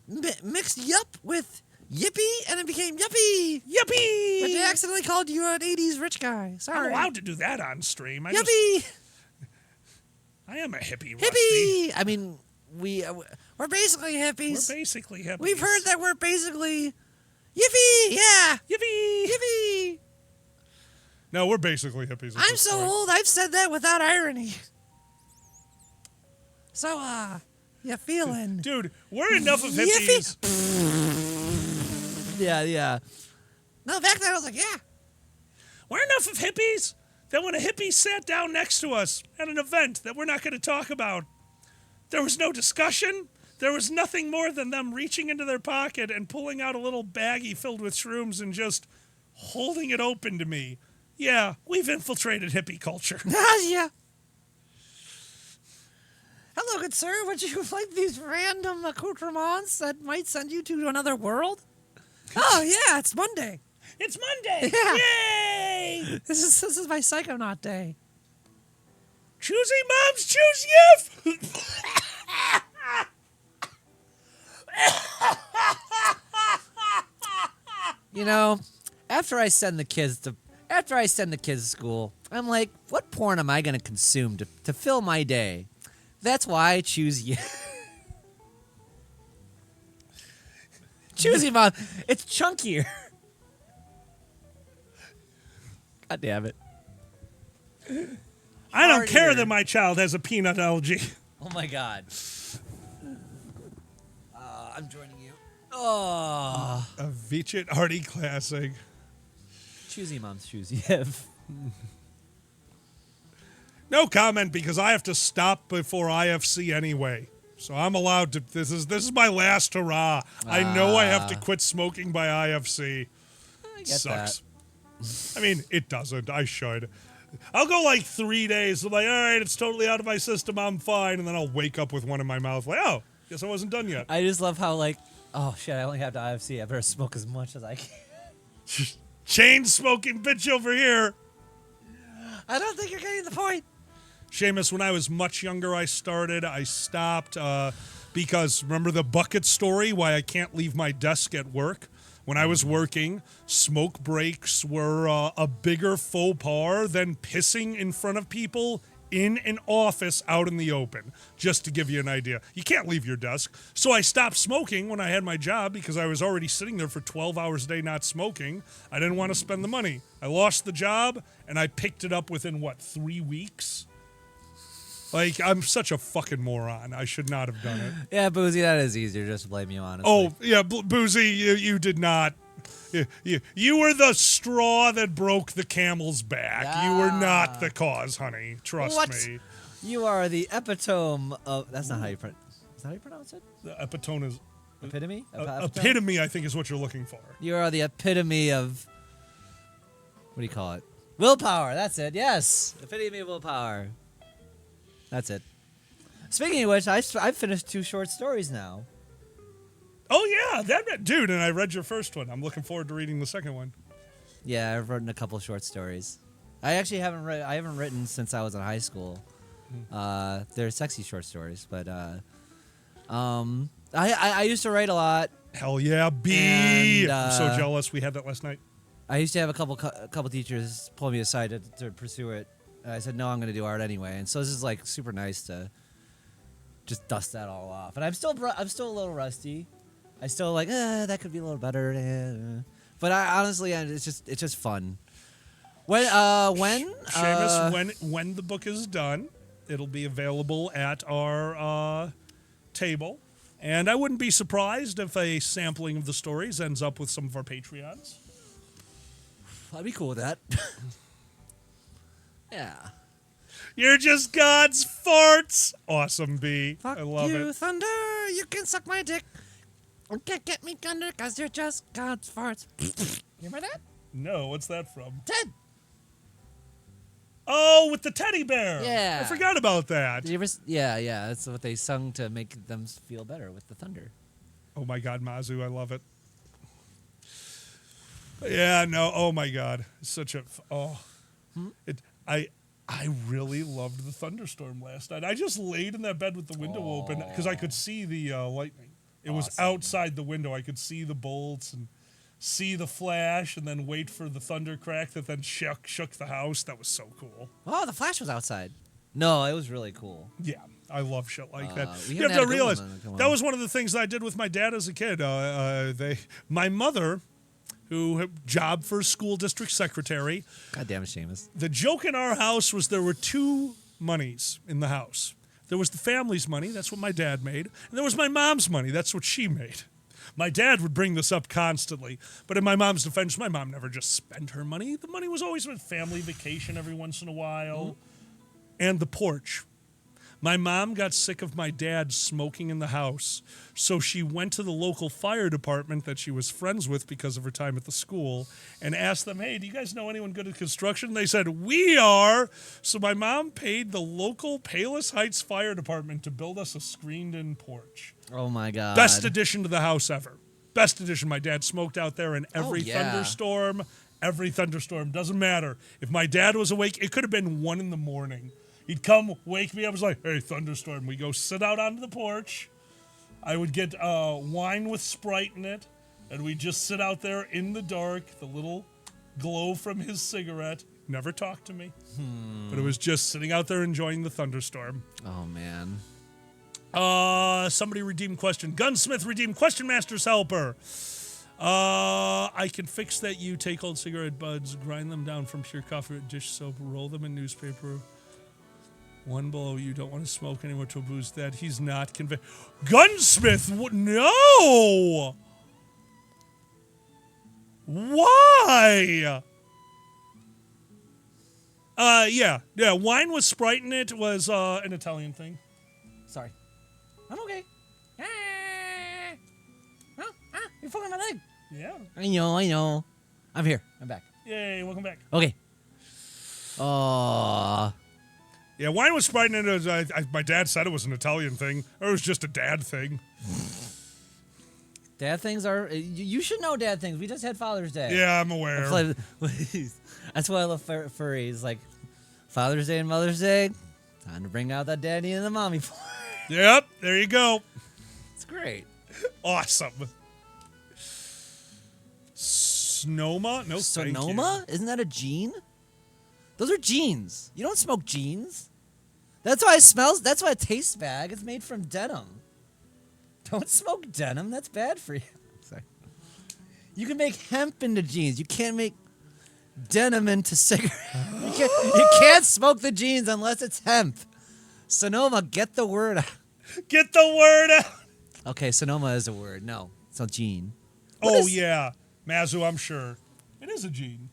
Speaker 12: yup with yippee, and it became yuppie.
Speaker 5: Yippee!
Speaker 12: But they accidentally called you an 80s rich guy. Sorry.
Speaker 5: I'm allowed to do that on stream.
Speaker 12: Yippee!
Speaker 5: I am a hippie, Rusty.
Speaker 12: Hippie! I mean, we're basically hippies.
Speaker 5: We're basically hippies.
Speaker 12: We've heard that we're basically yippee. Yeah,
Speaker 5: Yippee!
Speaker 12: yippee.
Speaker 5: No, we're basically hippies.
Speaker 12: I'm so old. I've said that without irony. So, you feeling?
Speaker 5: Dude, we're enough of hippies.
Speaker 12: Yeah. No, back then I was like, yeah.
Speaker 5: We're enough of hippies that when a hippie sat down next to us at an event that we're not going to talk about, there was no discussion. There was nothing more than them reaching into their pocket and pulling out a little baggie filled with shrooms and just holding it open to me. Yeah, we've infiltrated hippie culture.
Speaker 12: Yeah. Hello, good sir. Would you like these random accoutrements that might send you to another world? Oh, yeah, it's Monday.
Speaker 5: It's Monday!
Speaker 12: Yeah.
Speaker 5: Yay!
Speaker 12: This is my Psychonaut day.
Speaker 5: Choosy moms, choose Yif!
Speaker 12: You know, after I send the kids to school, I'm like, what porn am I going to consume to fill my day? That's why I choose you. Choosy mom. It's chunkier. God damn it.
Speaker 5: I don't care that my child has a peanut allergy.
Speaker 12: Oh my god. I'm joining you. Oh.
Speaker 5: A Vichit Artie classic.
Speaker 12: Choosy mom's choosy. Yeah.
Speaker 5: No comment because I have to stop before IFC anyway. So I'm allowed to. This is my last hurrah. I know I have to quit smoking by IFC.
Speaker 12: I get
Speaker 5: Sucks. I mean, it doesn't. I should. I'll go like 3 days. I'm like, all right, it's totally out of my system. I'm fine. And then I'll wake up with one in my mouth. Like, oh, guess I wasn't done yet.
Speaker 12: I just love how, like, oh shit, I only have to IFC. I better smoke as much as I can.
Speaker 5: Chain smoking bitch over here.
Speaker 12: I don't think you're getting the point.
Speaker 5: Seamus, when I was much younger, I stopped because remember the bucket story, why I can't leave my desk at work? When I was working, smoke breaks were a bigger faux pas than pissing in front of people in an office out in the open, just to give you an idea. You can't leave your desk. So I stopped smoking when I had my job because I was already sitting there for 12 hours a day not smoking. I didn't want to spend the money. I lost the job, and I picked it up within, 3 weeks? Like, I'm such a fucking moron. I should not have done it.
Speaker 12: Yeah, Boozy, that is easier. Just blame you, honestly.
Speaker 5: Oh, yeah, Boozy, you did not. You were the straw that broke the camel's back. You were not the cause, honey. Trust me.
Speaker 12: You are the epitome of... That's not how you pronounce it. Is that how you pronounce it?
Speaker 5: The epitome is...
Speaker 12: Epitome?
Speaker 5: Epitome, I think, is what you're looking for.
Speaker 12: You are the epitome of... What do you call it? Willpower. That's it. Yes. Epitome of willpower. That's it. Speaking of which, I've finished 2 short stories now.
Speaker 5: Oh, yeah. Dude, and I read your first one. I'm looking forward to reading the second one.
Speaker 12: Yeah, I've written a couple short stories. I actually haven't written since I was in high school. They're sexy short stories, but I used to write a lot.
Speaker 5: Hell yeah, B! I'm so jealous. We had that last night.
Speaker 12: I used to have a couple teachers pull me aside to pursue it. I said, no, I'm going to do art anyway. And so this is like super nice to just dust that all off. And I'm still a little rusty. I still like, that could be a little better. But I honestly, it's just fun.
Speaker 5: Seamus, when the book is done, it'll be available at our table. And I wouldn't be surprised if a sampling of the stories ends up with some of our Patreons.
Speaker 12: I'd be cool with that. Yeah.
Speaker 5: You're just God's farts. Awesome, B.
Speaker 12: Fuck
Speaker 5: I love
Speaker 12: you,
Speaker 5: it.
Speaker 12: Thunder. You can suck my dick. You can't get me under because you're just God's farts. You remember that?
Speaker 5: No, what's that from?
Speaker 12: Ted.
Speaker 5: Oh, with the teddy bear.
Speaker 12: Yeah.
Speaker 5: I forgot about that.
Speaker 12: Did you ever? Yeah. That's what they sung to make them feel better with the thunder.
Speaker 5: Oh my God, Mazu, I love it. Yeah, no. Oh my God, such a. I really loved the thunderstorm last night. I just laid in that bed with the window open because I could see the lightning. It was outside the window. I could see the bolts and see the flash and then wait for the thunder crack that then shook the house. That was so cool.
Speaker 12: Oh, the flash was outside. No, it was really cool.
Speaker 5: Yeah. I love shit like that.
Speaker 12: We
Speaker 5: You
Speaker 12: haven't
Speaker 5: have
Speaker 12: had
Speaker 5: to
Speaker 12: a good
Speaker 5: realize
Speaker 12: one, come
Speaker 5: that
Speaker 12: on.
Speaker 5: was one of the things that I did with my dad as a kid. My mother, who had job for school district secretary.
Speaker 12: God damn it, Seamus.
Speaker 5: The joke in our house was there were two monies in the house. There was the family's money, that's what my dad made, and there was my mom's money, that's what she made. My dad would bring this up constantly, but in my mom's defense, my mom never just spent her money. The money was always with family vacation every once in a while, and the porch. My mom got sick of my dad smoking in the house, so she went to the local fire department that she was friends with because of her time at the school and asked them, hey, do you guys know anyone good at construction? They said, we are. So my mom paid the local Palos Heights Fire Department to build us a screened-in porch.
Speaker 12: Oh, my God.
Speaker 5: Best addition to the house ever. Best addition. My dad smoked out there in every
Speaker 12: yeah.
Speaker 5: thunderstorm. Every thunderstorm. Doesn't matter. If my dad was awake, it could have been 1 a.m. He'd come, wake me up, was like, hey, thunderstorm. We go sit out onto the porch. I would get wine with Sprite in it, and we'd just sit out there in the dark, the little glow from his cigarette. Never talked to me. But it was just sitting out there enjoying the thunderstorm.
Speaker 12: Oh, man.
Speaker 5: Somebody redeemed question. Gunsmith redeemed question master's helper. I can fix that. You take old cigarette buds, grind them down from pure coffee with dish soap, roll them in newspaper. One below, you don't want to smoke anymore to boost that. He's not convinced. Gunsmith, no! Why? Yeah. Wine with Sprite in it was an Italian thing.
Speaker 12: Sorry. I'm okay. You're fucking my leg.
Speaker 5: Yeah.
Speaker 12: I know. I'm here. I'm back.
Speaker 5: Yay, welcome back.
Speaker 12: Okay. Oh.
Speaker 5: Yeah, wine with Sprite in it. My dad said it was an Italian thing, or it was just a dad thing.
Speaker 12: Dad things are. You should know dad things. We just had Father's Day.
Speaker 5: Yeah, I'm aware.
Speaker 12: That's why I love furries. Like Father's Day and Mother's Day. Time to bring out that daddy and the mommy part.
Speaker 5: Yep, there you go.
Speaker 12: It's great.
Speaker 5: Awesome. Sonoma? No,
Speaker 12: Sonoma? Isn't that a gene? Those are jeans. You don't smoke jeans. That's why it smells. That's why it tastes bad. It's made from denim. Don't smoke denim. That's bad for you. Sorry. You can make hemp into jeans. You can't make denim into cigarettes. You can't smoke the jeans unless it's hemp. Sonoma, get the word out.
Speaker 5: Get the word out.
Speaker 12: Okay, Sonoma is a word. No, it's not gene.
Speaker 5: Yeah. Mazu, I'm sure. It is a gene.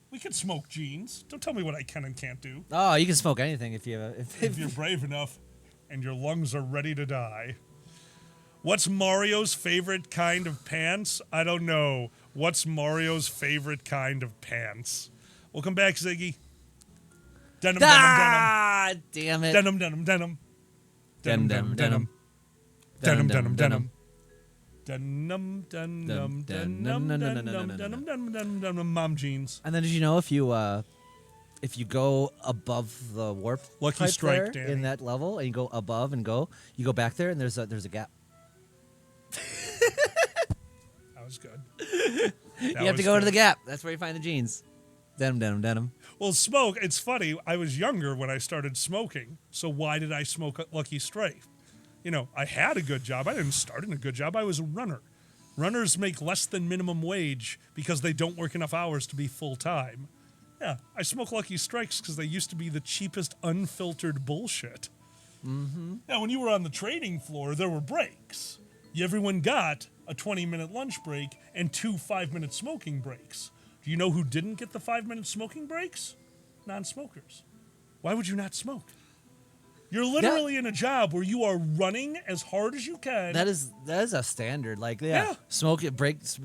Speaker 5: We can smoke jeans. Don't tell me what I can and can't do.
Speaker 12: Oh, you can smoke anything if you
Speaker 5: if you're brave enough and your lungs are ready to die. What's Mario's favorite kind of pants? I don't know. What's Mario's favorite kind of pants? Welcome back, Ziggy. Denim, denim.
Speaker 12: Damn it.
Speaker 5: Denim, denim, denim. Denim, denim, denim. Denim, denim, denim. Denim, denim, denim, mom jeans.
Speaker 12: And then did you know if you go above the warp
Speaker 5: Lucky
Speaker 12: pipe
Speaker 5: strike,
Speaker 12: there
Speaker 5: Danny.
Speaker 12: in that level and you go above and you go back there and there's a gap.
Speaker 5: That was good.
Speaker 12: You have to go to the gap. That's where you find the jeans. Denim.
Speaker 5: Well, smoke, it's funny. I was younger when I started smoking. So why did I smoke Lucky Strike? I had a good job. I didn't start in a good job. I was a runner. Runners make less than minimum wage because they don't work enough hours to be full-time. Yeah, I smoke Lucky Strikes because they used to be the cheapest unfiltered bullshit.
Speaker 12: Mm-hmm.
Speaker 5: Now, when you were on the trading floor, there were breaks. Everyone got a 20-minute lunch break and 2 5-minute smoking breaks. Do you know who didn't get the 5-minute smoking breaks? Non-smokers. Why would you not smoke? You're literally in a job where you are running as hard as you can.
Speaker 12: That is a standard. Like, smoker gets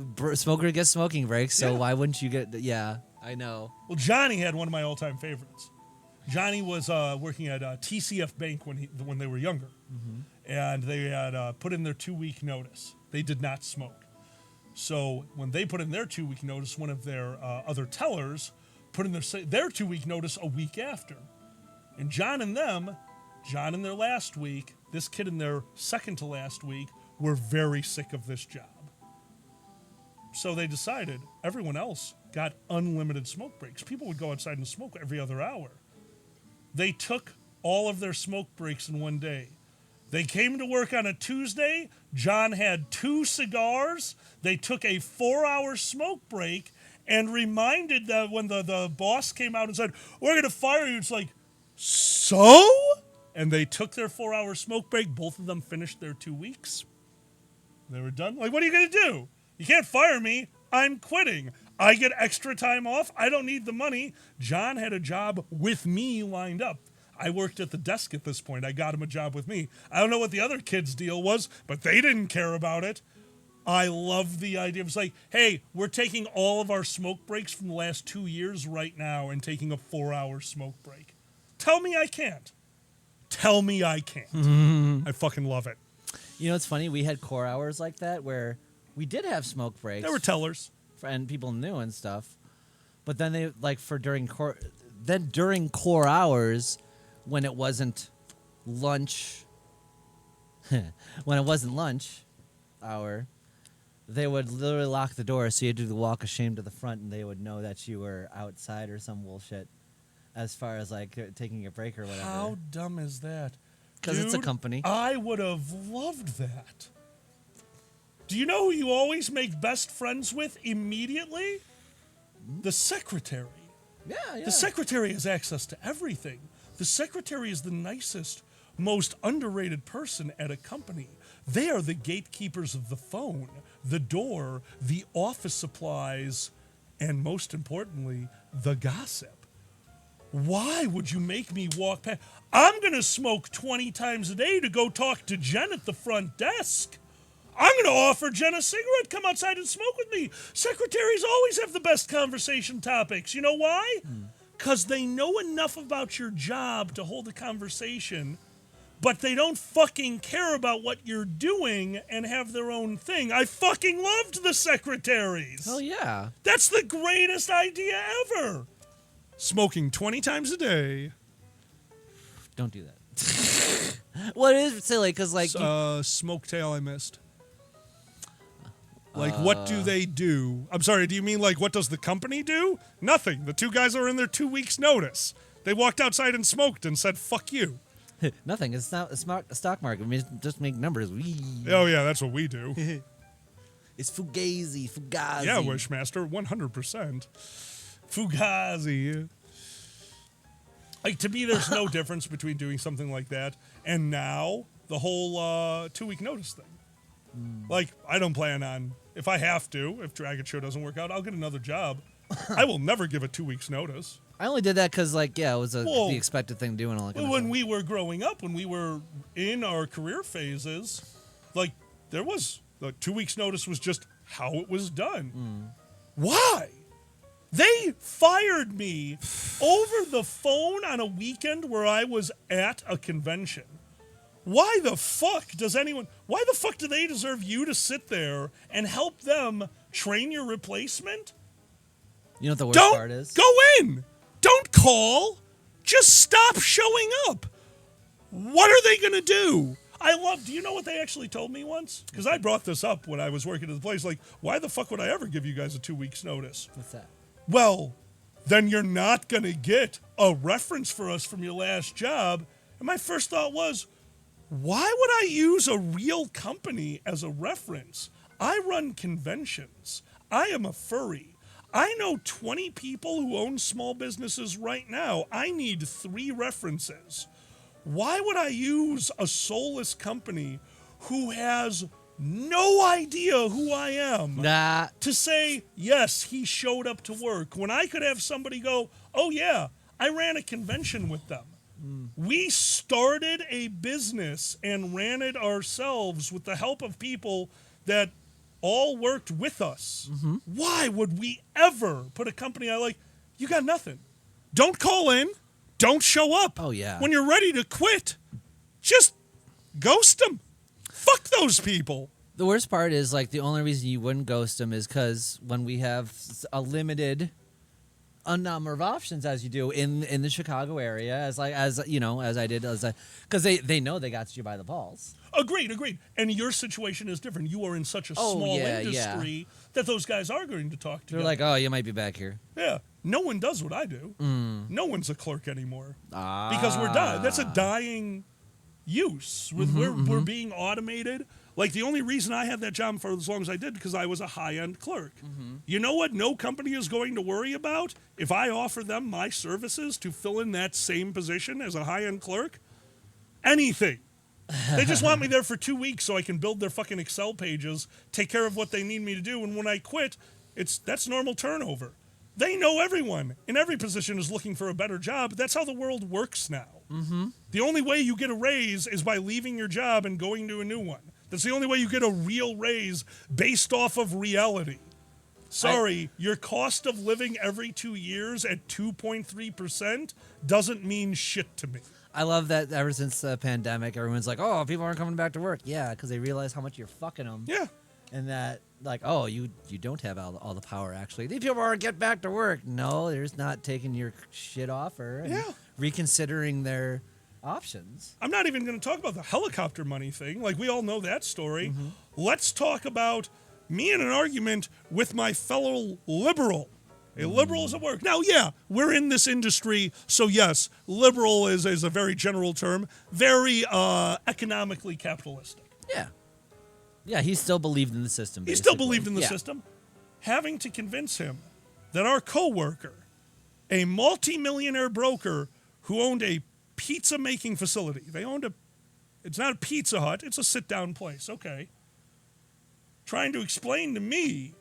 Speaker 12: smoking breaks. So why wouldn't you get? Yeah, I know.
Speaker 5: Well, Johnny had one of my all-time favorites. Johnny was working at TCF Bank when they were younger, and they had put in their 2-week notice. They did not smoke. So when they put in their 2-week notice, one of their other tellers put in their 2-week notice a week after. And John in their last week, this kid in their second to last week, were very sick of this job. So they decided everyone else got unlimited smoke breaks. People would go outside and smoke every other hour. They took all of their smoke breaks in one day. They came to work on a Tuesday. John had 2 cigars. They took a 4-hour smoke break and reminded that when the boss came out and said, we're going to fire you, it's like, so? And they took their 4-hour smoke break. Both of them finished their 2 weeks. They were done. Like, what are you going to do? You can't fire me. I'm quitting. I get extra time off. I don't need the money. John had a job with me lined up. I worked at the desk at this point. I got him a job with me. I don't know what the other kid's deal was, but they didn't care about it. I love the idea. It's like, hey, we're taking all of our smoke breaks from the last 2 years right now and taking a 4-hour smoke break. Tell me I can't. Tell me I can't. I fucking love it.
Speaker 12: You know, it's funny. We had core hours like that where we did have smoke breaks.
Speaker 5: There were tellers.
Speaker 12: And people knew and stuff. But then they, like, during core hours, when it wasn't lunch, hour, they would literally lock the door, so you had to do the walk of shame to the front, and they would know that you were outside or some bullshit, as far as like taking a break or whatever.
Speaker 5: How dumb is that?
Speaker 12: Because it's a company.
Speaker 5: I would have loved that. Do you know who you always make best friends with immediately? The secretary.
Speaker 12: Yeah.
Speaker 5: The secretary has access to everything. The secretary is the nicest, most underrated person at a company. They are the gatekeepers of the phone, the door, the office supplies, and most importantly, the gossip. Why would you make me walk past? I'm going to smoke 20 times a day to go talk to Jen at the front desk. I'm going to offer Jen a cigarette. Come outside and smoke with me. Secretaries always have the best conversation topics. You know why? Because they know enough about your job to hold a conversation, but they don't fucking care about what you're doing and have their own thing. I fucking loved the secretaries.
Speaker 12: Hell yeah.
Speaker 5: That's the greatest idea ever. Smoking 20 times a day.
Speaker 12: Don't do that. Well, it is silly because, like...
Speaker 5: smoke tail I missed. Like, what do they do? I'm sorry, do you mean, like, what does the company do? Nothing. The 2 guys are in their 2 weeks' notice. They walked outside and smoked and said, fuck you.
Speaker 12: Nothing. It's not a stock market. We just make numbers.
Speaker 5: Oh, yeah, that's what we do.
Speaker 12: It's fugazi.
Speaker 5: Yeah, Wishmaster, 100%. Fugazi. Like, to me, there's no difference between doing something like that and now the whole 2-week notice thing. Like, I don't plan on, if I have to, if Dragon Show doesn't work out, I'll get another job. I will never give a 2 weeks notice.
Speaker 12: I only did that because, like, yeah, it was the expected thing to do and all that kind of
Speaker 5: when
Speaker 12: stuff.
Speaker 5: we were growing up, when we were in our career phases, like, there was, the 2 weeks notice was just how it was done. Why? They fired me over the phone on a weekend where I was at a convention. Why the fuck do they deserve you to sit there and help them train your replacement?
Speaker 12: You know what the worst part is?
Speaker 5: Go in! Don't call! Just stop showing up! What are they gonna do? Do you know what they actually told me once? Because I brought this up when I was working at the place. Like, why the fuck would I ever give you guys a 2 weeks notice?
Speaker 12: What's that?
Speaker 5: Well, then you're not gonna get a reference for us from your last job. And my first thought was, why would I use a real company as a reference? I run conventions. I am a furry. I know 20 people who own small businesses right now. I need 3 references. Why would I use a soulless company who has no idea who I am to say, yes, he showed up to work, when I could have somebody go, oh yeah, I ran a convention with them. We started a business and ran it ourselves with the help of people that all worked with us. Why would we ever put a company out like, you got nothing? Don't call in. Don't show up.
Speaker 12: Oh, yeah.
Speaker 5: When you're ready to quit, just ghost them. Fuck those people.
Speaker 12: The worst part is, like, the only reason you wouldn't ghost them is because when we have a limited a number of options as you do in the Chicago area, as I did, because they know they got you by the balls.
Speaker 5: Agreed. And your situation is different. You are in such a small industry that those guys are going to talk to you.
Speaker 12: They're like, oh, you might be back here.
Speaker 5: Yeah. No one does what I do. No one's a clerk anymore. Because we're dying. That's a dying use. We're being automated. Like, the only reason I had that job for as long as I did, because I was a high-end clerk. You know what no company is going to worry about if I offer them my services to fill in that same position as a high-end clerk? Anything. They just want me there for 2 weeks so I can build their fucking Excel pages, take care of what they need me to do, and when I quit, that's normal turnover. They know everyone in every position is looking for a better job. That's how the world works now. The only way you get a raise is by leaving your job and going to a new one. That's the only way you get a real raise based off of reality. Sorry, your cost of living every 2 years at 2.3% doesn't mean shit to me.
Speaker 12: I love that ever since the pandemic, everyone's like, oh, people aren't coming back to work. Yeah, because they realize how much you're fucking them.
Speaker 5: Yeah.
Speaker 12: And that, like, oh, you don't have all the power, actually. These people want to get back to work. No, they're just not taking your shit off and reconsidering their options.
Speaker 5: I'm not even going to talk about the helicopter money thing. Like, we all know that story. Let's talk about me in an argument with my fellow liberal. A liberal is at work. Now, yeah, we're in this industry, so yes, liberal is a very general term, very economically capitalistic.
Speaker 12: Yeah. Yeah, he still believed in the system,
Speaker 5: He still believed in the system. Having to convince him that our coworker, a multimillionaire broker who owned a pizza-making facility, it's not a Pizza Hut, it's a sit-down place, okay, trying to explain to me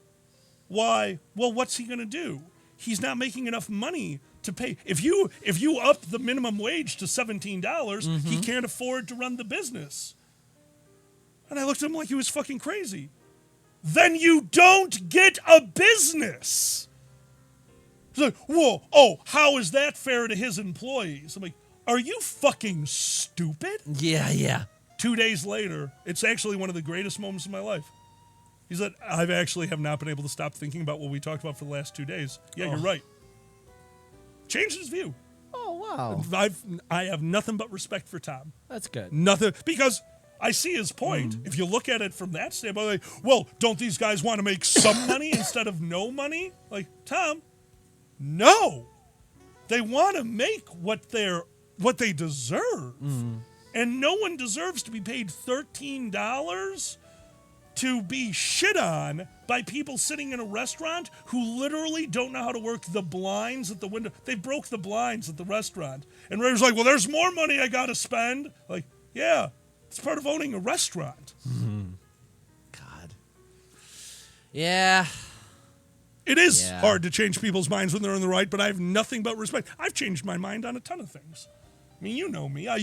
Speaker 5: why, well, what's he going to do? He's not making enough money to pay. If you up the minimum wage to $17, he can't afford to run the business. And I looked at him like he was fucking crazy. Then you don't get a business. He's like, whoa, how is that fair to his employees? I'm like, are you fucking stupid?
Speaker 12: Yeah.
Speaker 5: 2 days later, it's actually one of the greatest moments of my life. He said, I actually have not been able to stop thinking about what we talked about for the last 2 days. Yeah, you're right. Changed his view.
Speaker 12: Oh, wow.
Speaker 5: I have nothing but respect for Tom.
Speaker 12: That's good.
Speaker 5: Nothing, because I see his point. If you look at it from that standpoint, like, well, don't these guys want to make some money instead of no money? Like, Tom, no. They want to make what they deserve. And no one deserves to be paid $13 to be shit on by people sitting in a restaurant who literally don't know how to work the blinds at the window. They broke the blinds at the restaurant. And Ray's like, well, there's more money I got to spend. Like, yeah, it's part of owning a restaurant.
Speaker 12: God. Yeah.
Speaker 5: It is hard to change people's minds when they're in the right, but I have nothing but respect. I've changed my mind on a ton of things. I mean, you know me. I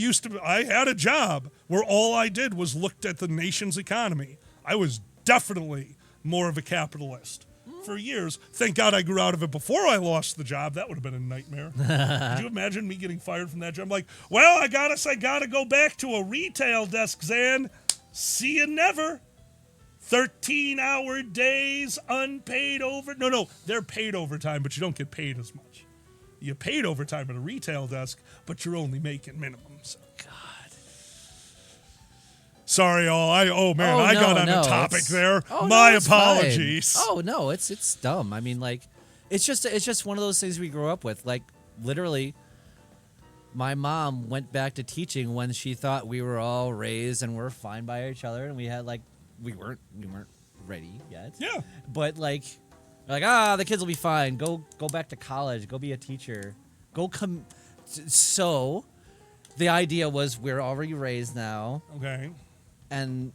Speaker 5: had a job where all I did was looked at the nation's economy. I was definitely more of a capitalist for years. Thank God I grew out of it before I lost the job. That would have been a nightmare. Could you imagine me getting fired from that job? I'm like, well, I gotta go back to a retail desk, Zan. See you never. 13-hour days, unpaid over. No, they're paid overtime, but you don't get paid as much. You paid overtime at a retail desk, but you're only making minimum. So.
Speaker 12: God.
Speaker 5: Sorry, all. I got on a topic there. My apologies.
Speaker 12: Fine. Oh no, it's dumb. I mean, like, it's just one of those things we grew up with. Like, literally, my mom went back to teaching when she thought we were all raised and we're fine by each other, and we had we weren't ready yet.
Speaker 5: Yeah.
Speaker 12: But like the kids will be fine. Go back to college. Go be a teacher. So, the idea was we're already raised now.
Speaker 5: Okay.
Speaker 12: And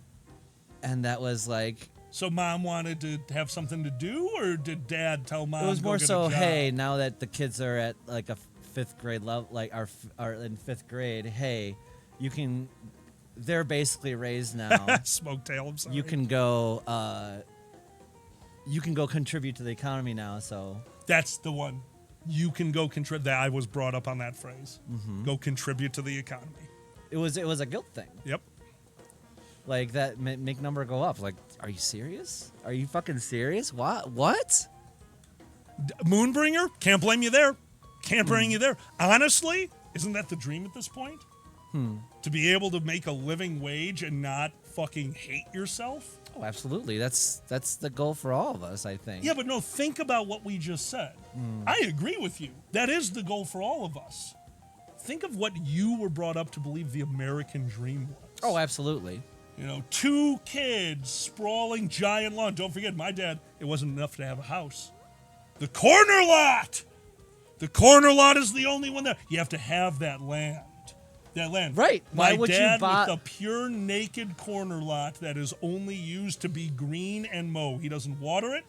Speaker 12: that was like.
Speaker 5: So mom wanted to have something to do, or did dad tell mom?
Speaker 12: It was more
Speaker 5: go get
Speaker 12: so,
Speaker 5: a job?
Speaker 12: hey, now that the kids are at like a fifth grade level, like are in fifth grade, hey, you can. They're basically raised now.
Speaker 5: Smoke tail. I'm sorry.
Speaker 12: You can go contribute to the economy now. So
Speaker 5: that's the one. You can go contribute. That I was brought up on that phrase. Go contribute to the economy.
Speaker 12: It was a guilt thing.
Speaker 5: Yep.
Speaker 12: Like that make number go up. Like, are you serious? Are you fucking serious? What?
Speaker 5: Moonbringer, can't blame you there. Can't blame you there. Honestly, isn't that the dream at this point? To be able to make a living wage and not fucking hate yourself?
Speaker 12: Oh, absolutely. That's the goal for all of us, I think.
Speaker 5: Yeah, but no, think about what we just said. I agree with you. That is the goal for all of us. Think of what you were brought up to believe the American dream was.
Speaker 12: Oh, absolutely.
Speaker 5: 2 kids, sprawling giant lawn. Don't forget, my dad, it wasn't enough to have a house. The corner lot! The corner lot is the only one there. You have to have that land. That land.
Speaker 12: Right. Why
Speaker 5: My
Speaker 12: would you
Speaker 5: dad
Speaker 12: buy-
Speaker 5: with the pure naked corner lot that is only used to be green and mow. He doesn't water it.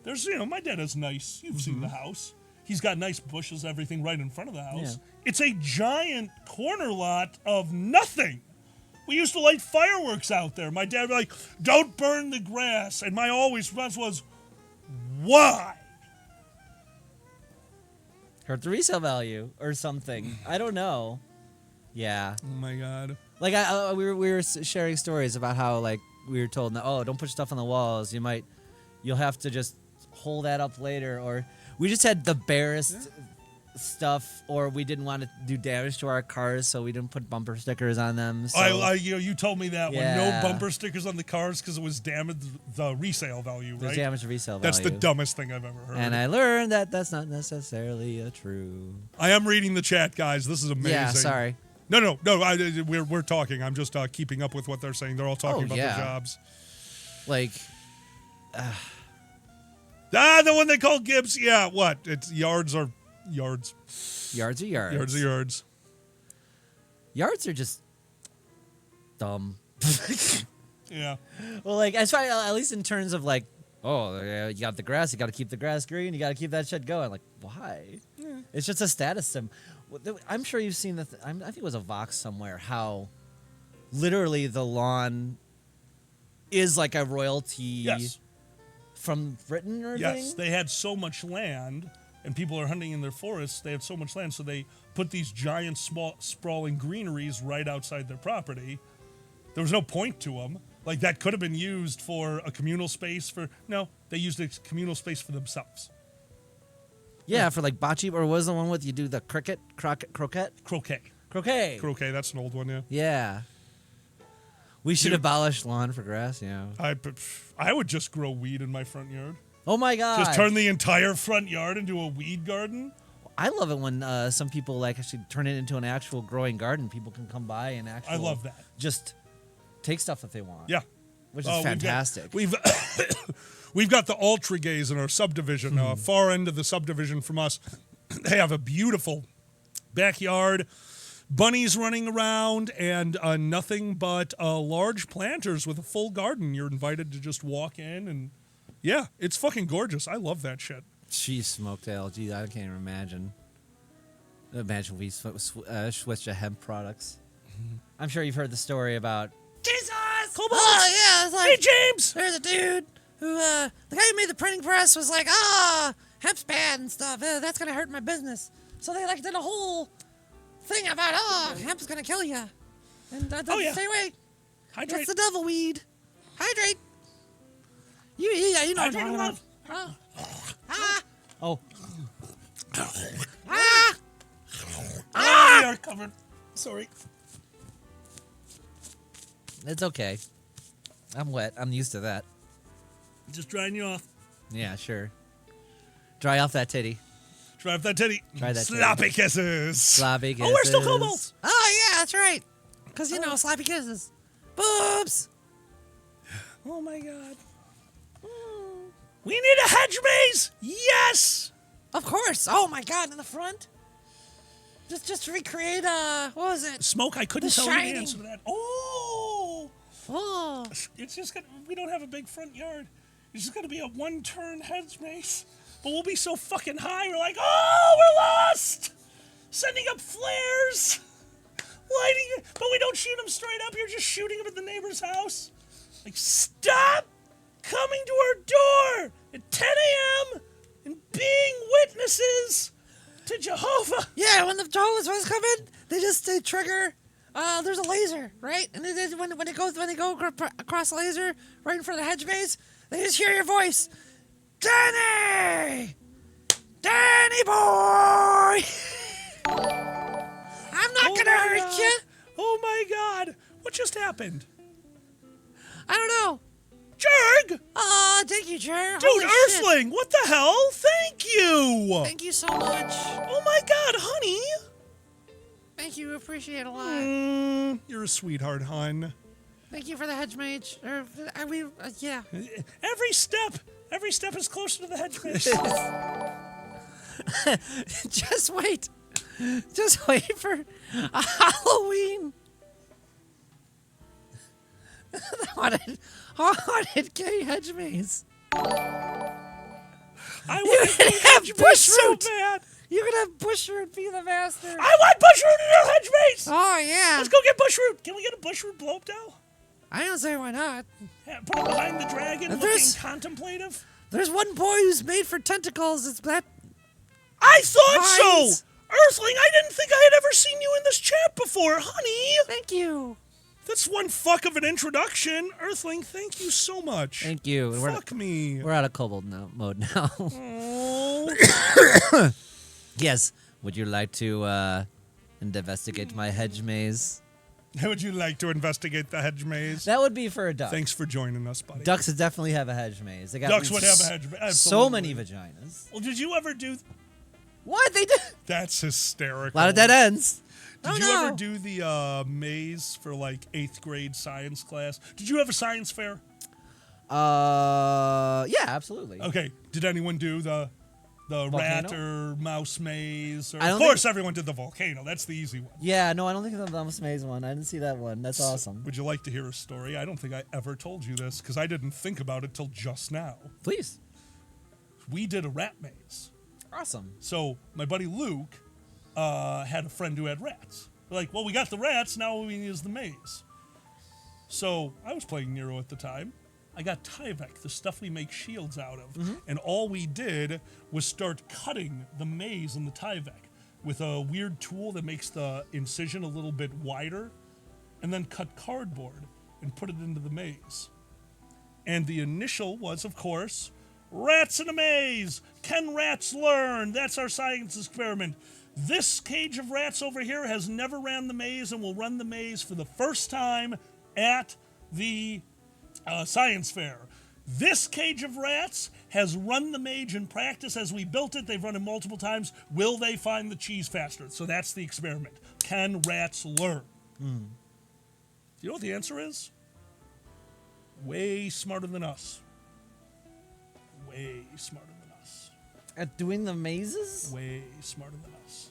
Speaker 5: There's, my dad is nice. You've seen the house. He's got nice bushes, everything right in front of the house.
Speaker 12: Yeah.
Speaker 5: It's a giant corner lot of nothing. We used to light fireworks out there. My dad would be like, don't burn the grass. And my always response was, why?
Speaker 12: Hurt the resale value or something. I don't know. Yeah.
Speaker 5: Oh my God.
Speaker 12: Like we were sharing stories about how like we were told, oh, don't put stuff on the walls. You'll have to just hold that up later. Or we just had the barest stuff, or we didn't want to do damage to our cars, so we didn't put bumper stickers on them. So.
Speaker 5: You told me that one.
Speaker 12: Yeah.
Speaker 5: No bumper stickers on the cars because it was damaged the resale value, right?
Speaker 12: Damage to resale
Speaker 5: That's
Speaker 12: value.
Speaker 5: the dumbest thing I've ever heard.
Speaker 12: And I learned that that's not necessarily true.
Speaker 5: I am reading the chat, guys. This is amazing.
Speaker 12: Yeah, sorry.
Speaker 5: No. We're talking. I'm just keeping up with what they're saying. They're all talking about their jobs.
Speaker 12: Like,
Speaker 5: the one they call Gibbs. Yeah, what? It's yards are yards.
Speaker 12: Yards are yards.
Speaker 5: Yards are yards.
Speaker 12: Yards are just dumb.
Speaker 5: Yeah.
Speaker 12: Well, like, as far at least in terms of like, you got the grass, you got to keep the grass green, you got to keep that shit going. Like, why? Yeah. It's just a status symbol. I'm sure you've seen I think it was a Vox somewhere, how literally the lawn is like a royalty from Britain or anything.
Speaker 5: Yes, they had so much land, and people are hunting in their forests. They have so much land, so they put these giant, small, sprawling greeneries right outside their property. There was no point to them. Like, that could have been used for a communal space No, they used a communal space for themselves.
Speaker 12: Yeah, for like bocce, or was the one with you do the croquet?
Speaker 5: Croquet, that's an old one, yeah.
Speaker 12: Yeah. We should abolish lawn for grass, yeah.
Speaker 5: I would just grow weed in my front yard.
Speaker 12: Oh my God.
Speaker 5: Just turn the entire front yard into a weed garden.
Speaker 12: I love it when some people like actually turn it into an actual growing garden. People can come by and actually.
Speaker 5: I love that.
Speaker 12: Just take stuff that they want.
Speaker 5: Yeah.
Speaker 12: Which is fantastic.
Speaker 5: We've got the ultra gays in our subdivision, far end of the subdivision from us. They have a beautiful backyard, bunnies running around, and nothing but large planters with a full garden. You're invited to just walk in, and yeah, it's fucking gorgeous. I love that shit.
Speaker 12: Cheese smoked LG. I can't even imagine. Imagine we switched to hemp products. I'm sure you've heard the story about Jesus.
Speaker 5: Cobalt.
Speaker 12: Oh yeah, it's like,
Speaker 5: hey James.
Speaker 12: There's a dude who the guy who made the printing press was like, hemp's bad and stuff. That's gonna hurt my business. So they like did a whole thing about hemp's gonna kill you. And stay away.
Speaker 5: Hydrate.
Speaker 12: It's the devil weed. Hydrate. You know what I'm talking about. Oh.
Speaker 5: We are covered. Sorry.
Speaker 12: It's okay. I'm wet. I'm used to that.
Speaker 5: Just drying you off.
Speaker 12: Yeah, sure. Dry off that titty.
Speaker 5: Dry off that titty.
Speaker 12: Try that
Speaker 5: Sloppy kisses.
Speaker 12: Sloppy kisses.
Speaker 5: Oh, we're still Cobalt.
Speaker 12: Oh, yeah, that's right. Because, sloppy kisses. Boobs.
Speaker 5: Oh, my God. We need a hedge maze. Yes.
Speaker 12: Of course. Oh, my God. In the front. Just to recreate, what was it?
Speaker 5: Smoke, I couldn't tell you the answer to that.
Speaker 12: Oh.
Speaker 5: It's just we don't have a big front yard. It's just going to be a one-turn hedge maze. But we'll be so fucking high, we're like, we're lost! Sending up flares! Lighting it, but we don't shoot them straight up, you're just shooting them at the neighbor's house. Like, stop coming to our door at 10 a.m. and being witnesses to Jehovah.
Speaker 12: Yeah, when the Jehovah's Witnesses come in, they trigger. There's a laser, right? And when they go across the laser right in front of the hedge maze, they just hear your voice, Danny, Danny boy! I'm not gonna hurt you.
Speaker 5: Oh my God! What just happened?
Speaker 12: I don't know.
Speaker 5: Jerg!
Speaker 12: Oh, thank you, Jer.
Speaker 5: Dude,
Speaker 12: Holy shit.
Speaker 5: Earthling, what the hell? Thank you!
Speaker 12: Thank you so much.
Speaker 5: Oh my God, honey!
Speaker 12: Thank you. Appreciate it a lot.
Speaker 5: You're a sweetheart, hon.
Speaker 12: Thank you for the hedge mage. Yeah.
Speaker 5: Every step is closer to the hedge mage.
Speaker 12: Just wait. Just wait for Halloween. Haunted gay hedge maze.
Speaker 5: I
Speaker 12: You're
Speaker 5: want
Speaker 12: gonna
Speaker 5: to
Speaker 12: have
Speaker 5: bush so
Speaker 12: Bushroot.
Speaker 5: bad.
Speaker 12: You're gonna have Bushroot be the master.
Speaker 5: I want Bushroot in your hedge maze.
Speaker 12: Oh yeah.
Speaker 5: Let's go get Bushroot. Can we get a Bushroot blow up doll?
Speaker 12: I don't say why not.
Speaker 5: Yeah, put him behind the dragon, looking
Speaker 12: There's-
Speaker 5: contemplative.
Speaker 12: There's one boy who's made for tentacles. It's that.
Speaker 5: I thought
Speaker 12: Vines.
Speaker 5: so! Earthling, I didn't think I had ever seen you in this chat before, honey!
Speaker 12: Thank you.
Speaker 5: That's one fuck of an introduction. Earthling, thank you so much.
Speaker 12: Thank you.
Speaker 5: Fuck me.
Speaker 12: We're out of kobold mode now.
Speaker 5: Oh.
Speaker 12: Yes. Would you like to investigate my hedge maze?
Speaker 5: How would you like to investigate the hedge maze?
Speaker 12: That would be for a duck.
Speaker 5: Thanks for joining us, buddy.
Speaker 12: Ducks definitely have a hedge maze. They got
Speaker 5: Ducks would have a hedge maze.
Speaker 12: So many vaginas.
Speaker 5: Well, did you ever do...
Speaker 12: What? They did?
Speaker 5: That's hysterical.
Speaker 12: A lot of dead ends.
Speaker 5: Did you ever do the maze for, like, 8th grade science class? Did you have a science fair?
Speaker 12: Yeah, absolutely.
Speaker 5: Okay. Did anyone do the rat
Speaker 12: Volcano?
Speaker 5: or mouse maze? Or,
Speaker 12: I
Speaker 5: of
Speaker 12: don't
Speaker 5: course, everyone did the volcano. That's the easy one.
Speaker 12: Yeah, no, I don't think the mouse maze one. I didn't see that one. That's awesome.
Speaker 5: Would you like to hear a story? I don't think I ever told you this because I didn't think about it till just now.
Speaker 12: Please.
Speaker 5: We did a rat maze.
Speaker 12: Awesome.
Speaker 5: So my buddy Luke had a friend who had rats. We're like, well, we got the rats, now all we need is the maze. So I was playing Nero at the time. I got Tyvek, the stuff we make shields out of, and all we did was start cutting the maze in the Tyvek with a weird tool that makes the incision a little bit wider, and then cut cardboard and put it into the maze. And the initial was, of course, rats in a maze. Can rats learn? That's our science experiment. This cage of rats over here has never ran the maze and will run the maze for the first time at the science fair. This cage of rats has run the maze in practice as we built it. They've run it multiple times. Will they find the cheese faster? So that's the experiment. Can rats learn? Do you know what the answer is? Way smarter than us. Way smarter than us.
Speaker 12: At doing the mazes?
Speaker 5: Way smarter than us.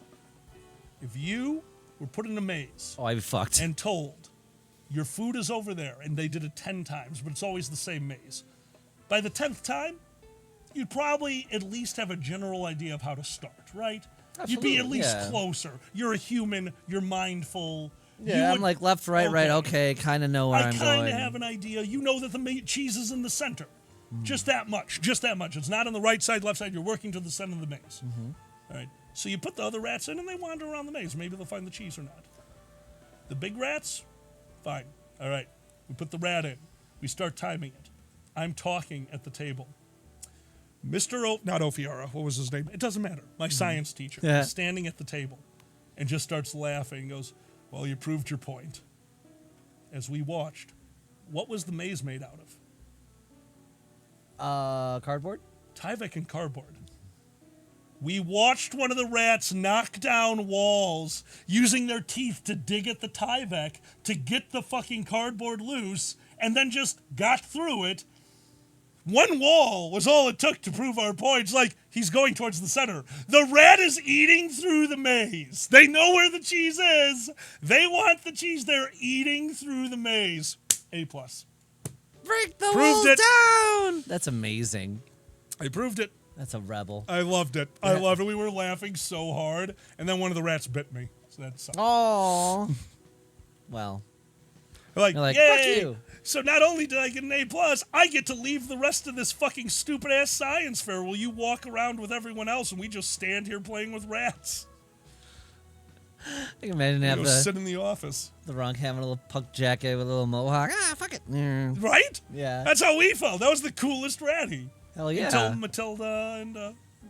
Speaker 5: If you were put in a maze
Speaker 12: Oh, I'd be fucked.
Speaker 5: and told your food is over there, and they did it 10 times, but it's always the same maze, by the 10th time, you'd probably at least have a general idea of how to start, right? You'd be at
Speaker 12: Absolutely,
Speaker 5: least
Speaker 12: yeah.
Speaker 5: closer. You're a human. You're mindful.
Speaker 12: Yeah, I'm like left, right, right. Okay, kind of know where
Speaker 5: I
Speaker 12: I'm
Speaker 5: kind
Speaker 12: going.
Speaker 5: of have an idea. You know that the cheese is in the center. Just that much. Just that much. It's not on the right side, left side. You're working to the center of the maze. All right. So you put the other rats in, and they wander around the maze. Maybe they'll find the cheese or not. The big rats, fine. All right. We put the rat in. We start timing it. I'm talking at the table. Not Ophiara. What was his name? It doesn't matter. My science teacher.
Speaker 12: Yeah.
Speaker 5: Is standing at the table and just starts laughing and goes, well, you proved your point. As we watched, what was the maze made out of?
Speaker 12: Cardboard?
Speaker 5: Tyvek and cardboard. We watched one of the rats knock down walls using their teeth to dig at the Tyvek to get the fucking cardboard loose, and then just got through it. One wall was all it took to prove our points. Like, he's going towards the center. The rat is eating through the maze. They know where the cheese is. They want the cheese. They're eating through the maze. A+.
Speaker 12: Break the
Speaker 5: Proved
Speaker 12: walls
Speaker 5: it.
Speaker 12: down! That's amazing.
Speaker 5: I proved it.
Speaker 12: That's a rebel.
Speaker 5: I loved it. I loved it. We were laughing so hard, and then one of the rats bit me. So that sucked.
Speaker 12: Oh. Well.
Speaker 5: Like,
Speaker 12: You're like,
Speaker 5: yay!
Speaker 12: fuck you.
Speaker 5: So not only did I get an A+, I get to leave the rest of this fucking stupid-ass science fair while you walk around with everyone else, and we just stand here playing with rats.
Speaker 12: I can imagine
Speaker 5: Go
Speaker 12: having
Speaker 5: sit in the office.
Speaker 12: the Ronk having a little punk jacket with a little mohawk. Ah, fuck it. Yeah.
Speaker 5: Right?
Speaker 12: Yeah.
Speaker 5: That's how we felt. That was the coolest ratty.
Speaker 12: Hell yeah.
Speaker 5: Until Matilda and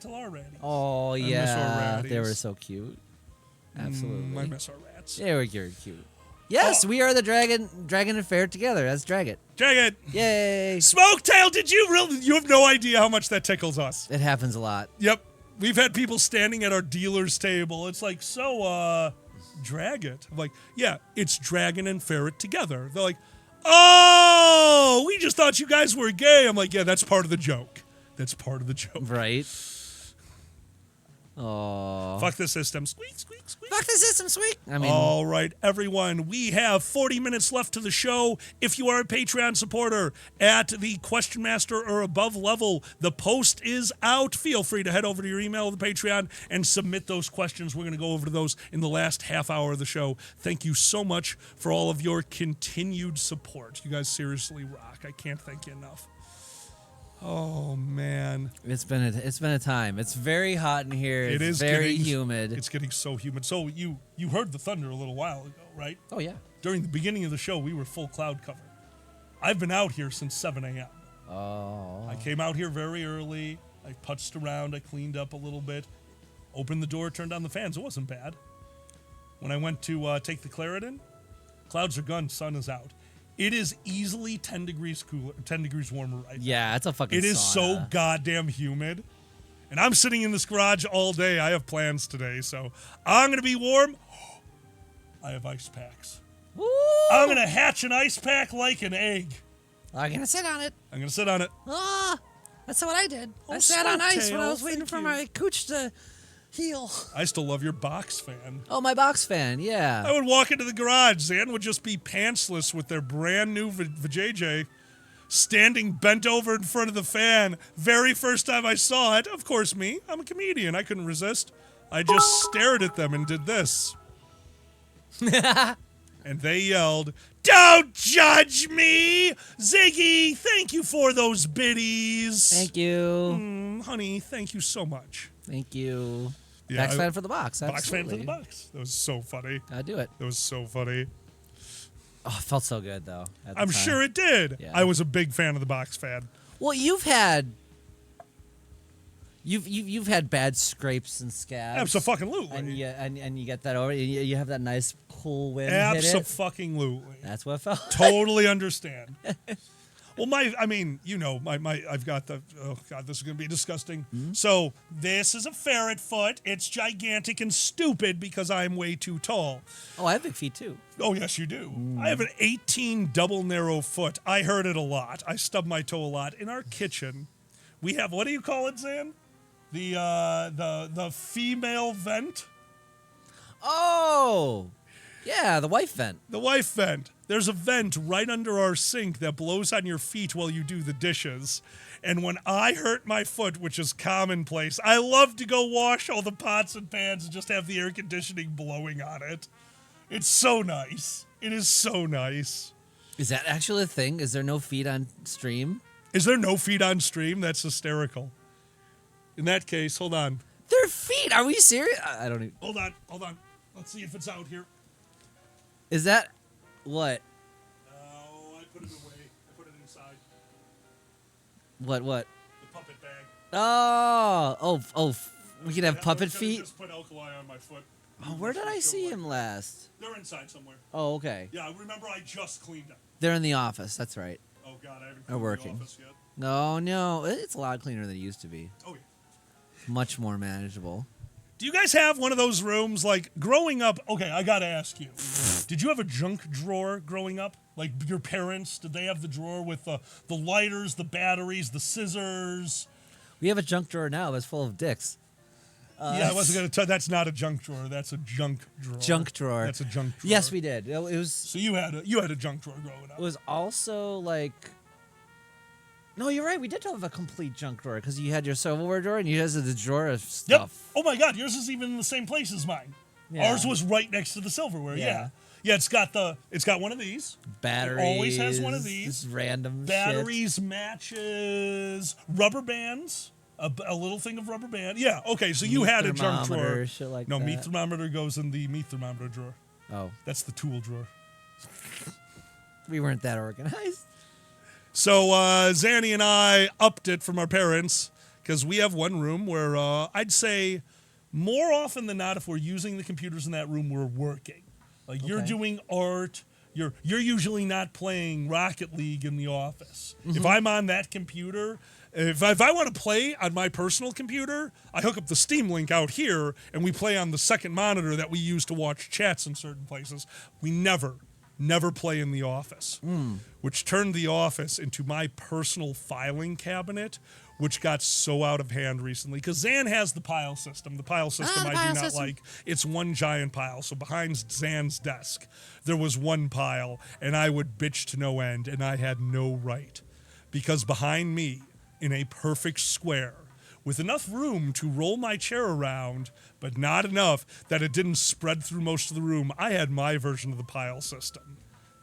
Speaker 5: till our ratties.
Speaker 12: Oh,
Speaker 5: I miss our
Speaker 12: yeah. They
Speaker 5: ratties.
Speaker 12: were so cute. Absolutely.
Speaker 5: I miss our rats.
Speaker 12: They were cute. Yes, we are the dragon and ferret together. Let's drag it.
Speaker 5: Drag it.
Speaker 12: Yay.
Speaker 5: Smoketail, did you really? You have no idea how much that tickles us.
Speaker 12: It happens a lot.
Speaker 5: Yep. We've had people standing at our dealer's table. It's like, so, drag it. I'm like, yeah, it's dragon and ferret together. They're like, oh, we just thought you guys were gay. I'm like, yeah, that's part of the joke. That's part of the joke.
Speaker 12: Right. Oh.
Speaker 5: Fuck the system. Squeak, squeak, squeak.
Speaker 12: Fuck the system, squeak. I mean,
Speaker 5: all right, everyone. We have 40 minutes left to the show. If you are a Patreon supporter at the Question Master or above level, the post is out. Feel free to head over to your email of the Patreon and submit those questions. We're going to go over to those in the last half hour of the show. Thank you so much for all of your continued support. You guys seriously rock. I can't thank you enough. Oh man,
Speaker 12: it's been a time. It's very hot in here.
Speaker 5: It
Speaker 12: is
Speaker 5: is
Speaker 12: very
Speaker 5: getting,
Speaker 12: humid.
Speaker 5: It's getting so humid. So you heard the thunder a little while ago, right?
Speaker 12: Oh yeah.
Speaker 5: During the beginning of the show, we were full cloud cover. I've been out here since 7 a.m.
Speaker 12: Oh.
Speaker 5: I came out here very early. I putzed around. I cleaned up a little bit. Opened the door, turned on the fans. It wasn't bad. When I went to take the Claritin, clouds are gone, sun is out. It is easily 10 degrees cooler, 10 degrees warmer right now.
Speaker 12: Yeah, it's a fucking
Speaker 5: It is
Speaker 12: sauna.
Speaker 5: so goddamn humid. And I'm sitting in this garage all day. I have plans today, so I'm going to be warm. I have ice packs.
Speaker 12: Woo!
Speaker 5: I'm going to hatch an ice pack like an egg.
Speaker 12: I'm going to sit on it.
Speaker 5: I'm going to sit on it.
Speaker 12: Ah, that's what I did.
Speaker 5: Oh,
Speaker 12: I sat on ice when I
Speaker 5: Smoketail,
Speaker 12: was waiting
Speaker 5: thank
Speaker 12: for
Speaker 5: you.
Speaker 12: my cooch to heal.
Speaker 5: I still love your box fan.
Speaker 12: Oh, my box fan, yeah.
Speaker 5: I would walk into the garage. Zan would just be pantsless with their brand new vajayjay, standing bent over in front of the fan. Very first time I saw it, of course me, I'm a comedian. I couldn't resist. I just stared at them and did this. And they yelled, "Don't judge me!" Ziggy, thank you for those biddies.
Speaker 12: Thank you.
Speaker 5: Honey, thank you so much.
Speaker 12: Thank you.
Speaker 5: Yeah,
Speaker 12: Box fan for the box.
Speaker 5: Box fan for the
Speaker 12: absolutely.
Speaker 5: box. That was so funny.
Speaker 12: Gotta do it.
Speaker 5: That was so funny.
Speaker 12: Oh, it felt so good, though. at the
Speaker 5: I'm
Speaker 12: time.
Speaker 5: sure it did.
Speaker 12: Yeah.
Speaker 5: I was a big fan of the box fan.
Speaker 12: Well, you've had bad scrapes and scabs.
Speaker 5: Abso-fucking-lutely.
Speaker 12: And you get that over. You have that nice cool wind hit it.
Speaker 5: Abso-fucking-lutely.
Speaker 12: That's what it felt.
Speaker 5: Totally understand. Well, I've got the, oh God, this is going to be disgusting.
Speaker 12: Mm-hmm.
Speaker 5: So this is a ferret foot. It's gigantic and stupid because I'm way too tall.
Speaker 12: Oh, I have big feet too.
Speaker 5: Oh, yes, you do. I have an 18 double narrow foot. I heard it a lot. I stub my toe a lot. In our kitchen, we have, what do you call it, Zan? The female vent?
Speaker 12: Oh, yeah, the wife vent.
Speaker 5: The wife vent. There's a vent right under our sink that blows on your feet while you do the dishes. And when I hurt my foot, which is commonplace, I love to go wash all the pots and pans and just have the air conditioning blowing on it. It's so nice. It is so nice.
Speaker 12: Is that actually a thing? Is there no feet on stream?
Speaker 5: Is there no feet on stream? That's hysterical. In that case, hold on.
Speaker 12: Their feet? Are we serious? I don't even.
Speaker 5: Hold on. Let's see if it's out here.
Speaker 12: Is that what?
Speaker 5: Oh, I put it away. I put it inside.
Speaker 12: What?
Speaker 5: The puppet bag.
Speaker 12: Oh. We can have puppet
Speaker 5: I
Speaker 12: feet.
Speaker 5: just put alkali on my foot.
Speaker 12: Oh, where did I see him last?
Speaker 5: They're inside somewhere.
Speaker 12: Oh, okay.
Speaker 5: Yeah, remember I just cleaned them.
Speaker 12: They're in the office. That's right.
Speaker 5: Oh God, I haven't
Speaker 12: They're
Speaker 5: cleaned
Speaker 12: working.
Speaker 5: the office yet.
Speaker 12: No, it's a lot cleaner than it used to be.
Speaker 5: Oh yeah.
Speaker 12: Much more manageable.
Speaker 5: Do you guys have one of those rooms like growing up? Okay, I gotta ask you. Did you have a junk drawer growing up? Like your parents, did they have the drawer with the lighters, the batteries, the scissors?
Speaker 12: We have a junk drawer now that's full of dicks.
Speaker 5: Yeah, I wasn't gonna tell. That's not a junk drawer. That's a junk drawer.
Speaker 12: Junk drawer.
Speaker 5: That's a junk drawer.
Speaker 12: Yes, we did. It was.
Speaker 5: So you had a junk drawer growing up.
Speaker 12: It was also like. No, you're right. We did have a complete junk drawer because you had your silverware drawer and you had the drawer of stuff.
Speaker 5: Yep. Oh my God, yours is even in the same place as mine.
Speaker 12: Yeah.
Speaker 5: Ours was right next to the silverware. Yeah. It's got one of these.
Speaker 12: Batteries.
Speaker 5: It always has one of these.
Speaker 12: This random
Speaker 5: batteries, matches, rubber bands. A little thing of rubber band. Yeah. Okay. So you
Speaker 12: meat
Speaker 5: had a junk drawer.
Speaker 12: thermometer, shit like
Speaker 5: no,
Speaker 12: that.
Speaker 5: meat thermometer goes in the meat thermometer drawer.
Speaker 12: Oh.
Speaker 5: That's the tool drawer.
Speaker 12: We weren't that organized.
Speaker 5: So Zanny and I upped it from our parents. because we have one room where I'd say more often than not, if we're using the computers in that room, we're working. Like you're doing art. You're usually not playing Rocket League in the office. If I'm on that computer, if I want to play on my personal computer, I hook up the Steam Link out here, and we play on the second monitor that we use to watch chats in certain places. We never play in the office, which turned the office into my personal filing cabinet, which got so out of hand recently. Because Zan has the pile system. The pile system I do not like. It's one giant pile. So behind Zan's desk, there was one pile, and I would bitch to no end, and I had no right. Because behind me, in a perfect square, with enough room to roll my chair around, but not enough that it didn't spread through most of the room, I had my version of the pile system.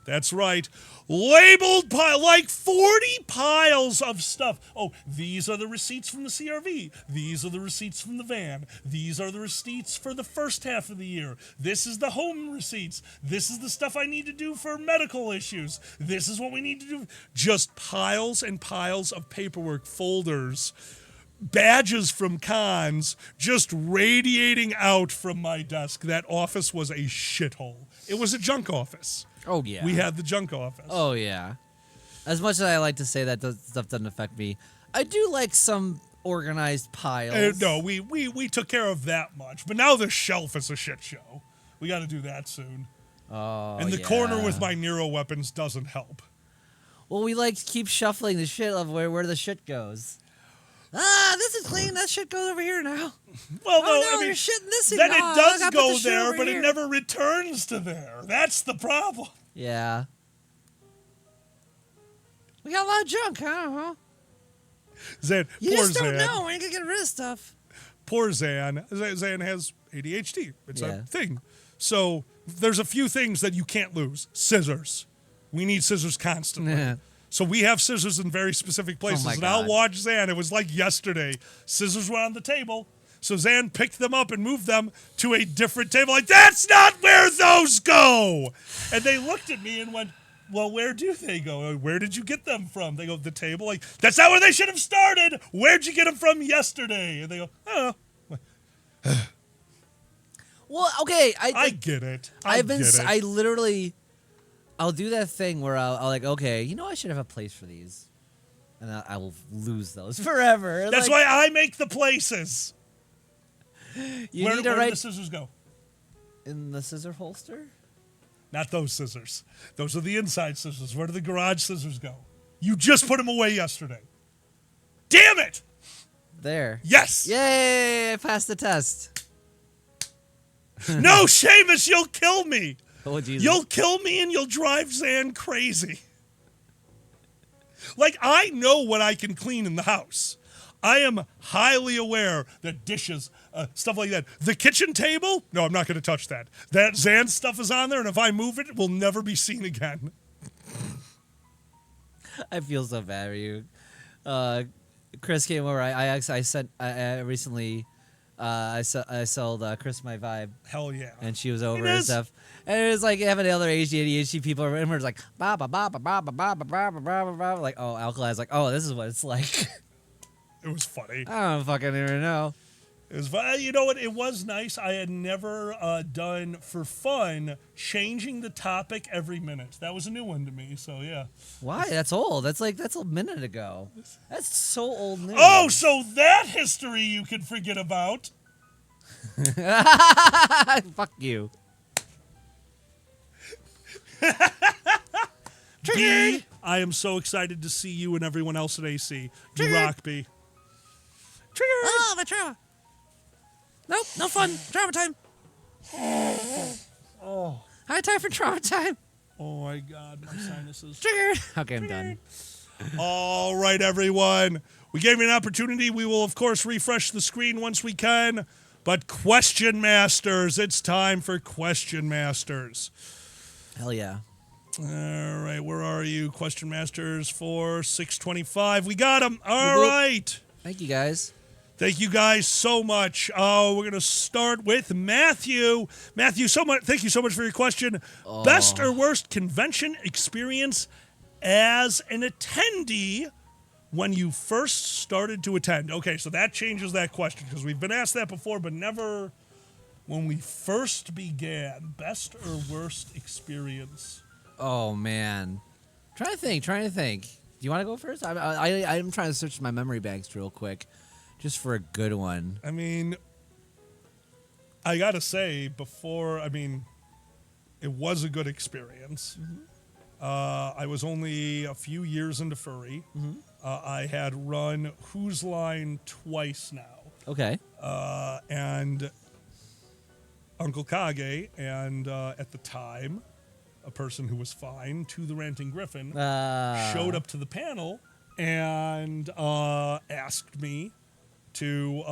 Speaker 5: That's right. Labeled pile, like 40 piles of stuff. Oh, these are the receipts from the CRV. These are the receipts from the van. These are the receipts for the first half of the year. This is the home receipts. This is the stuff I need to do for medical issues. This is what we need to do. Just piles and piles of paperwork, folders, badges from cons, just radiating out from my desk. That office was a shithole. It was a junk office.
Speaker 12: Oh, yeah.
Speaker 5: We had the junk office.
Speaker 12: Oh, yeah. As much as I like to say that stuff doesn't affect me, I do like some organized piles.
Speaker 5: No, we took care of that much. But now the shelf is a shit show. We got to do that soon.
Speaker 12: Oh,
Speaker 5: and the corner with my Nero weapons doesn't help.
Speaker 12: Well, we like to keep shuffling the shit of where the shit goes. This is clean. That shit goes over here now.
Speaker 5: Well,
Speaker 12: no,
Speaker 5: I mean,
Speaker 12: you're shitting this in.
Speaker 5: Then it does
Speaker 12: I
Speaker 5: go
Speaker 12: put
Speaker 5: there, but
Speaker 12: here.
Speaker 5: it never returns to there. That's the problem.
Speaker 12: Yeah. We got a lot of junk, huh?
Speaker 5: Zan,
Speaker 12: You
Speaker 5: poor
Speaker 12: just don't
Speaker 5: Zan.
Speaker 12: know. We ain't gonna get rid of stuff.
Speaker 5: Poor Zan. Zan has ADHD. It's
Speaker 12: Yeah.
Speaker 5: a thing. So there's a few things that you can't lose. Scissors. We need scissors constantly.
Speaker 12: Yeah.
Speaker 5: So we have scissors in very specific places.
Speaker 12: my
Speaker 5: And I'll
Speaker 12: God.
Speaker 5: watch Zan. It was like yesterday. Scissors were on the table. So Zan picked them up and moved them to a different table. Like, that's not where those go. And they looked at me and went, well, where do they go? Where did you get them from? They go, the table. Like, that's not where they should have started. Where'd you get them from yesterday? And they go, I don't know.
Speaker 12: Well, okay.
Speaker 5: I get it.
Speaker 12: I literally, I'll do that thing where I'll like, okay, you know, I should have a place for these. And I will lose those forever.
Speaker 5: That's why I make the places.
Speaker 12: You need to
Speaker 5: where
Speaker 12: write
Speaker 5: do the scissors go?
Speaker 12: in the scissor holster.
Speaker 5: Not those scissors. Those are the inside scissors. Where do the garage scissors go? You just put them away yesterday. Damn it!
Speaker 12: There.
Speaker 5: Yes!
Speaker 12: Yay! I passed the test.
Speaker 5: No, Seamus, you'll kill me.
Speaker 12: Oh, Jesus.
Speaker 5: You'll kill me and you'll drive Zan crazy. Like, I know what I can clean in the house. I am highly aware that dishes, stuff like that. The kitchen table? No, I'm not going to touch that. That Zan stuff is on there, and if I move it, it will never be seen again.
Speaker 12: I feel so bad for you. Chris came over. I recently I sold Chris my vibe.
Speaker 5: Hell yeah.
Speaker 12: And she was over and stuff. And it was like having the other ADHD people and we're just like ba ba ba ba ba ba ba ba ba ba ba, like, oh, Alkali's like, oh, this is what it's like.
Speaker 5: It was funny.
Speaker 12: I don't fucking even know.
Speaker 5: It was, you know what? It was nice. I had never done for fun changing the topic every minute. That was a new one to me. So yeah.
Speaker 12: Why? That's old. That's a minute ago. That's so old news.
Speaker 5: Oh, so that history you can forget about.
Speaker 12: Fuck you.
Speaker 5: B, I am so excited to see you and everyone else at AC. You rock, B. Trigger.
Speaker 12: Oh, my trauma. Nope, no fun. Trauma time.
Speaker 5: Oh.
Speaker 12: High time for trauma time.
Speaker 5: Oh my God, my sinuses.
Speaker 12: Triggered. Okay, I'm done.
Speaker 5: All right, everyone. We gave you an opportunity. We will, of course, refresh the screen once we can. But Question Masters, it's time for Question Masters.
Speaker 12: Hell yeah.
Speaker 5: All right, where are you? Question Masters for 625. We got them. All right.
Speaker 12: Thank you, guys.
Speaker 5: Thank you guys so much. We're going to start with Matthew. Matthew, thank you so much for your question.
Speaker 12: Oh.
Speaker 5: Best or worst convention experience as an attendee when you first started to attend. Okay, so that changes that question because we've been asked that before, but never when we first began. Best or worst experience?
Speaker 12: Oh man, trying to think. Do you want to go first? I'm trying to search my memory banks real quick, just for a good one.
Speaker 5: I mean, I gotta say, it was a good experience. I was only a few years into furry. I had run Who's Line twice now.
Speaker 12: Okay.
Speaker 5: And Uncle Kage and at the time, a person who was fine to the Ranting Griffin showed up to the panel and asked me to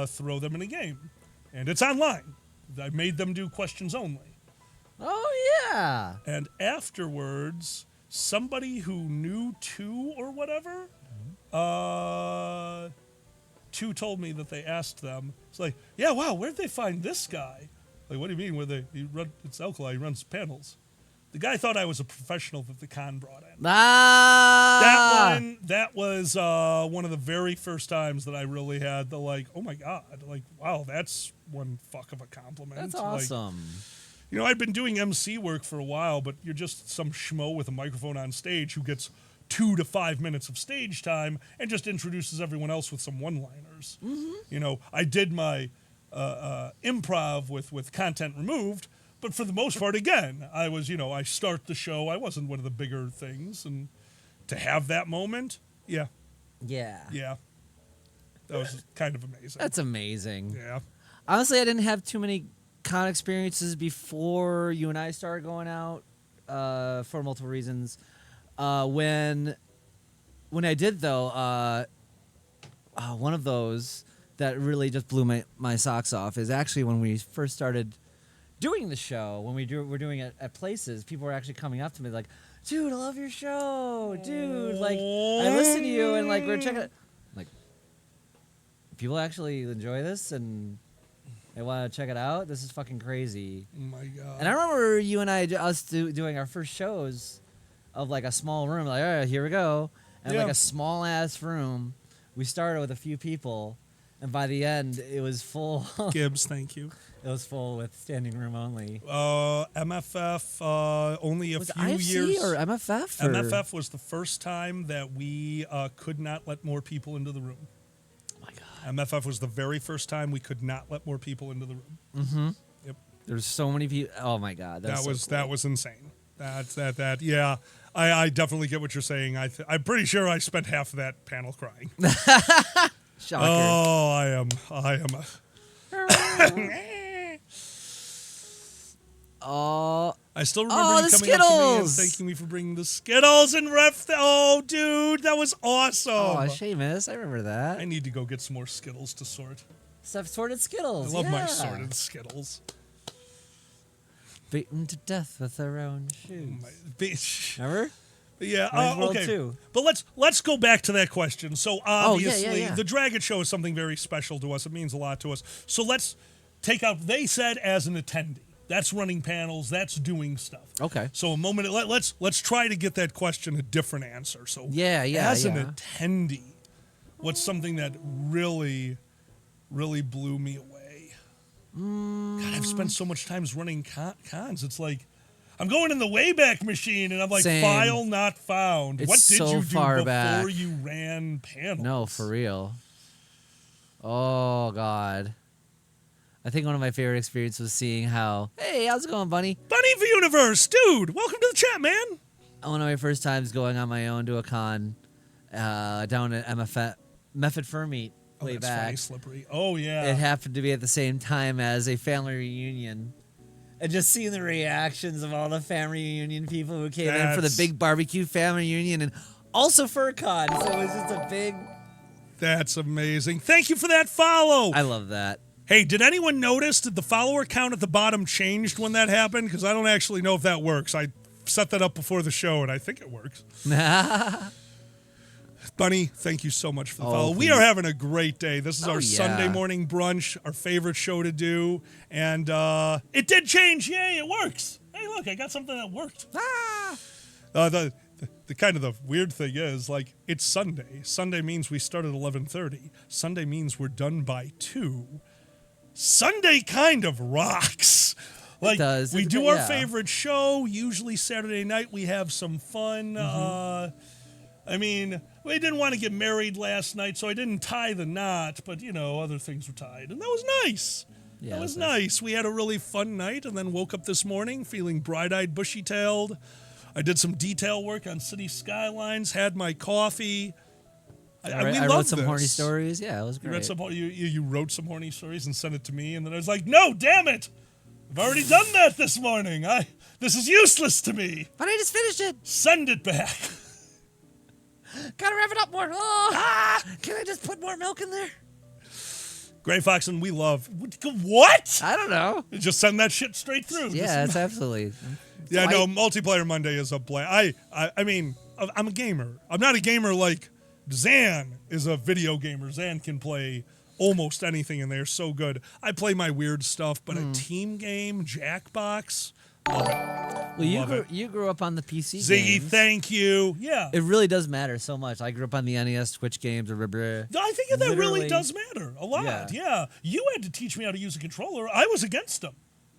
Speaker 5: throw them in a game. And it's online. I made them do questions only.
Speaker 12: Oh, yeah.
Speaker 5: And afterwards, somebody who knew two or whatever, two told me that they asked them. It's like, yeah, wow, where'd they find this guy? Like, what do you mean? It's Alkali, he runs panels. The guy thought I was a professional that the con brought in. That was one of the very first times that I really had the oh my God, wow, that's one fuck of a compliment.
Speaker 12: That's awesome.
Speaker 5: I'd been doing MC work for a while, but you're just some schmo with a microphone on stage who gets 2 to 5 minutes of stage time and just introduces everyone else with some one-liners. I did my improv with content removed, but for the most part, again, I was, I start the show. I wasn't one of the bigger things, and to have that moment, yeah. That was kind of amazing.
Speaker 12: That's amazing.
Speaker 5: Yeah.
Speaker 12: Honestly, I didn't have too many con experiences before you and I started going out for multiple reasons. When I did, though, one of those that really just blew my socks off is actually when we first started doing the show. When we're doing it at places, people were actually coming up to me like, dude, I love your show. Dude, I listen to you and we're checking it. Like, people actually enjoy this and they want to check it out. This is fucking crazy.
Speaker 5: Oh my God.
Speaker 12: And I remember you and I, doing our first shows of a small room. All right, here we go. And a small ass room. We started with a few people. And by the end, it was full.
Speaker 5: Gibbs, thank you.
Speaker 12: It was full with standing room only.
Speaker 5: MFF, only a
Speaker 12: was
Speaker 5: few
Speaker 12: it IFC
Speaker 5: years.
Speaker 12: or MFF? Or?
Speaker 5: MFF was the first time that we could not let more people into the room.
Speaker 12: Oh my God.
Speaker 5: MFF was the very first time we could not let more people into the room.
Speaker 12: Mm-hmm.
Speaker 5: Yep.
Speaker 12: There's so many people. Oh my God.
Speaker 5: That was
Speaker 12: cool.
Speaker 5: insane. Yeah. I definitely get what you're saying. I'm pretty sure I spent half of that panel crying.
Speaker 12: Shocker.
Speaker 5: Oh, I am I still remember you
Speaker 12: the
Speaker 5: coming up to me and
Speaker 12: Skittles!
Speaker 5: thanking me for bringing the Skittles and oh, dude, that was awesome.
Speaker 12: Oh, Seamus, I remember that.
Speaker 5: I need to go get some more Skittles to sort.
Speaker 12: Stuff sorted Skittles.
Speaker 5: I love my sorted Skittles.
Speaker 12: Beaten to death with their own shoes. Remember?
Speaker 5: Yeah. Okay.
Speaker 12: Too.
Speaker 5: But let's go back to that question. So obviously,
Speaker 12: yeah.
Speaker 5: the Dragon Show is something very special to us. It means a lot to us. So let's take out. They said as an attendee. That's running panels. That's doing stuff.
Speaker 12: Okay.
Speaker 5: So a moment. Let's try to get that question a different answer. So As an attendee, what's something that really, really blew me away? God, I've spent so much time running cons. It's like I'm going in the Wayback Machine, and I'm like,
Speaker 12: Same.
Speaker 5: file not found.
Speaker 12: It's
Speaker 5: What did
Speaker 12: so
Speaker 5: you do
Speaker 12: far
Speaker 5: before
Speaker 12: back.
Speaker 5: you ran panels?
Speaker 12: No, for real. Oh, God. I think one of my favorite experiences was seeing how, hey, how's it going, Bunny?
Speaker 5: Bunny for Universe, dude, welcome to the chat, man.
Speaker 12: One of my first times going on my own to a con down at Method Fur Meet way
Speaker 5: that's
Speaker 12: back.
Speaker 5: funny, slippery. Oh, yeah.
Speaker 12: It happened to be at the same time as a family reunion. And just seeing the reactions of all the family reunion people who came in for the big barbecue family reunion and also FurCon. So it was just a big...
Speaker 5: That's amazing. Thank you for that follow.
Speaker 12: I love that.
Speaker 5: Hey, did anyone notice that the follower count at the bottom changed when that happened? Because I don't actually know if that works. I set that up before the show, and I think it works. Bunny, thank you so much for the follow.
Speaker 12: Please.
Speaker 5: We are having a great day. This is our
Speaker 12: yeah.
Speaker 5: Sunday morning brunch, our favorite show to do. And it did change. Yay, it works. Hey, look, I got something that worked. the weird thing is, like, it's Sunday. Sunday means we start at 11:30. Sunday means we're done by 2. Sunday kind of rocks. Like,
Speaker 12: it does.
Speaker 5: We
Speaker 12: It's
Speaker 5: do
Speaker 12: good,
Speaker 5: our
Speaker 12: yeah.
Speaker 5: favorite show. Usually Saturday night we have some fun. I mean, we didn't want to get married last night, so I didn't tie the knot, but, you know, other things were tied. And that was nice.
Speaker 12: Yeah,
Speaker 5: that was nice. We had a really fun night and then woke up this morning feeling bright-eyed, bushy-tailed. I did some detail work on city skylines, had my coffee.
Speaker 12: I wrote some horny stories. Yeah, it was great.
Speaker 5: You read some, you wrote some horny stories and sent it to me, and then I was like, no, damn it! I've already done that this morning. This is useless to me.
Speaker 12: But I just finished it.
Speaker 5: Send it back.
Speaker 12: Gotta rev it up more. Can I just put more milk in there?
Speaker 5: Gray Fox and we love. What?
Speaker 12: I don't know.
Speaker 5: Just send that shit straight through.
Speaker 12: Yeah, it's absolutely.
Speaker 5: Yeah, no, Multiplayer Monday is a blast. I mean, I'm a gamer. I'm not a gamer like Zan is a video gamer. Zan can play almost anything, and they're so good. I play my weird stuff, but a team game, Jackbox, love it.
Speaker 12: Well, you grew up on the PC
Speaker 5: Ziggy,
Speaker 12: games.
Speaker 5: thank you. Yeah.
Speaker 12: It really does matter so much. I grew up on the NES, Twitch games, or
Speaker 5: I think that really does matter a lot.
Speaker 12: Yeah.
Speaker 5: Yeah. You had to teach me how to use a controller. I was against them.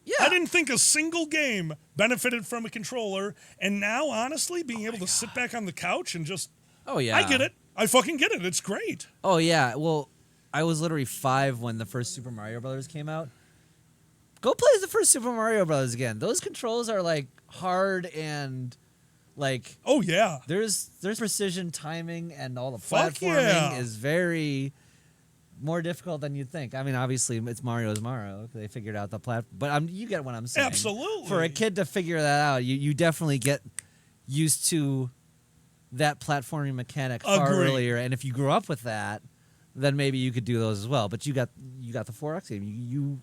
Speaker 12: Yeah.
Speaker 5: I didn't think a single game benefited from a controller. And now, honestly, being able to sit back on the couch and just...
Speaker 12: Oh, yeah.
Speaker 5: I get it. I fucking get it. It's great.
Speaker 12: Oh, yeah. Well, I was literally 5 when the first Super Mario Brothers came out. Go play the first Super Mario Brothers again. Those controls are, like, hard and... Like,
Speaker 5: oh yeah,
Speaker 12: there's precision timing, and all the
Speaker 5: Fuck
Speaker 12: platforming
Speaker 5: yeah.
Speaker 12: is very more difficult than you'd think. I mean, obviously it's Mario's Mario. They figured out the platform, but you get what I'm saying.
Speaker 5: Absolutely.
Speaker 12: For a kid to figure that out, you definitely get used to that platforming mechanic far
Speaker 5: Agreed.
Speaker 12: earlier. And if you grew up with that, then maybe you could do those as well. But you got the 4X game.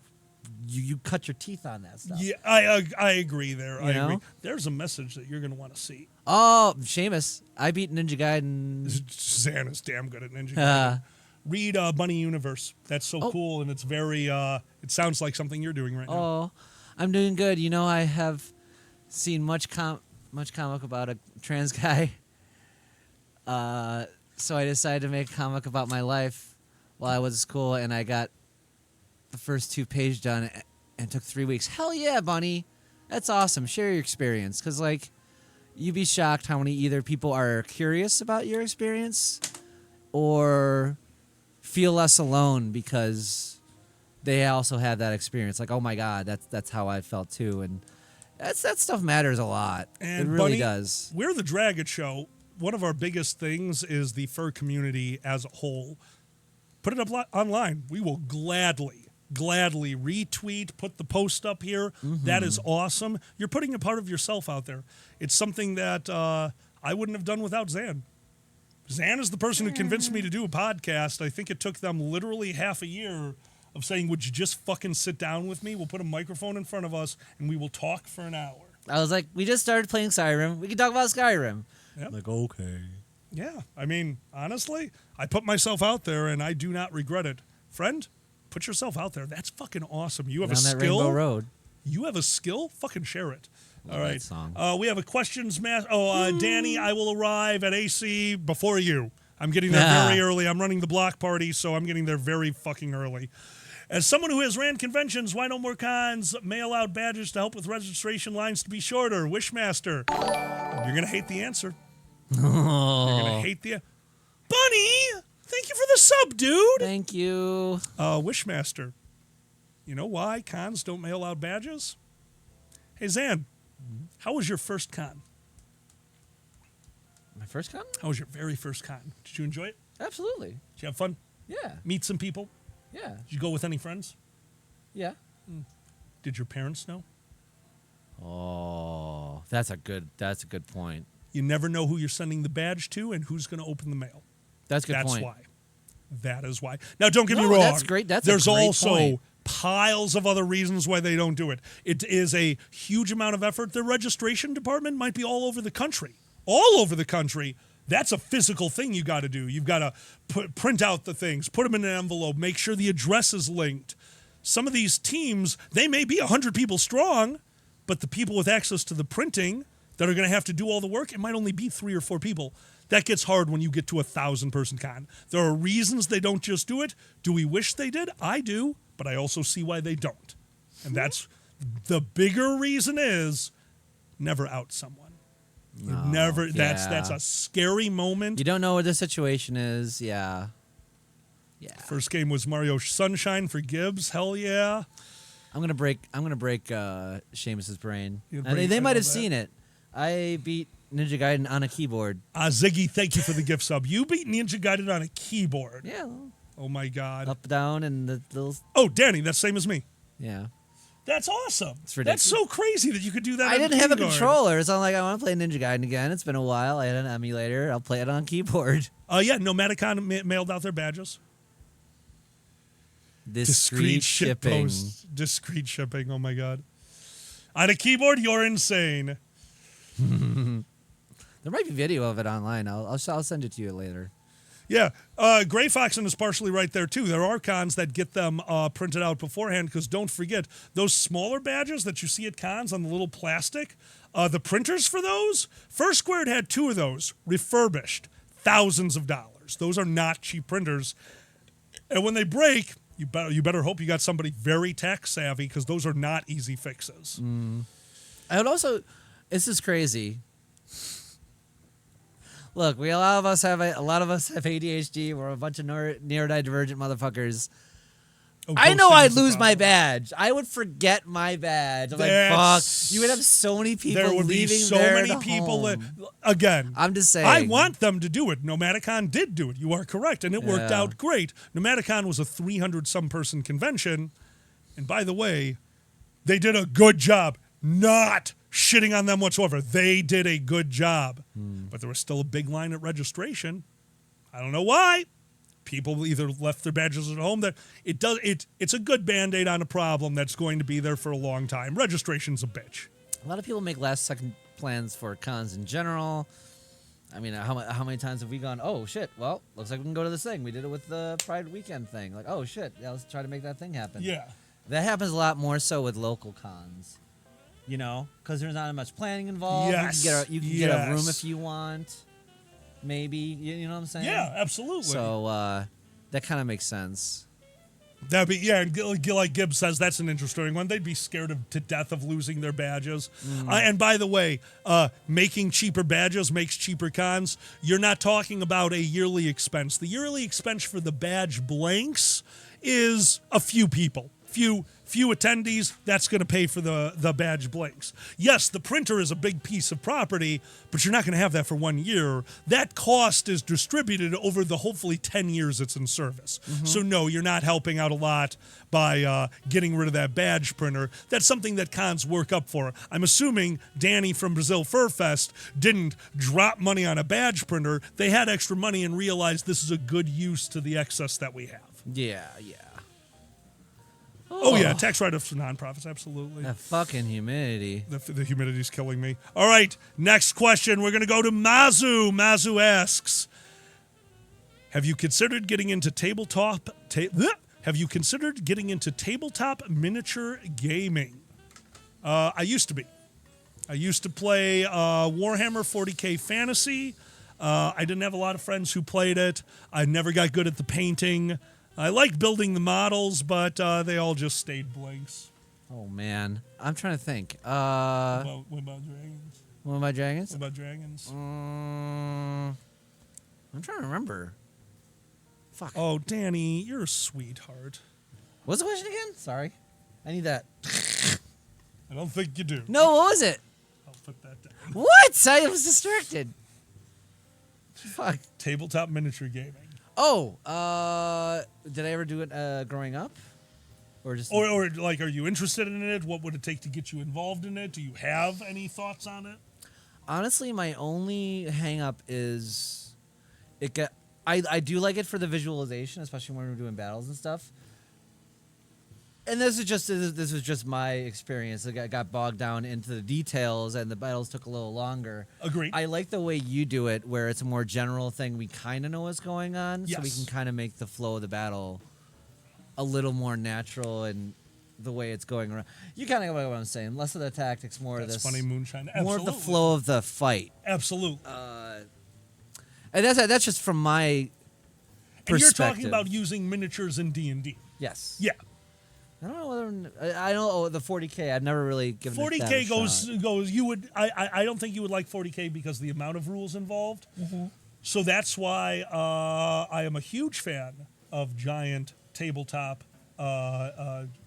Speaker 12: You cut your teeth on that stuff.
Speaker 5: Yeah, I agree there.
Speaker 12: You know?
Speaker 5: Agree. There's a message that you're going to want to see.
Speaker 12: Oh, Seamus. I beat Ninja Gaiden.
Speaker 5: Zan is damn good at Ninja Gaiden. Read Bunny Universe. That's so cool, and it's very, it sounds like something you're doing right now.
Speaker 12: Oh, I'm doing good. You know, I have seen much comic about a trans guy. So I decided to make a comic about my life while I was at school, and I got the first 2 pages done, and it took 3 weeks. Hell yeah, Bunny. That's awesome. Share your experience, because, like, you'd be shocked how many either people are curious about your experience or feel less alone because they also had that experience. Like, oh my God, that's how I felt too. And that stuff matters a lot.
Speaker 5: And
Speaker 12: it really
Speaker 5: Bunny,
Speaker 12: does.
Speaker 5: We're the Dragon Show. One of our biggest things is the fur community as a whole. Put it up online. We will gladly retweet, put the post up here.
Speaker 12: Mm-hmm.
Speaker 5: That is awesome. You're putting a part of yourself out there. It's something that I wouldn't have done without Zan. Zan is the person who convinced me to do a podcast. I think it took them literally half a year of saying, would you just fucking sit down with me? We'll put a microphone in front of us and we will talk for an hour.
Speaker 12: I was like, we just started playing Skyrim. We can talk about Skyrim.
Speaker 5: Yep.
Speaker 12: I'm like, okay.
Speaker 5: Yeah, I mean, honestly, I put myself out there and I do not regret it. Friend, put yourself out there. That's fucking awesome. You have
Speaker 12: Down
Speaker 5: a
Speaker 12: that
Speaker 5: skill.
Speaker 12: Rainbow Road.
Speaker 5: You have a skill? Fucking share it.
Speaker 12: Love
Speaker 5: All
Speaker 12: that
Speaker 5: right.
Speaker 12: song.
Speaker 5: We have a questions Danny, I will arrive at AC before you. I'm getting there very early. I'm running the block party, so I'm getting there very fucking early. As someone who has ran conventions, why no more cons? Mail out badges to help with registration lines to be shorter. Wishmaster. You're going to hate the answer. You're going to hate the... Bunny! Thank you for the sub, dude!
Speaker 12: Thank you.
Speaker 5: Wishmaster. You know why cons don't mail out badges? Hey, Zan, how was your first con?
Speaker 12: My first con?
Speaker 5: How was your very first con? Did you enjoy it?
Speaker 12: Absolutely.
Speaker 5: Did you have fun?
Speaker 12: Yeah.
Speaker 5: Meet some people?
Speaker 12: Yeah.
Speaker 5: Did you go with any friends?
Speaker 12: Yeah.
Speaker 5: Did your parents know?
Speaker 12: Oh, that's a good point.
Speaker 5: You never know who you're sending the badge to and who's going to open the mail.
Speaker 12: That's a good point.
Speaker 5: That's why. That is why. Now, don't get me
Speaker 12: No,
Speaker 5: wrong.
Speaker 12: that's great. That's a
Speaker 5: There's
Speaker 12: great
Speaker 5: also
Speaker 12: point.
Speaker 5: piles of other reasons why they don't do it. It is a huge amount of effort. Their registration department might be all over the country. All over the country. That's a physical thing you got to do. You've got to print out the things, put them in an envelope, make sure the address is linked. Some of these teams, they may be 100 people strong, but the people with access to the printing, that are going to have to do all the work. It might only be 3 or 4 people. That gets hard when you get to a 1,000-person con. There are reasons they don't just do it. Do we wish they did? I do, but I also see why they don't. And that's the bigger reason is never out someone. That's a scary moment.
Speaker 12: You don't know what the situation is. Yeah.
Speaker 5: First game was Mario Sunshine for Gibbs. Hell yeah.
Speaker 12: I'm gonna break Seamus's brain.
Speaker 5: You'll
Speaker 12: And
Speaker 5: break
Speaker 12: they
Speaker 5: it
Speaker 12: might
Speaker 5: on
Speaker 12: have
Speaker 5: that.
Speaker 12: seen it. I beat Ninja Gaiden on a keyboard.
Speaker 5: Ziggy, thank you for the gift sub. You beat Ninja Gaiden on a keyboard.
Speaker 12: Yeah.
Speaker 5: Oh my God.
Speaker 12: Up, down, and the little.
Speaker 5: Oh, Danny, that's same as me.
Speaker 12: Yeah.
Speaker 5: That's awesome.
Speaker 12: It's ridiculous.
Speaker 5: That's so crazy that you could do that.
Speaker 12: I
Speaker 5: on
Speaker 12: didn't have a
Speaker 5: keyboard.
Speaker 12: controller, so I'm like, I want to play Ninja Gaiden again. It's been a while. I had an emulator. I'll play it on keyboard.
Speaker 5: Yeah, Nomadicon mailed out their badges.
Speaker 12: Discreet shipping.
Speaker 5: Discreet shipping. Oh my God. On a keyboard, you're insane.
Speaker 12: There might be video of it online. I'll send it to you later.
Speaker 5: Yeah, Gray Foxen is partially right there too. There are cons that get them printed out beforehand because don't forget those smaller badges that you see at cons on the little plastic. The printers for those, First Squared had 2 of those refurbished, thousands of dollars. Those are not cheap printers, and when they break, you better hope you got somebody very tech savvy because those are not easy fixes.
Speaker 12: I would also. This is crazy. Look, a lot of us have ADHD. We're a bunch of neurodivergent motherfuckers.
Speaker 5: Oh,
Speaker 12: I
Speaker 5: those
Speaker 12: know I'd
Speaker 5: things are
Speaker 12: lose my
Speaker 5: problem.
Speaker 12: badge. I would forget my badge. I'm like,
Speaker 5: That's-
Speaker 12: fuck. You would have so many people
Speaker 5: There would be
Speaker 12: leaving
Speaker 5: so
Speaker 12: there
Speaker 5: many
Speaker 12: to
Speaker 5: people.
Speaker 12: home.
Speaker 5: Again,
Speaker 12: I'm just saying.
Speaker 5: I want them to do it. Nomadicon did do it. You are correct, and it worked
Speaker 12: Yeah.
Speaker 5: out great. Nomadicon was a 300-some person convention, and by the way, they did a good job. Not shitting on them whatsoever. They did a good job, but there was still a big line at registration. I don't know why. People either left their badges at home. It's a good Band-Aid on a problem that's going to be there for a long time. Registration's a bitch.
Speaker 12: A lot of people make last-second plans for cons in general. I mean, how many times have we gone, oh, shit, well, looks like we can go to this thing. We did it with the Pride Weekend thing. Like, oh, shit, yeah, let's try to make that thing happen.
Speaker 5: Yeah.
Speaker 12: That happens a lot more so with local cons, you know, because there's not much planning involved.
Speaker 5: Yes.
Speaker 12: You can get a room
Speaker 5: Yes.
Speaker 12: if you want, maybe. You know what I'm saying?
Speaker 5: Yeah, absolutely.
Speaker 12: So that kind of makes sense.
Speaker 5: That'd be, yeah, and like Gibbs says, that's an interesting one. They'd be scared to death of losing their badges. And by the way, making cheaper badges makes cheaper cons. You're not talking about a yearly expense. The yearly expense for the badge blanks is a few people. Few attendees, that's going to pay for the badge blanks. Yes, the printer is a big piece of property, but you're not going to have that for 1 year. That cost is distributed over the hopefully 10 years it's in service. So no, you're not helping out a lot by getting rid of that badge printer. That's something that cons work up for. I'm assuming Danny from Brazil Fur Fest didn't drop money on a badge printer. They had extra money and realized this is a good use to the excess that we have.
Speaker 12: Yeah.
Speaker 5: Oh, yeah, tax write-offs for nonprofits, absolutely.
Speaker 12: That fucking humidity.
Speaker 5: The humidity's killing me. All right, next question. We're going to go to Mazu. Mazu asks, have you considered getting into tabletop miniature gaming? I used to be. I used to play Warhammer 40K Fantasy. I didn't have a lot of friends who played it. I never got good at the painting. I liked building the models, but they all just stayed blanks.
Speaker 12: Oh, man. I'm trying to think.
Speaker 5: What about dragons?
Speaker 12: What about dragons?
Speaker 5: What about dragons?
Speaker 12: I'm trying to remember. Fuck.
Speaker 5: Oh, Danny, you're a sweetheart.
Speaker 12: What's the question again? Sorry. I need that.
Speaker 5: I don't think you do.
Speaker 12: No, what was it?
Speaker 5: I'll put that down.
Speaker 12: What? I was distracted. Fuck.
Speaker 5: Tabletop miniature gaming.
Speaker 12: Oh, did I ever do it growing up? Or just
Speaker 5: Or like, are you interested in it? What would it take to get you involved in it? Do you have any thoughts on it?
Speaker 12: Honestly, my only hang up is I do like it for the visualization, especially when we're doing battles and stuff. And this was just my experience. I got bogged down into the details, and the battles took a little longer.
Speaker 5: Agreed.
Speaker 12: I like the way you do it, where it's a more general thing. We kind of know what's going on, so we
Speaker 5: Yes.
Speaker 12: can kind of make the flow of the battle a little more natural and the way it's going around. You kind of get what I'm saying. Less of the tactics, more of
Speaker 5: That's
Speaker 12: this.
Speaker 5: funny, Moonshine.
Speaker 12: More of the
Speaker 5: Absolutely.
Speaker 12: flow of the fight.
Speaker 5: Absolutely.
Speaker 12: And that's just from my
Speaker 5: And you're
Speaker 12: perspective.
Speaker 5: talking about using miniatures in D&D.
Speaker 12: Yes.
Speaker 5: Yeah.
Speaker 12: I don't know whether I know the 40K. I've never really given it that
Speaker 5: 40K
Speaker 12: a
Speaker 5: goes
Speaker 12: shot.
Speaker 5: goes. You would. I don't think you would like 40K because of the amount of rules involved. So that's why I am a huge fan of giant tabletop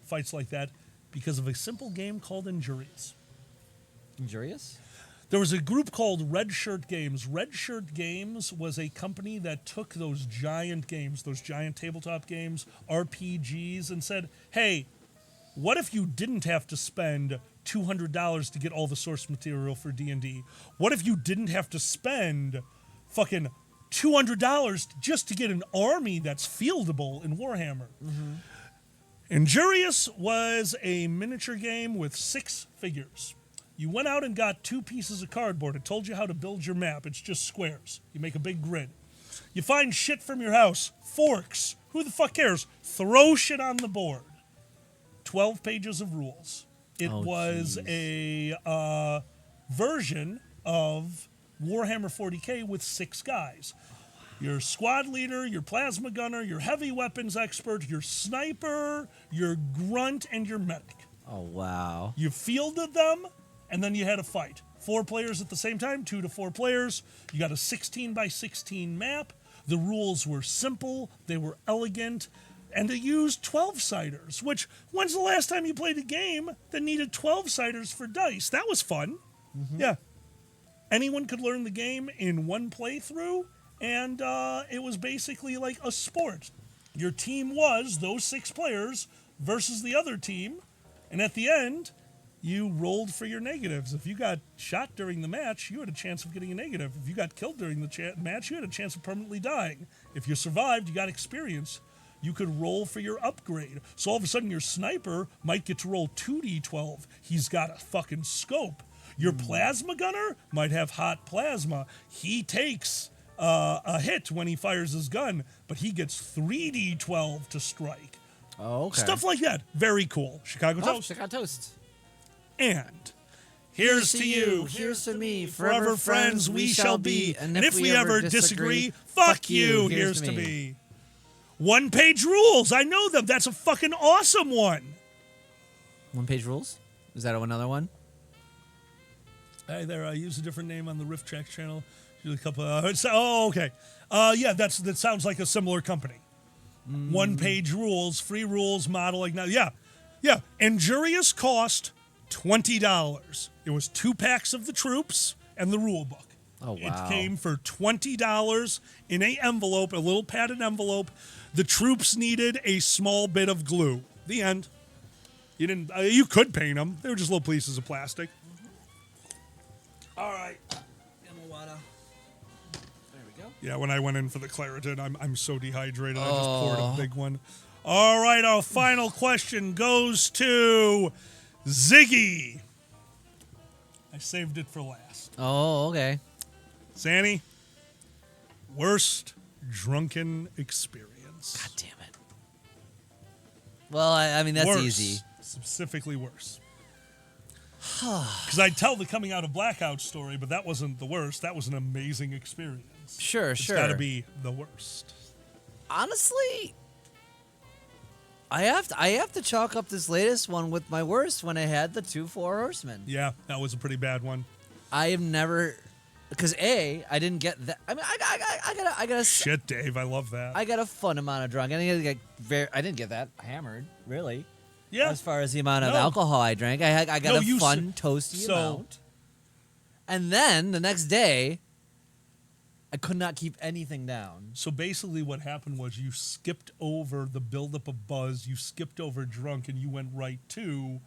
Speaker 5: fights like that because of a simple game called Injurious.
Speaker 12: Injurious?
Speaker 5: There was a group called Red Shirt Games. Red Shirt Games was a company that took those giant games, those giant tabletop games, RPGs, and said, hey, what if you didn't have to spend $200 to get all the source material for D&D? What if you didn't have to spend fucking $200 just to get an army that's fieldable in Warhammer? Injurious was a miniature game with 6 figures. You went out and got 2 pieces of cardboard. It told you how to build your map. It's just squares. You make a big grid. You find shit from your house. Forks. Who the fuck cares? Throw shit on the board. 12 pages of rules. It was a version of Warhammer 40K with 6 guys. Your squad leader, your plasma gunner, your heavy weapons expert, your sniper, your grunt, and your medic.
Speaker 12: Oh, wow.
Speaker 5: You fielded them, and then you had a fight. 4 players at the same time, 2 to 4 players. You got a 16 by 16 map. The rules were simple, they were elegant, and they used 12-siders, which, when's the last time you played a game that needed 12-siders for dice? That was fun. Yeah. Anyone could learn the game in one playthrough, and it was basically like a sport. Your team was those 6 players versus the other team, and at the end, you rolled for your negatives. If you got shot during the match, you had a chance of getting a negative. If you got killed during the match, you had a chance of permanently dying. If you survived, you got experience. You could roll for your upgrade. So all of a sudden, your sniper might get to roll 2d12. He's got a fucking scope. Your plasma gunner might have hot plasma. He takes a hit when he fires his gun, but he gets 3d12 to strike.
Speaker 12: Oh, okay.
Speaker 5: Stuff like that. Very cool. Chicago Toast.
Speaker 12: Chicago Toast.
Speaker 5: And here's to you.
Speaker 12: Here's to me.
Speaker 5: Forever friends we shall be. And if we ever disagree, fuck you. Here's to me. 1-page rules. I know them. That's a fucking awesome one.
Speaker 12: 1-page rules? Is that another one?
Speaker 5: Hey there, I use a different name on the Riff Tracks channel. A couple. Okay. Yeah, that sounds like a similar company. 1-page rules, free rules, model like now. Yeah. Injurious cost $20. It was 2 packs of the troops and the rule book.
Speaker 12: Oh, wow.
Speaker 5: It came for $20 in a envelope, a little padded envelope. The troops needed a small bit of glue. The end. You didn't. You could paint them. They were just little pieces of plastic. All right. Yeah, when I went in for the Claritin, I'm so dehydrated. I just poured a big one. All right, our final question goes to Ziggy. I saved it for last.
Speaker 12: Oh, okay.
Speaker 5: Zanny, worst drunken experience.
Speaker 12: God damn it. Well, I mean, that's
Speaker 5: Worse.
Speaker 12: easy.
Speaker 5: Specifically worse. Because I'd tell the coming out of blackout story, but that wasn't the worst. That was an amazing experience.
Speaker 12: Sure.
Speaker 5: It's got to be the worst.
Speaker 12: Honestly, I have to chalk up this latest one with my worst when I had the 2 4 horsemen.
Speaker 5: Yeah, that was a pretty bad one.
Speaker 12: I have never, because I didn't get that. I mean, I got a
Speaker 5: Shit, Dave, I love that.
Speaker 12: I got a fun amount of drunk. I didn't get that hammered, really.
Speaker 5: Yeah.
Speaker 12: As far as the amount of alcohol I drank, I got a fun, toasty amount. And then the next day, I could not keep anything down.
Speaker 5: So basically what happened was you skipped over the buildup of buzz, you skipped over drunk, and you went right to,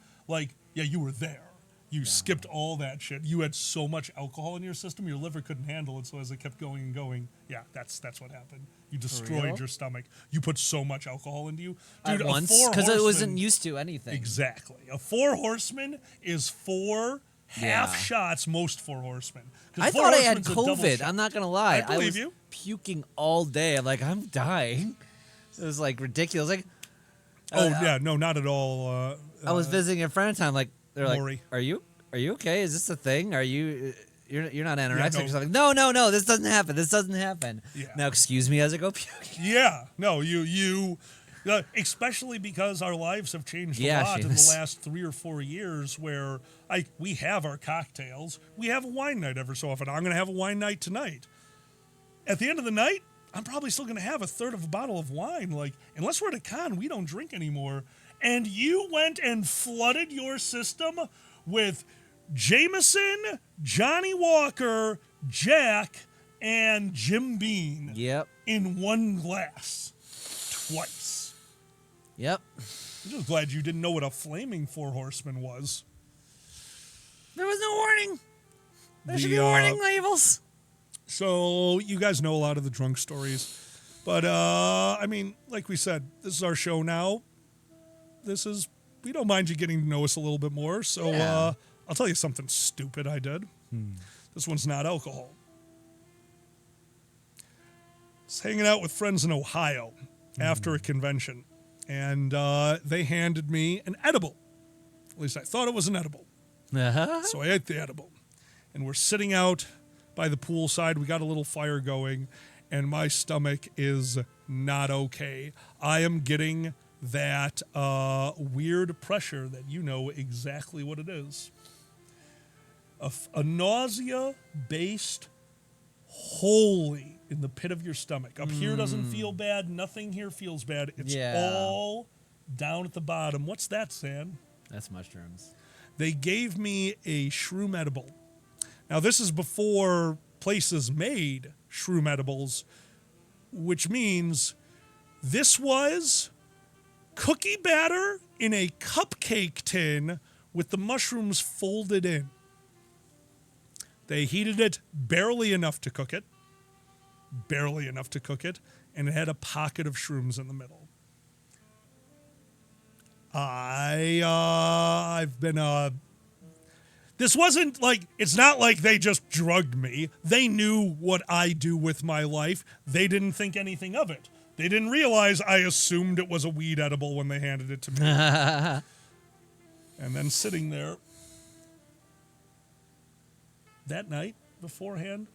Speaker 5: you were there. You skipped all that shit. You had so much alcohol in your system, your liver couldn't handle it, so as it kept going and going, that's what happened. You destroyed your stomach. You put so much alcohol into you. Dude,
Speaker 12: at once, because I wasn't used to anything.
Speaker 5: Exactly. A 4 horseman is 4 half shots, most 4 horsemen.
Speaker 12: I thought I had COVID. I'm not going to lie.
Speaker 5: I believe
Speaker 12: was
Speaker 5: you.
Speaker 12: puking all day. I'm like, I'm dying. It was ridiculous.
Speaker 5: Oh yeah, no, not at all.
Speaker 12: I was visiting a friend of time. Like they're like,
Speaker 5: Maury.
Speaker 12: "Are you okay? Is this a thing? Are you? You're not anorexic
Speaker 5: no.
Speaker 12: or something?" No. This doesn't happen. This doesn't happen.
Speaker 5: Yeah.
Speaker 12: Now, excuse me as I go puke.
Speaker 5: Yeah, no, you, especially because our lives have changed a lot in the last 3 or 4 years. Where we have our cocktails, we have a wine night every so often. I'm going to have a wine night tonight. At the end of the night, I'm probably still going to have a third of a bottle of wine. Like, unless we're at a con, we don't drink anymore. And you went and flooded your system with Jameson, Johnny Walker, Jack, and Jim Beam.
Speaker 12: Yep.
Speaker 5: In one glass. Twice.
Speaker 12: Yep.
Speaker 5: I'm just glad you didn't know what a flaming Four Horsemen was.
Speaker 12: There was no warning. There should be warning labels.
Speaker 5: So you guys know a lot of the drunk stories. But, I mean, like we said, this is our show now. We don't mind you getting to know us a little bit more. So I'll tell you something stupid I did. This one's not alcohol. I was hanging out with friends in Ohio after a convention. And they handed me an edible. At least I thought it was an edible. So I ate the edible. And we're sitting out by the poolside. We got a little fire going. And my stomach is not okay. I am getting that weird pressure that you know exactly what it is. A nausea-based holy in the pit of your stomach. Up here doesn't feel bad. Nothing here feels bad. It's all down at the bottom. What's that, Sam?
Speaker 12: That's mushrooms.
Speaker 5: They gave me a shroom edible. Now, this is before places made shroom edibles, which means this was cookie batter in a cupcake tin with the mushrooms folded in. They heated it barely enough to cook it, and it had a pocket of shrooms in the middle. I've been this wasn't like, it's not like they just drugged me. They knew what I do with my life. They didn't think anything of it. They didn't realize I assumed it was a weed edible when they handed it to me. And then sitting there, that night beforehand,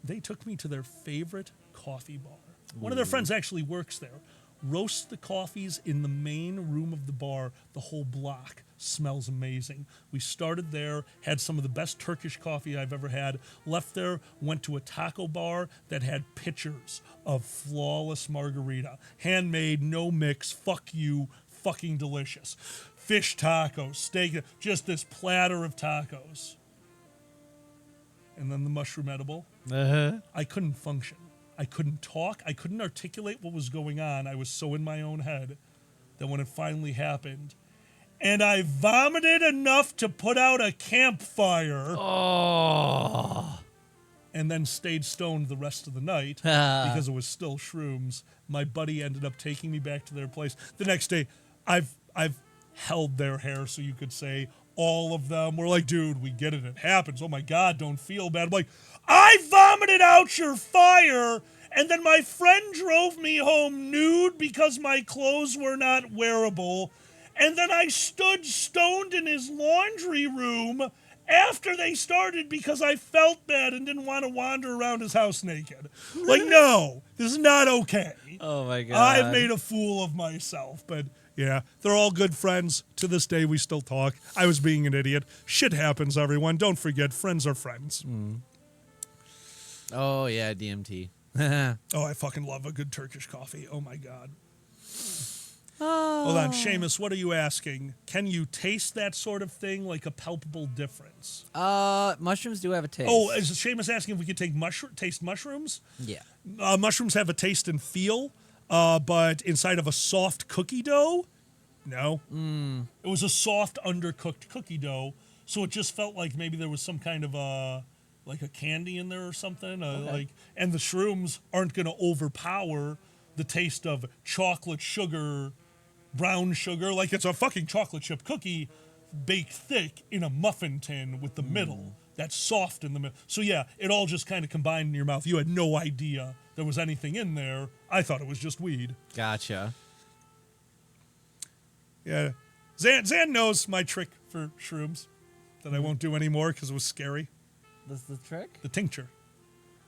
Speaker 5: they took me to their favorite coffee bar. One of their friends actually works there. Roasts the coffees in the main room of the bar. The whole block smells amazing. We started there, had some of the best Turkish coffee I've ever had, left there, went to a taco bar that had pitchers of flawless margarita. Handmade, no mix, fuck you, fucking delicious. Fish tacos, steak, just this platter of tacos. And then the mushroom edible. I couldn't function. I couldn't talk. I couldn't articulate what was going on. I was so in my own head that when it finally happened, and I vomited enough to put out a campfire. And then stayed stoned the rest of the night because it was still shrooms. My buddy ended up taking me back to their place. The next day, I've held their hair, so you could say all of them were like, dude, we get it. It happens. Oh, my God, don't feel bad. I'm like, I vomited out your fire, and then my friend drove me home nude because my clothes were not wearable, and then I stood stoned in his laundry room after they started because I felt bad and didn't want to wander around his house naked. Like, no, this is not okay.
Speaker 12: Oh, my God.
Speaker 5: I've made a fool of myself, but... yeah, they're all good friends. To this day, we still talk. I was being an idiot. Shit happens, everyone. Don't forget, friends are friends.
Speaker 12: Oh, yeah, DMT.
Speaker 5: Oh, I fucking love a good Turkish coffee. Oh, my God. Hold on, Seamus, what are you asking? Can you taste that sort of thing, like a palpable difference?
Speaker 12: Mushrooms do have a taste.
Speaker 5: Oh, is Seamus asking if we could taste mushrooms?
Speaker 12: Yeah.
Speaker 5: Mushrooms have a taste and feel, but inside of a soft cookie dough? No. It was a soft, undercooked cookie dough, so it just felt like maybe there was some kind of like a candy in there or something. And the shrooms aren't going to overpower the taste of chocolate sugar, brown sugar. Like, it's a fucking chocolate chip cookie baked thick in a muffin tin with the middle. That's soft in the middle. So yeah, it all just kind of combined in your mouth. You had no idea there was anything in there. I thought it was just weed.
Speaker 12: Gotcha.
Speaker 5: Yeah. Zan knows my trick for shrooms that I won't do anymore because it was scary.
Speaker 12: That's the trick?
Speaker 5: The tincture.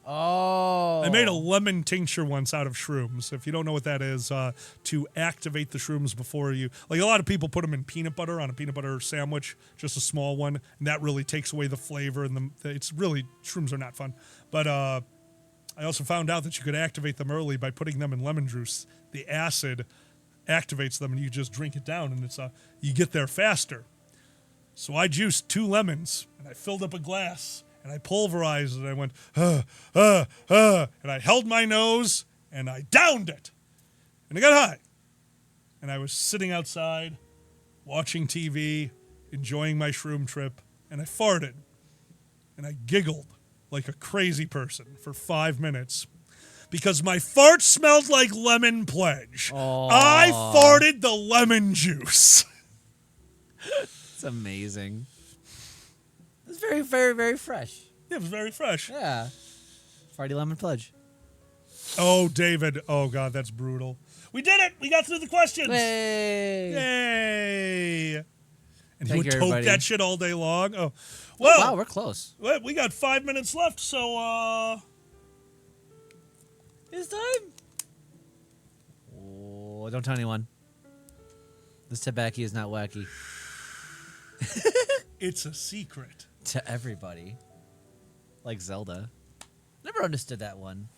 Speaker 12: Oh.
Speaker 5: I made a lemon tincture once out of shrooms. If you don't know what that is, to activate the shrooms before you... Like, a lot of people put them in peanut butter on a peanut butter sandwich, just a small one, and that really takes away the flavor. And it's really... Shrooms are not fun. But I also found out that you could activate them early by putting them in lemon juice. The acid activates them, and you just drink it down, and it's you get there faster. So I juiced 2 lemons, and I filled up a glass, and I pulverized it, and I went, and I held my nose, and I downed it. And I got high. And I was sitting outside, watching TV, enjoying my shroom trip, and I farted. And I giggled like a crazy person for 5 minutes. Because my fart smelled like Lemon Pledge.
Speaker 12: Aww.
Speaker 5: I farted the lemon juice.
Speaker 12: It's amazing. It's very, very, very fresh.
Speaker 5: Yeah, it was very fresh.
Speaker 12: Yeah. Farty Lemon Pledge.
Speaker 5: Oh, David. Oh, God, that's brutal. We did it. We got through the questions.
Speaker 12: Yay.
Speaker 5: Yay. And
Speaker 12: Thank
Speaker 5: he would
Speaker 12: you,
Speaker 5: tote
Speaker 12: everybody.
Speaker 5: that shit all day long. Oh, well.
Speaker 12: Wow, we're close.
Speaker 5: Well, we got 5 minutes left, so,
Speaker 12: It's time. Oh, don't tell anyone. This tobacco is not wacky.
Speaker 5: It's a secret.
Speaker 12: To everybody. Like Zelda. Never understood that one.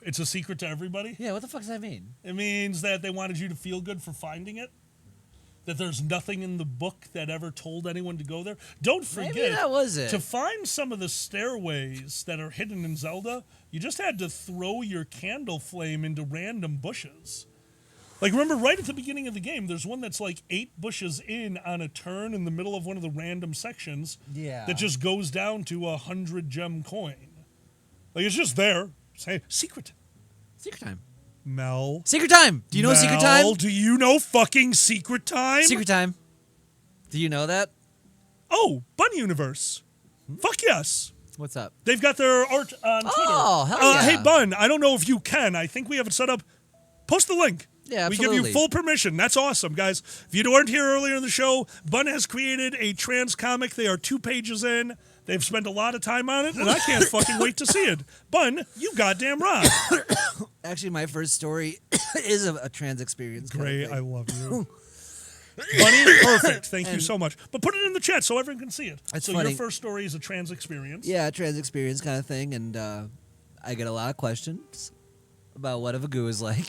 Speaker 5: It's a secret to everybody?
Speaker 12: Yeah, what the fuck does that mean?
Speaker 5: It means that they wanted you to feel good for finding it. That there's nothing in the book that ever told anyone to go there. Don't forget,
Speaker 12: Maybe that was it.
Speaker 5: to find some of the stairways that are hidden in Zelda, you just had to throw your candle flame into random bushes. Like, remember, right at the beginning of the game, there's one that's like 8 bushes in on a turn in the middle of one of the random sections.
Speaker 12: Yeah.
Speaker 5: That just goes down to 100 gem coin. Like, it's just there. Say, secret.
Speaker 12: Secret time.
Speaker 5: Mel.
Speaker 12: Secret time. Do you know secret time?
Speaker 5: Mel, do you know fucking secret time?
Speaker 12: Secret time. Do you know that?
Speaker 5: Oh, Bun Universe. Fuck yes.
Speaker 12: What's up?
Speaker 5: They've got their art on Twitter.
Speaker 12: Oh, hell yeah.
Speaker 5: Hey, Bun, I don't know if you can. I think we have it set up. Post the link.
Speaker 12: Yeah,
Speaker 5: We
Speaker 12: absolutely.
Speaker 5: give you full permission. That's awesome, guys. If you weren't here earlier in the show, Bun has created a trans comic. They are 2 pages in. They've spent a lot of time on it, and I can't fucking wait to see it. Bun, you goddamn rock.
Speaker 12: Actually, my first story is a trans experience.
Speaker 5: Great, I love you. Bunny, perfect. Thank you so much. But put it in the chat so everyone can see it.
Speaker 12: That's
Speaker 5: so
Speaker 12: funny.
Speaker 5: your first story is a trans experience.
Speaker 12: Yeah, trans experience kind of thing, and I get a lot of questions about what a Vagoo is like.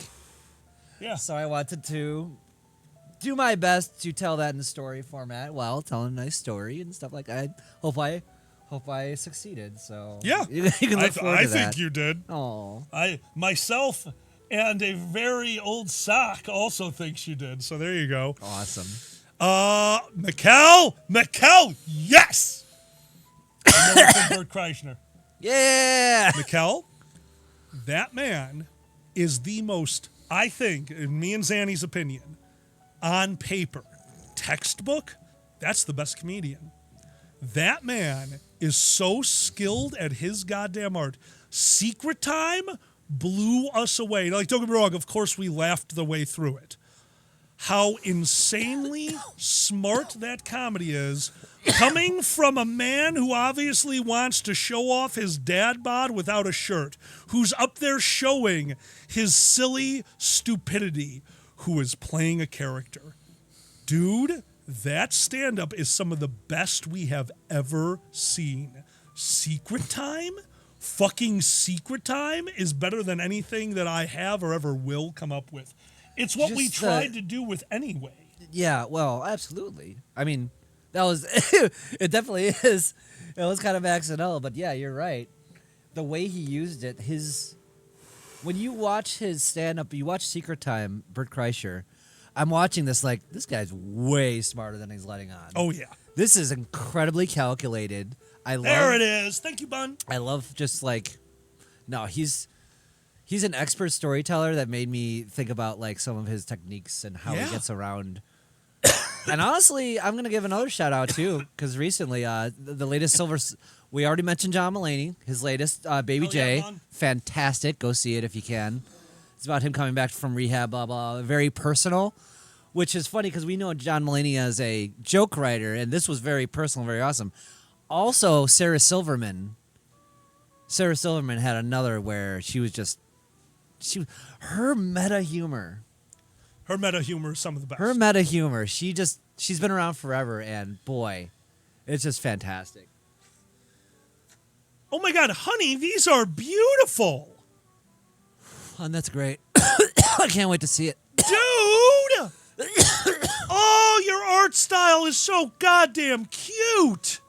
Speaker 5: Yeah.
Speaker 12: So I wanted to do my best to tell that in the story format while telling a nice story and stuff like that. Hope I succeeded. So
Speaker 5: Yeah,
Speaker 12: you can look forward to that.
Speaker 5: I think you did.
Speaker 12: Oh,
Speaker 5: I myself and a very old sock also thinks you did. So there you go.
Speaker 12: awesome.
Speaker 5: Mikkel, yes. I know it's Bert Kreischer.
Speaker 12: Yeah.
Speaker 5: Mikkel, that man is the most, I think, in me and Zanny's opinion, on paper, textbook, that's the best comedian. That man is so skilled at his goddamn art. Secret Time blew us away. Like, don't get me wrong, of course we laughed the way through it. How insanely smart that comedy is, coming from a man who obviously wants to show off his dad bod without a shirt, who's up there showing his silly stupidity, who is playing a character. Dude, that stand-up is some of the best we have ever seen. Secret Time? Fucking Secret Time is better than anything that I have or ever will come up with. It's what we
Speaker 12: Just,
Speaker 5: tried to do with Anyway.
Speaker 12: Yeah, well, absolutely. I mean, that was it definitely is. It was kind of accidental, but yeah, you're right. The way he used it, when you watch his stand-up, you watch Secret Time, Bert Kreischer, I'm watching this like, this guy's way smarter than he's letting on.
Speaker 5: Oh, yeah.
Speaker 12: This is incredibly calculated.
Speaker 5: There it is. Thank you, Bun.
Speaker 12: I love just like, no, he's an expert storyteller that made me think about like some of his techniques and how he gets around. And honestly, I'm gonna give another shout out too, because recently, the latest we already mentioned John Mulaney, his latest Baby J, fantastic. Go see it if you can. It's about him coming back from rehab, blah blah. Very personal, which is funny because we know John Mulaney as a joke writer, and this was very personal, very awesome. Also, Sarah Silverman had another where her meta humor.
Speaker 5: Her meta humor is some of the best.
Speaker 12: Her meta humor. She's been around forever, and boy, it's just fantastic.
Speaker 5: Oh my God, honey, these are beautiful.
Speaker 12: And that's great. I can't wait to see it.
Speaker 5: Dude! Oh, your art style is so goddamn cute.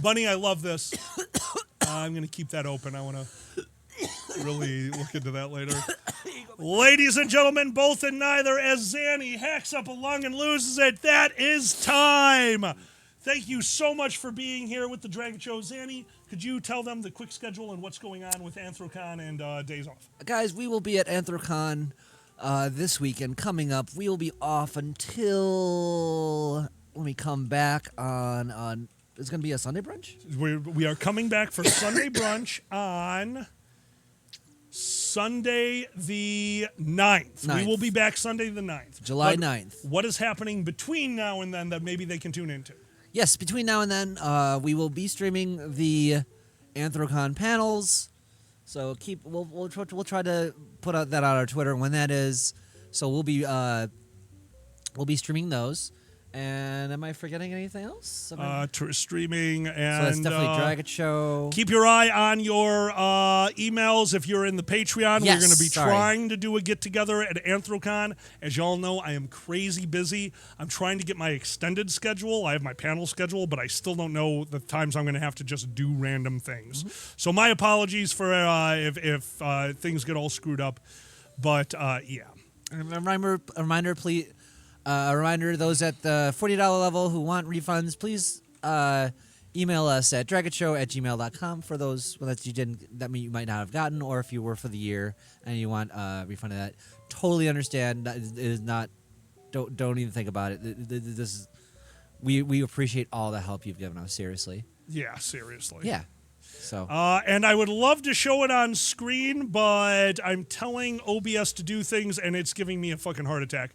Speaker 5: Bunny, I love this. I'm going to keep that open. I want to really look into that later. Ladies and gentlemen, both and neither, as Zanny hacks up a lung and loses it, that is time. Thank you so much for being here with the Dragon Show. Zanny, could you tell them the quick schedule and what's going on with Anthrocon and Days Off?
Speaker 12: Guys, we will be at Anthrocon this weekend. Coming up, we will be off until when we come back on it's going to be a Sunday brunch?
Speaker 5: We are coming back for Sunday brunch on Sunday the 9th. We will be back Sunday the 9th.
Speaker 12: July 9th.
Speaker 5: What is happening between now and then that maybe they can tune into?
Speaker 12: Yes, between now and then, we will be streaming the Anthrocon panels. So we'll try to put that on our Twitter when that is. So we'll be streaming those. And am I forgetting anything else?
Speaker 5: Streaming and...
Speaker 12: So that's definitely Dragon Show.
Speaker 5: Keep your eye on your emails if you're in the Patreon.
Speaker 12: Yes,
Speaker 5: We're going to be trying to do a get-together at Anthrocon. As y'all know, I am crazy busy. I'm trying to get my extended schedule. I have my panel schedule, but I still don't know the times I'm going to have to just do random things. Mm-hmm. So my apologies for if things get all screwed up. But, yeah.
Speaker 12: A reminder, please... a reminder to those at the $40 level who want refunds, please email us at dragonshow@gmail.com for those that you might not have gotten, or if you were for the year and you want a refund of that. Totally understand. It is not. Don't even think about it. This is. We appreciate all the help you've given us. Seriously.
Speaker 5: Yeah, seriously.
Speaker 12: Yeah. So.
Speaker 5: And I would love to show it on screen, but I'm telling OBS to do things, and it's giving me a fucking heart attack.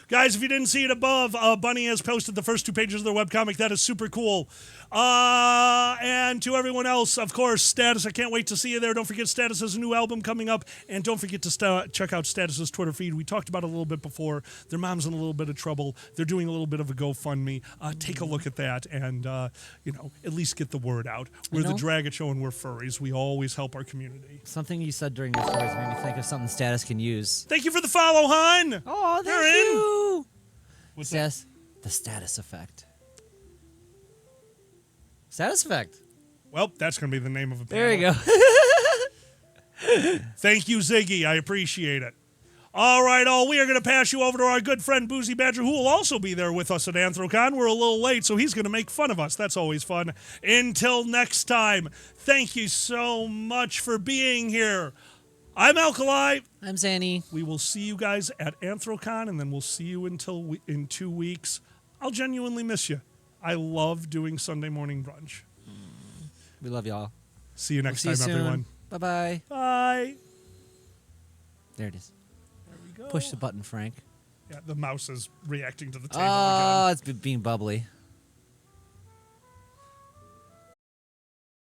Speaker 5: Guys, if you didn't see it above, Bunny has posted the first 2 pages of their webcomic. That is super cool. And to everyone else, of course, Status, I can't wait to see you there. Don't forget Status has a new album coming up. And don't forget to check out Status's Twitter feed. We talked about it a little bit before. Their mom's in a little bit of trouble. They're doing a little bit of a GoFundMe. Take a look at that and, at least get the word out. We're the Dragon Show and we're furries. We always help our community.
Speaker 12: Something you said during your stories made me think of something Status can use.
Speaker 5: Thank you for the follow, hon.
Speaker 12: Oh,
Speaker 5: thank you.
Speaker 12: What's that? The status effect. Status effect.
Speaker 5: Well, that's going to be the name of a panel.
Speaker 12: There you
Speaker 5: go. Thank you, Ziggy. I appreciate it. All right, we are going to pass you over to our good friend Boozy Badger, who will also be there with us at Anthrocon. We're a little late, so he's going to make fun of us. That's always fun. Until next time, thank you so much for being here. I'm Alkali.
Speaker 12: I'm Zanny.
Speaker 5: We will see you guys at Anthrocon, and then we'll see you in 2 weeks. I'll genuinely miss you. I love doing Sunday morning brunch.
Speaker 12: We love y'all.
Speaker 5: See you next time, everyone.
Speaker 12: Bye-bye.
Speaker 5: Bye.
Speaker 12: There it is.
Speaker 5: There we go.
Speaker 12: Push the button, Frank.
Speaker 5: Yeah, the mouse is reacting to the table.
Speaker 12: Oh, it's being bubbly.